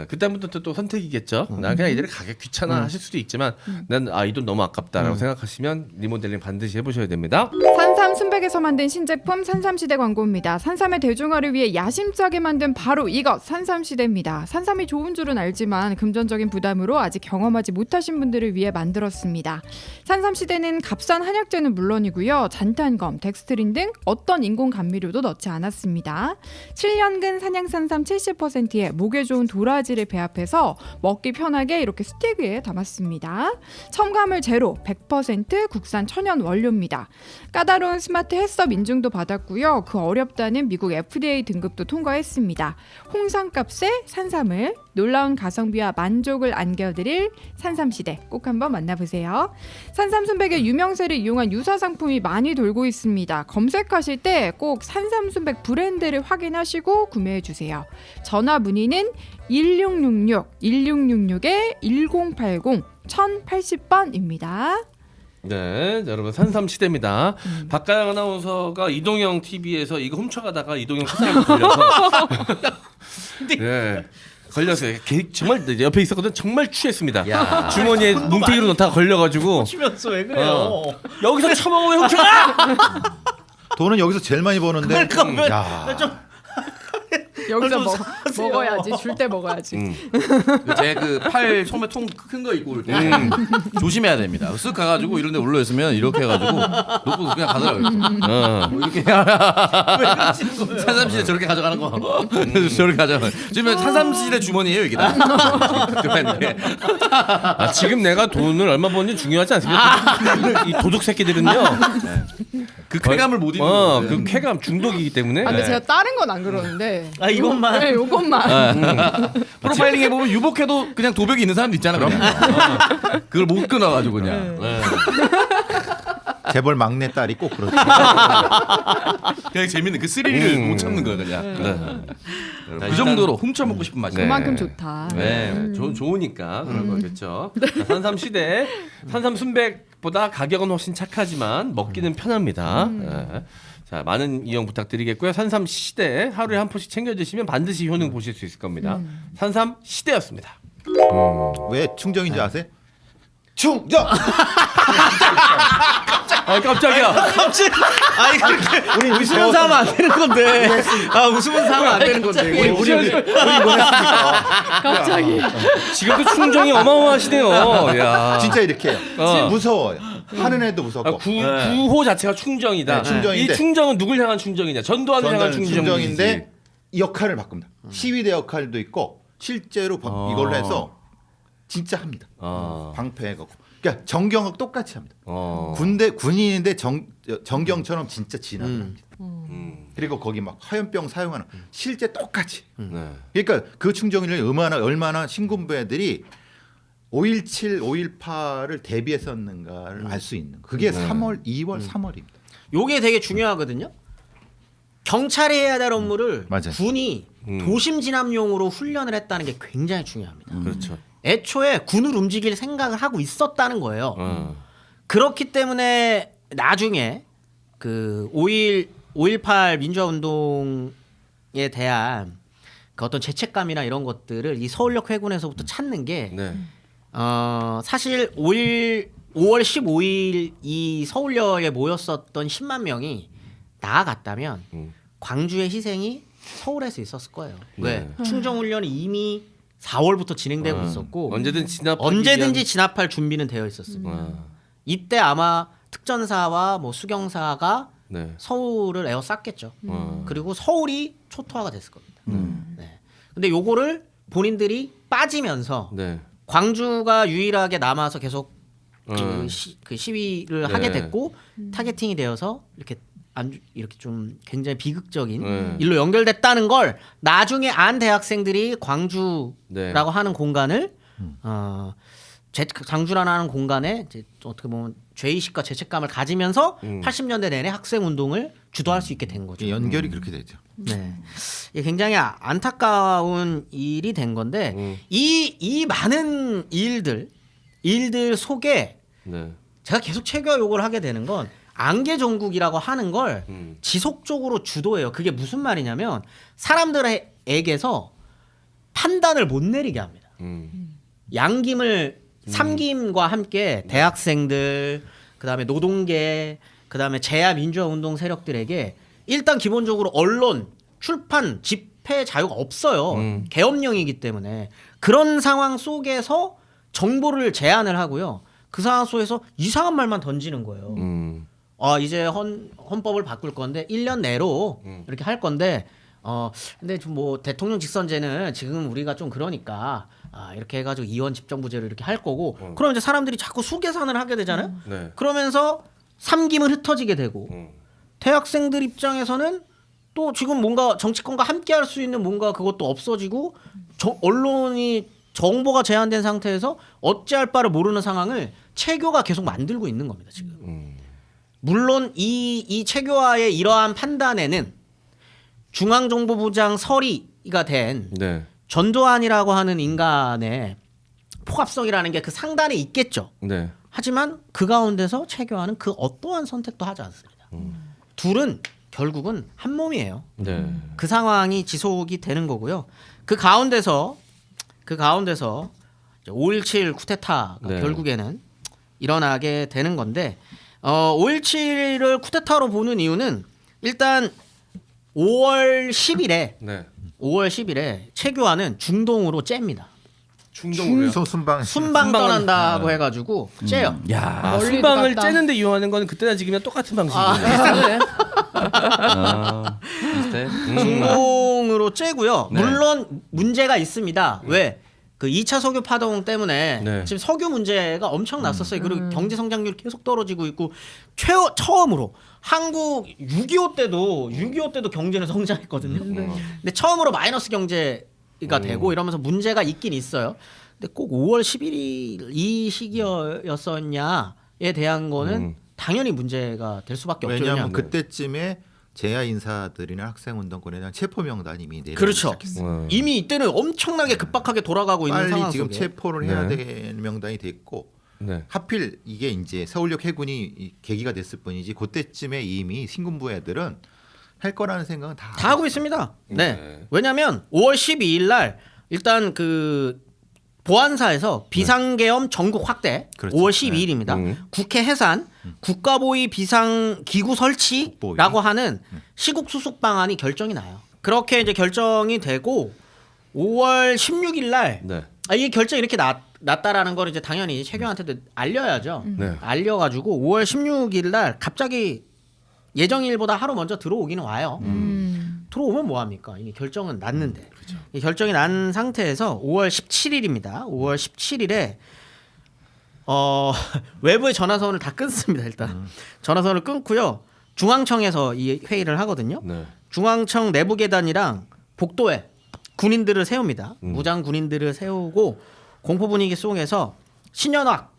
그때부터 또 선택이겠죠. 나 그냥 이대로 가기 귀찮아 하실 수도 있지만 난 이 돈 너무 아깝다라고 생각하시면 리모델링 반드시 해보셔야 됩니다. 산삼 순백에서 만든 신제품 산삼시대 광고입니다. 산삼의 대중화를 위해 야심차게 만든 바로 이것 산삼시대입니다. 산삼이 좋은 줄은 알지만 금전적인 부담으로 아직 경험하지 못하신 분들을 위해 만들었습니다. 산삼시대는 값싼 한약재는 물론이고요. 잔탄검, 덱스트린 등 어떤 인공 감미료도 넣지 않았습니다. 7년근 산양산삼 70%에 목에 좋은 도라지를 배합해서 먹기 편하게 이렇게 스틱에 담았습니다. 첨가물 제로, 100% 국산 천연 원료입니다. 까다로운 스마트 해썹 인증도 받았고요. 그 어렵다는 미국 FDA 등급도 통과했습니다. 홍삼값에 산삼을 놀라운 가성비와 만족을 안겨드릴 산삼시대 꼭 한번 만나보세요. 산삼순백의 유명세를 이용한 유사 상품이 많이 돌고 있습니다. 검색하실 때 꼭 산삼순백 브랜드를 확인하시고 구매해주세요. 전화 문의는 1666-1666에 1080 1080번입니다. 네, 자, 여러분 산삼 시대입니다. 박가영 아나운서가 이동형 TV에서 이거 훔쳐가다가 이동형 사장님 걸려서 네, 걸렸어요. 정말 옆에 있었거든. 정말 취했습니다. 야. 주머니에 뭉태기로 넣다가 걸려가지고 치면서 왜 그래요? 여기서 처먹어 왜 훔쳐가? 돈은 여기서 제일 많이 버는데. 그러니까 야. 좀 여기서 그래서 사세요. 먹어야지. 줄 때 먹어야지. 제 그 팔 소매 통 큰 거 입고 올 때 조심해야 됩니다. 쓱 가가지고 이런 데 올려 있으면 이렇게 해가지고 놓고 그냥 가더라고요. 이렇게 산삼시대 저렇게 가져가는 거 저렇게 가져가는 거. 지금 산삼시대 주머니예요 이게 다. 지금 내가 돈을 얼마 버는지 중요하지 않습니다. 이 도둑 새끼들은요. 그 쾌감을 못 잊는 그 쾌감 중독이기 때문에. 근데 제가 다른 건 안 그러는데. 이것만. 네, 이것만. 프로파일링 해보면 유복해도 그냥 도벽이 있는 사람도 있잖아. 그냥. 그걸 못 끊어가지고 그냥. 재벌 막내 딸이 꼭 그렇죠. 그냥 재밌는 그 스릴을 못 참는 거야 그냥. 그 정도로 훔쳐먹고 싶은 맛이. 그만큼 좋다. 네. 좋으니까 그런 거겠죠. 자, 산삼 시대, 산삼 순백보다 가격은 훨씬 착하지만 먹기는 편합니다. 네. 자, 많은 이용 부탁드리겠고요. 산삼 시대 하루에 한 포씩 챙겨 드시면 반드시 효능 보실 수 있을 겁니다. 산삼 시대였습니다. 왜 충정인지 아세요? 충정. 깜짝이야. 갑자기 아니 그렇게 우리 웃으면서 하면 안 되는 건데. 웃으면서 하면 안 되는 건데. 우리 갑자기. 지금도 충정이 어마어마하시네요. 야. 진짜 이렇게 해요. 무서워요. 하는 애도 무섭고. 구호 자체가 충정이다. 네, 충정인데. 이 충정은 누굴 향한 충정이냐? 전두환을 향한 충정인데 이 역할을 바꿉니다. 시위대 역할도 있고 실제로 이걸로 해서 진짜 합니다. 방패하고. 그러니까 정경하고 똑같이 합니다. 군인인데 정경처럼 진짜 진화합니다. 그리고 거기 막 화염병 사용하는 실제 똑같이. 네. 그러니까 그 충전기를 얼마나 신군부 애들이 5.17, 5.18을 대비했었는가를 알 수 있는. 그게 3월, 2월, 3월입니다. 요게 되게 중요하거든요. 경찰이 해야 될 업무를 맞아요. 군이 도심 진압용으로 훈련을 했다는 게 굉장히 중요합니다. 그렇죠. 애초에 군을 움직일 생각을 하고 있었다는 거예요. 어. 그렇기 때문에 나중에 그 5.18 민주화 운동에 대한 그 어떤 죄책감이나 이런 것들을 이 서울역 회군에서부터 찾는 게 네. 사실 5월 15일 이 서울역에 모였었던 10만 명이 나아갔다면 광주의 희생이 서울에서 있었을 거예요. 왜? 충정 훈련이 이미 4월부터 진행되고 있었고 언제든지 진압할 준비는 되어 있었습니다. 이때 아마 특전사와 뭐 수경사가 네. 서울을 에워쌌겠죠. 그리고 서울이 초토화가 됐을 겁니다. 네. 근데 요거를 본인들이 빠지면서 네. 광주가 유일하게 남아서 계속 그 시위를 하게 네. 됐고 타겟팅이 되어서 이렇게 좀 굉장히 비극적인 일로 연결됐다는 걸 나중에 안 대학생들이 광주라고 네. 하는 공간을 광주라는 공간에 이제 어떻게 보면 죄의식과 죄책감을 가지면서 80년대 내내 학생 운동을 주도할 수 있게 된 거죠. 연결이 그렇게 되죠. 네, 이게 굉장히 안타까운 일이 된 건데 이 많은 일들 속에 네. 제가 계속 체계화 요구를 하게 되는 건 안개 정국이라고 하는 걸 지속적으로 주도해요. 그게 무슨 말이냐면 사람들에게서 판단을 못 내리게 합니다. 양김을 삼김과 함께 대학생들, 그다음에 노동계, 그다음에 재야 민주화 운동 세력들에게 일단 기본적으로 언론, 출판, 집회 자유가 없어요. 계엄령이기 때문에 그런 상황 속에서 정보를 제한을 하고요. 그 상황 속에서 이상한 말만 던지는 거예요. 이제 헌법을 바꿀 건데 1년 내로 이렇게 할 건데 근데 좀 뭐 대통령 직선제는 지금 우리가 좀 그러니까 이렇게 해가지고 이원 집정부제를 이렇게 할 거고 그럼 이제 사람들이 자꾸 수계산을 하게 되잖아요. 네. 그러면서 삼김은 흩어지게 되고 대학생들 입장에서는 또 지금 뭔가 정치권과 함께할 수 있는 뭔가 그것도 없어지고 언론이 정보가 제한된 상태에서 어찌할 바를 모르는 상황을 체교가 계속 만들고 있는 겁니다 지금. 물론 이 체교화의 이러한 판단에는 중앙정보부장 서리가 된 네. 전두환이라고 하는 인간의 포갑성이라는 게 그 상단에 있겠죠. 네. 하지만 그 가운데서 체교화는 그 어떠한 선택도 하지 않습니다. 둘은 결국은 한 몸이에요. 네. 그 상황이 지속이 되는 거고요. 그 가운데서 5.17 쿠데타가 네. 결국에는 일어나게 되는 건데 5.17을 쿠데타로 보는 이유는 일단 5월 10일에 네. 5월 10일에 체교화는 중동으로 잽니다. 충동으로요. 순방 순방 떠난다고 해가지고 째요. 야, 멀리도 순방을 갔다. 째는데 이용하는 건 그때나 지금이나 똑같은 방식이에요. 비슷해. 중동으로 째고요. 네. 물론 문제가 있습니다. 왜? 그 2차 석유 파동 때문에 네. 지금 석유 문제가 엄청 났었어요. 그리고 경제 성장률이 계속 떨어지고 있고 처음으로 한국 6.25 때도 경제는 성장했거든요. 근데 처음으로 마이너스 경제가 되고 이러면서 문제가 있긴 있어요. 근데 꼭 5월 11일 이 시기였었냐에 대한 거는 당연히 문제가 될 수밖에 없죠. 왜냐하면 그때쯤에 재야 인사들이나 학생운동권에 대한 체포 명단이 이미 내려오기 그렇죠. 시작했어요. 이미 이때는 엄청나게 급박하게 돌아가고 있는 빨리 상황 지금 속에 체포를 해야 네. 되는 명단이 됐고 네. 하필 이게 이제 서울역 해군이 계기가 됐을 뿐이지 그때쯤에 이미 신군부 애들은 할 거라는 생각은 다 하고 있습니다. 네. 네. 왜냐하면 5월 12일 날 일단 그 보안사에서 비상계엄 전국 확대 그렇죠. 5월 12일입니다. 국회 해산, 국가보위 비상기구 설치라고 하는 시국 수속 방안이 결정이 나요. 그렇게 이제 결정이 되고 5월 16일 날 네. 이게 결정이 이렇게 났다라는 걸 이제 당연히 최경한테도 알려야죠. 네. 알려가지고 5월 16일 날 갑자기 예정일보다 하루 먼저 들어오기는 와요. 들어오면 뭐 합니까? 이게 결정은 났는데. 이 결정이 난 상태에서 5월 17일입니다. 5월 17일에 외부의 전화선을 다 끊습니다. 일단 전화선을 끊고요. 중앙청에서 이 회의를 하거든요. 네. 중앙청 내부 계단이랑 복도에 군인들을 세웁니다. 무장 군인들을 세우고 공포 분위기 속에서 신현학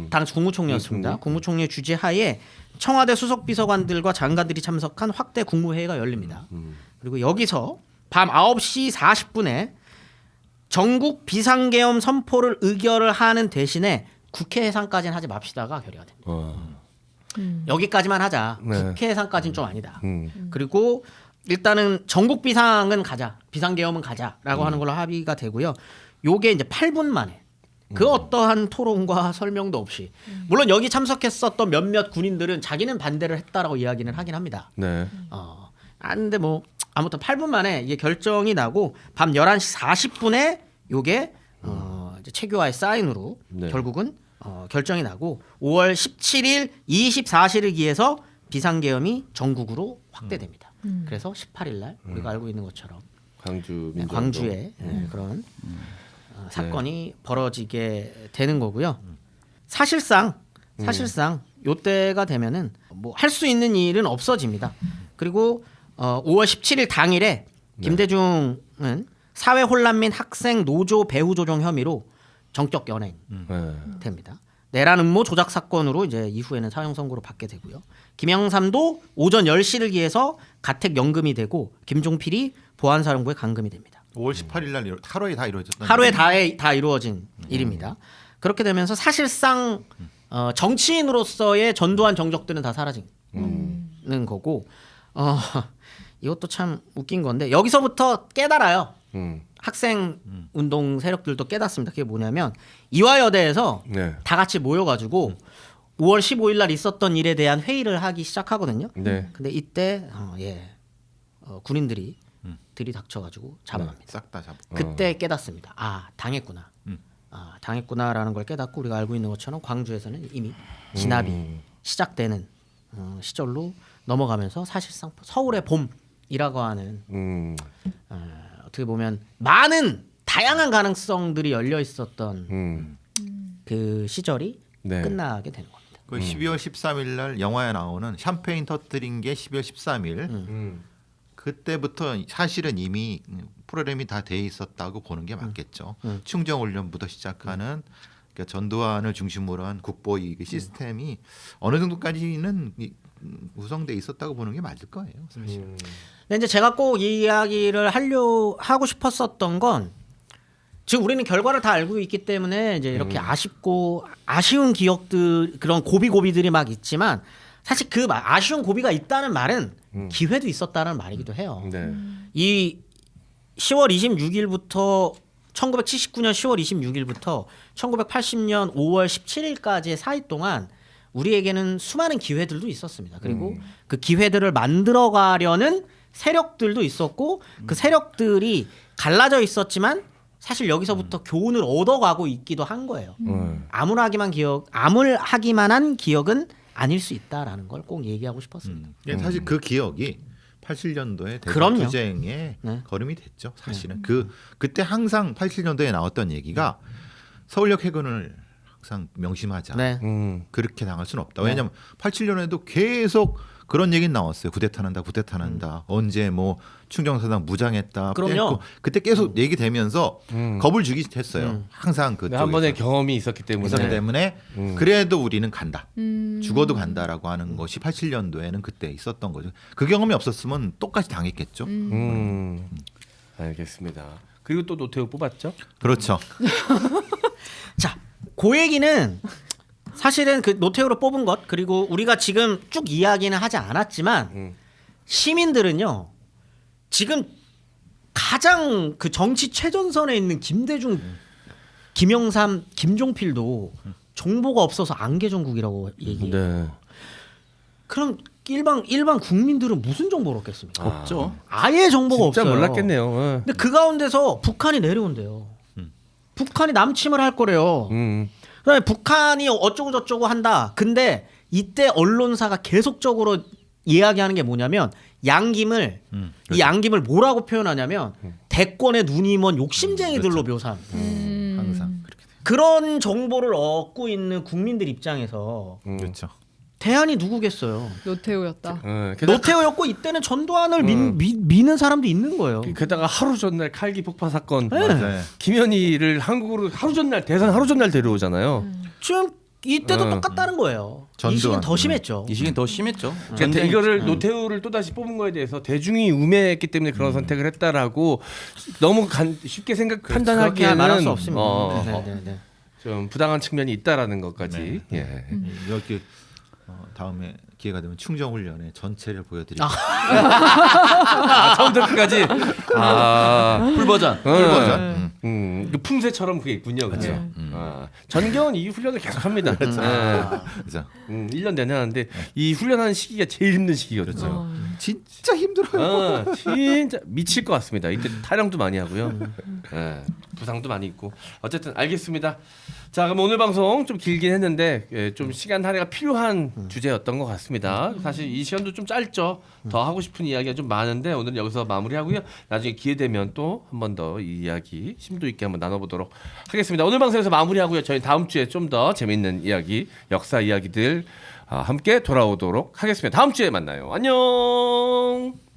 당시 국무총리였습니다. 국무총리의 주재하에 청와대 수석비서관들과 장관들이 참석한 확대 국무회의가 열립니다. 그리고 여기서 밤 9시 40분에 전국 비상계엄 선포를 의결을 하는 대신에 국회 해산까지는 하지 맙시다가 결의가 됩니다. 여기까지만 하자. 네. 국회 해산까지는 좀 아니다. 그리고 일단은 전국 비상은 가자. 비상계엄은 가자라고 하는 걸로 합의가 되고요. 요게 이제 8분 만에 그 어떠한 토론과 설명도 없이 물론 여기 참석했었던 몇몇 군인들은 자기는 반대를 했다라고 이야기는 하긴 합니다. 네. 근데 뭐 아무튼 8분 만에 이게 결정이 나고 밤 11시 40분에 요게 이제 최규하의 사인으로 네. 결국은 결정이 나고 5월 17일 24시를 기해서 비상계엄이 전국으로 확대됩니다. 그래서 18일 날 우리가 알고 있는 것처럼 광주 민주화운동. 광주에 그런 사건이 벌어지게 되는 거고요. 사실상 요때가 되면은 뭐 할 수 있는 일은 없어집니다. 그리고 5월 17일 당일에 김대중은 사회 혼란 및 학생 노조 배후 조종 혐의로 정적 연행 됩니다. 내란 음모 조작 사건으로 이제 이후에는 사형 선고를 받게 되고요. 김영삼도 오전 10시를 기해서 가택 연금이 되고 김종필이 보안사령부에 감금이 됩니다. 5월 18일 날 하루에 다 이루어졌던 하루에 다 이루어진 일입니다. 그렇게 되면서 사실상 정치인으로서의 전두환 정적들은 다 사라지는 거고 이것도 참 웃긴 건데 여기서부터 깨달아요. 학생 운동 세력들도 깨닫습니다. 그게 뭐냐면 이화여대에서 네. 다 같이 모여가지고 5월 15일 날 있었던 일에 대한 회의를 하기 시작하거든요. 네. 근데 이때 군인들이 들이닥쳐가지고 잡아갑니다. 싹 다 잡고. 그때 깨닫습니다. 당했구나. 당했구나라는 걸 깨닫고 우리가 알고 있는 것처럼 광주에서는 이미 진압이 시작되는 시절로 넘어가면서 사실상 서울의 봄이라고 하는 어떻게 보면 많은 다양한 가능성들이 열려 있었던 그 시절이 네. 끝나게 되는 겁니다. 그 12월 13일 날 영화에 나오는 샴페인 터뜨린 게 12월 13일. 그때부터 사실은 이미 프로그램이 다 돼 있었다고 보는 게 맞겠죠. 충정훈련부터 시작하는 그러니까 전두환을 중심으로 한 국보 이 시스템이 어느 정도까지는 구성돼 있었다고 보는 게 맞을 거예요. 사실. 근데 이제 제가 꼭 이 이야기를 하고 싶었었던 건 지금 우리는 결과를 다 알고 있기 때문에 이제 이렇게 아쉬운 기억들 그런 고비들이 막 있지만 사실 그 아쉬운 고비가 있다는 말은 기회도 있었다는 말이기도 해요. 네. 이 10월 26일부터 1979년 10월 26일부터 1980년 5월 17일까지의 사이 동안 우리에게는 수많은 기회들도 있었습니다. 그리고 그 기회들을 만들어가려는 세력들도 있었고 그 세력들이 갈라져 있었지만 사실 여기서부터 교훈을 얻어가고 있기도 한 거예요. 암울하기만 한 기억은 아닐 수 있다라는 걸 꼭 얘기하고 싶었습니다. 사실 그 기억이 87년도에 그럼요. 대전 투쟁에 걸음이 됐죠. 사실은 그때 항상 87년도에 나왔던 얘기가 서울역 해군을 항상 명심하자. 네. 그렇게 당할 수는 없다. 왜냐하면 87년에도 계속 그런 얘기는 나왔어요. 구데타난다. 언제 뭐 충정사당 무장했다. 그럼요. 뺐고. 그때 계속 얘기되면서 겁을 주기 했어요. 항상 그 한 번의 경험이 있었기 때문에. 그래도 우리는 간다. 죽어도 간다라고 하는 것이 87년도에는 그때 있었던 거죠. 그 경험이 없었으면 똑같이 당했겠죠. 알겠습니다. 그리고 또 노태우 뽑았죠? 그렇죠. 자, 그 얘기는 사실은 그 노태우로 뽑은 것 그리고 우리가 지금 쭉 이야기는 하지 않았지만 시민들은요 지금 가장 그 정치 최전선에 있는 김대중, 김영삼, 김종필도 정보가 없어서 안개정국이라고 얘기해요. 네. 그럼 일반 국민들은 무슨 정보를 얻겠습니까? 없죠. 아예 정보가 진짜 없어요. 몰랐겠네요. 근데 그 가운데서 북한이 내려온대요. 북한이 남침을 할 거래요. 그다음에 북한이 어쩌고 저쩌고 한다. 근데 이때 언론사가 계속적으로 이야기하는 게 뭐냐면 양김을 이 양김을 뭐라고 표현하냐면 대권의 눈이 먼 욕심쟁이들로 묘사한. 항상 그렇게 돼요. 그런 정보를 얻고 있는 국민들 입장에서 그렇죠. 대안이 누구겠어요? 노태우였다. 노태우였고 이때는 전두환을 미는 사람도 있는 거예요. 게다가 하루 전날 칼기 폭파 사건 네. 김현희를 한국으로 하루 전날 대선 하루 전날 데려오잖아요. 지금 이때도 똑같다는 거예요. 이 시기는 더 심했죠. 이 시기는 더 심했죠. 그러니까 이거를 노태우를 또 다시 뽑은 거에 대해서 대중이 우매했기 때문에 그런 선택을 했다라고 너무 쉽게 그렇게 판단하기에는 말할 수 없습니다. 네. 좀 부당한 측면이 있다라는 것까지. 예. 이렇게 다음에 기회가 되면 충정 훈련의 전체를 보여드릴게요. 처음부터 끝까지. 풀 버전. 풀 버전. 그 품새처럼 그게 있군요. 그렇죠. 전경은 이 훈련을 계속합니다. 그렇죠. 그렇죠. 1년 내내 하는데 이 훈련하는 시기가 제일 힘든 시기거든요. 진짜 힘들어요. 진짜 미칠 것 같습니다. 이때 타령도 많이 하고요. 부상도 많이 있고. 어쨌든 알겠습니다. 자, 그럼 오늘 방송 좀 길긴 했는데 좀 시간 할애가 필요한 주제였던 것 같습니다. 사실 이 시간도 좀 짧죠. 더 하고 싶은 이야기가 좀 많은데 오늘은 여기서 마무리하고요. 나중에 기회 되면 또 한 번 더 이 이야기 심도 있게 한번 나눠보도록 하겠습니다. 오늘 방송에서 마무리하고요. 저희 다음 주에 좀 더 재밌는 이야기, 역사 이야기들 함께 돌아오도록 하겠습니다. 다음 주에 만나요. 안녕.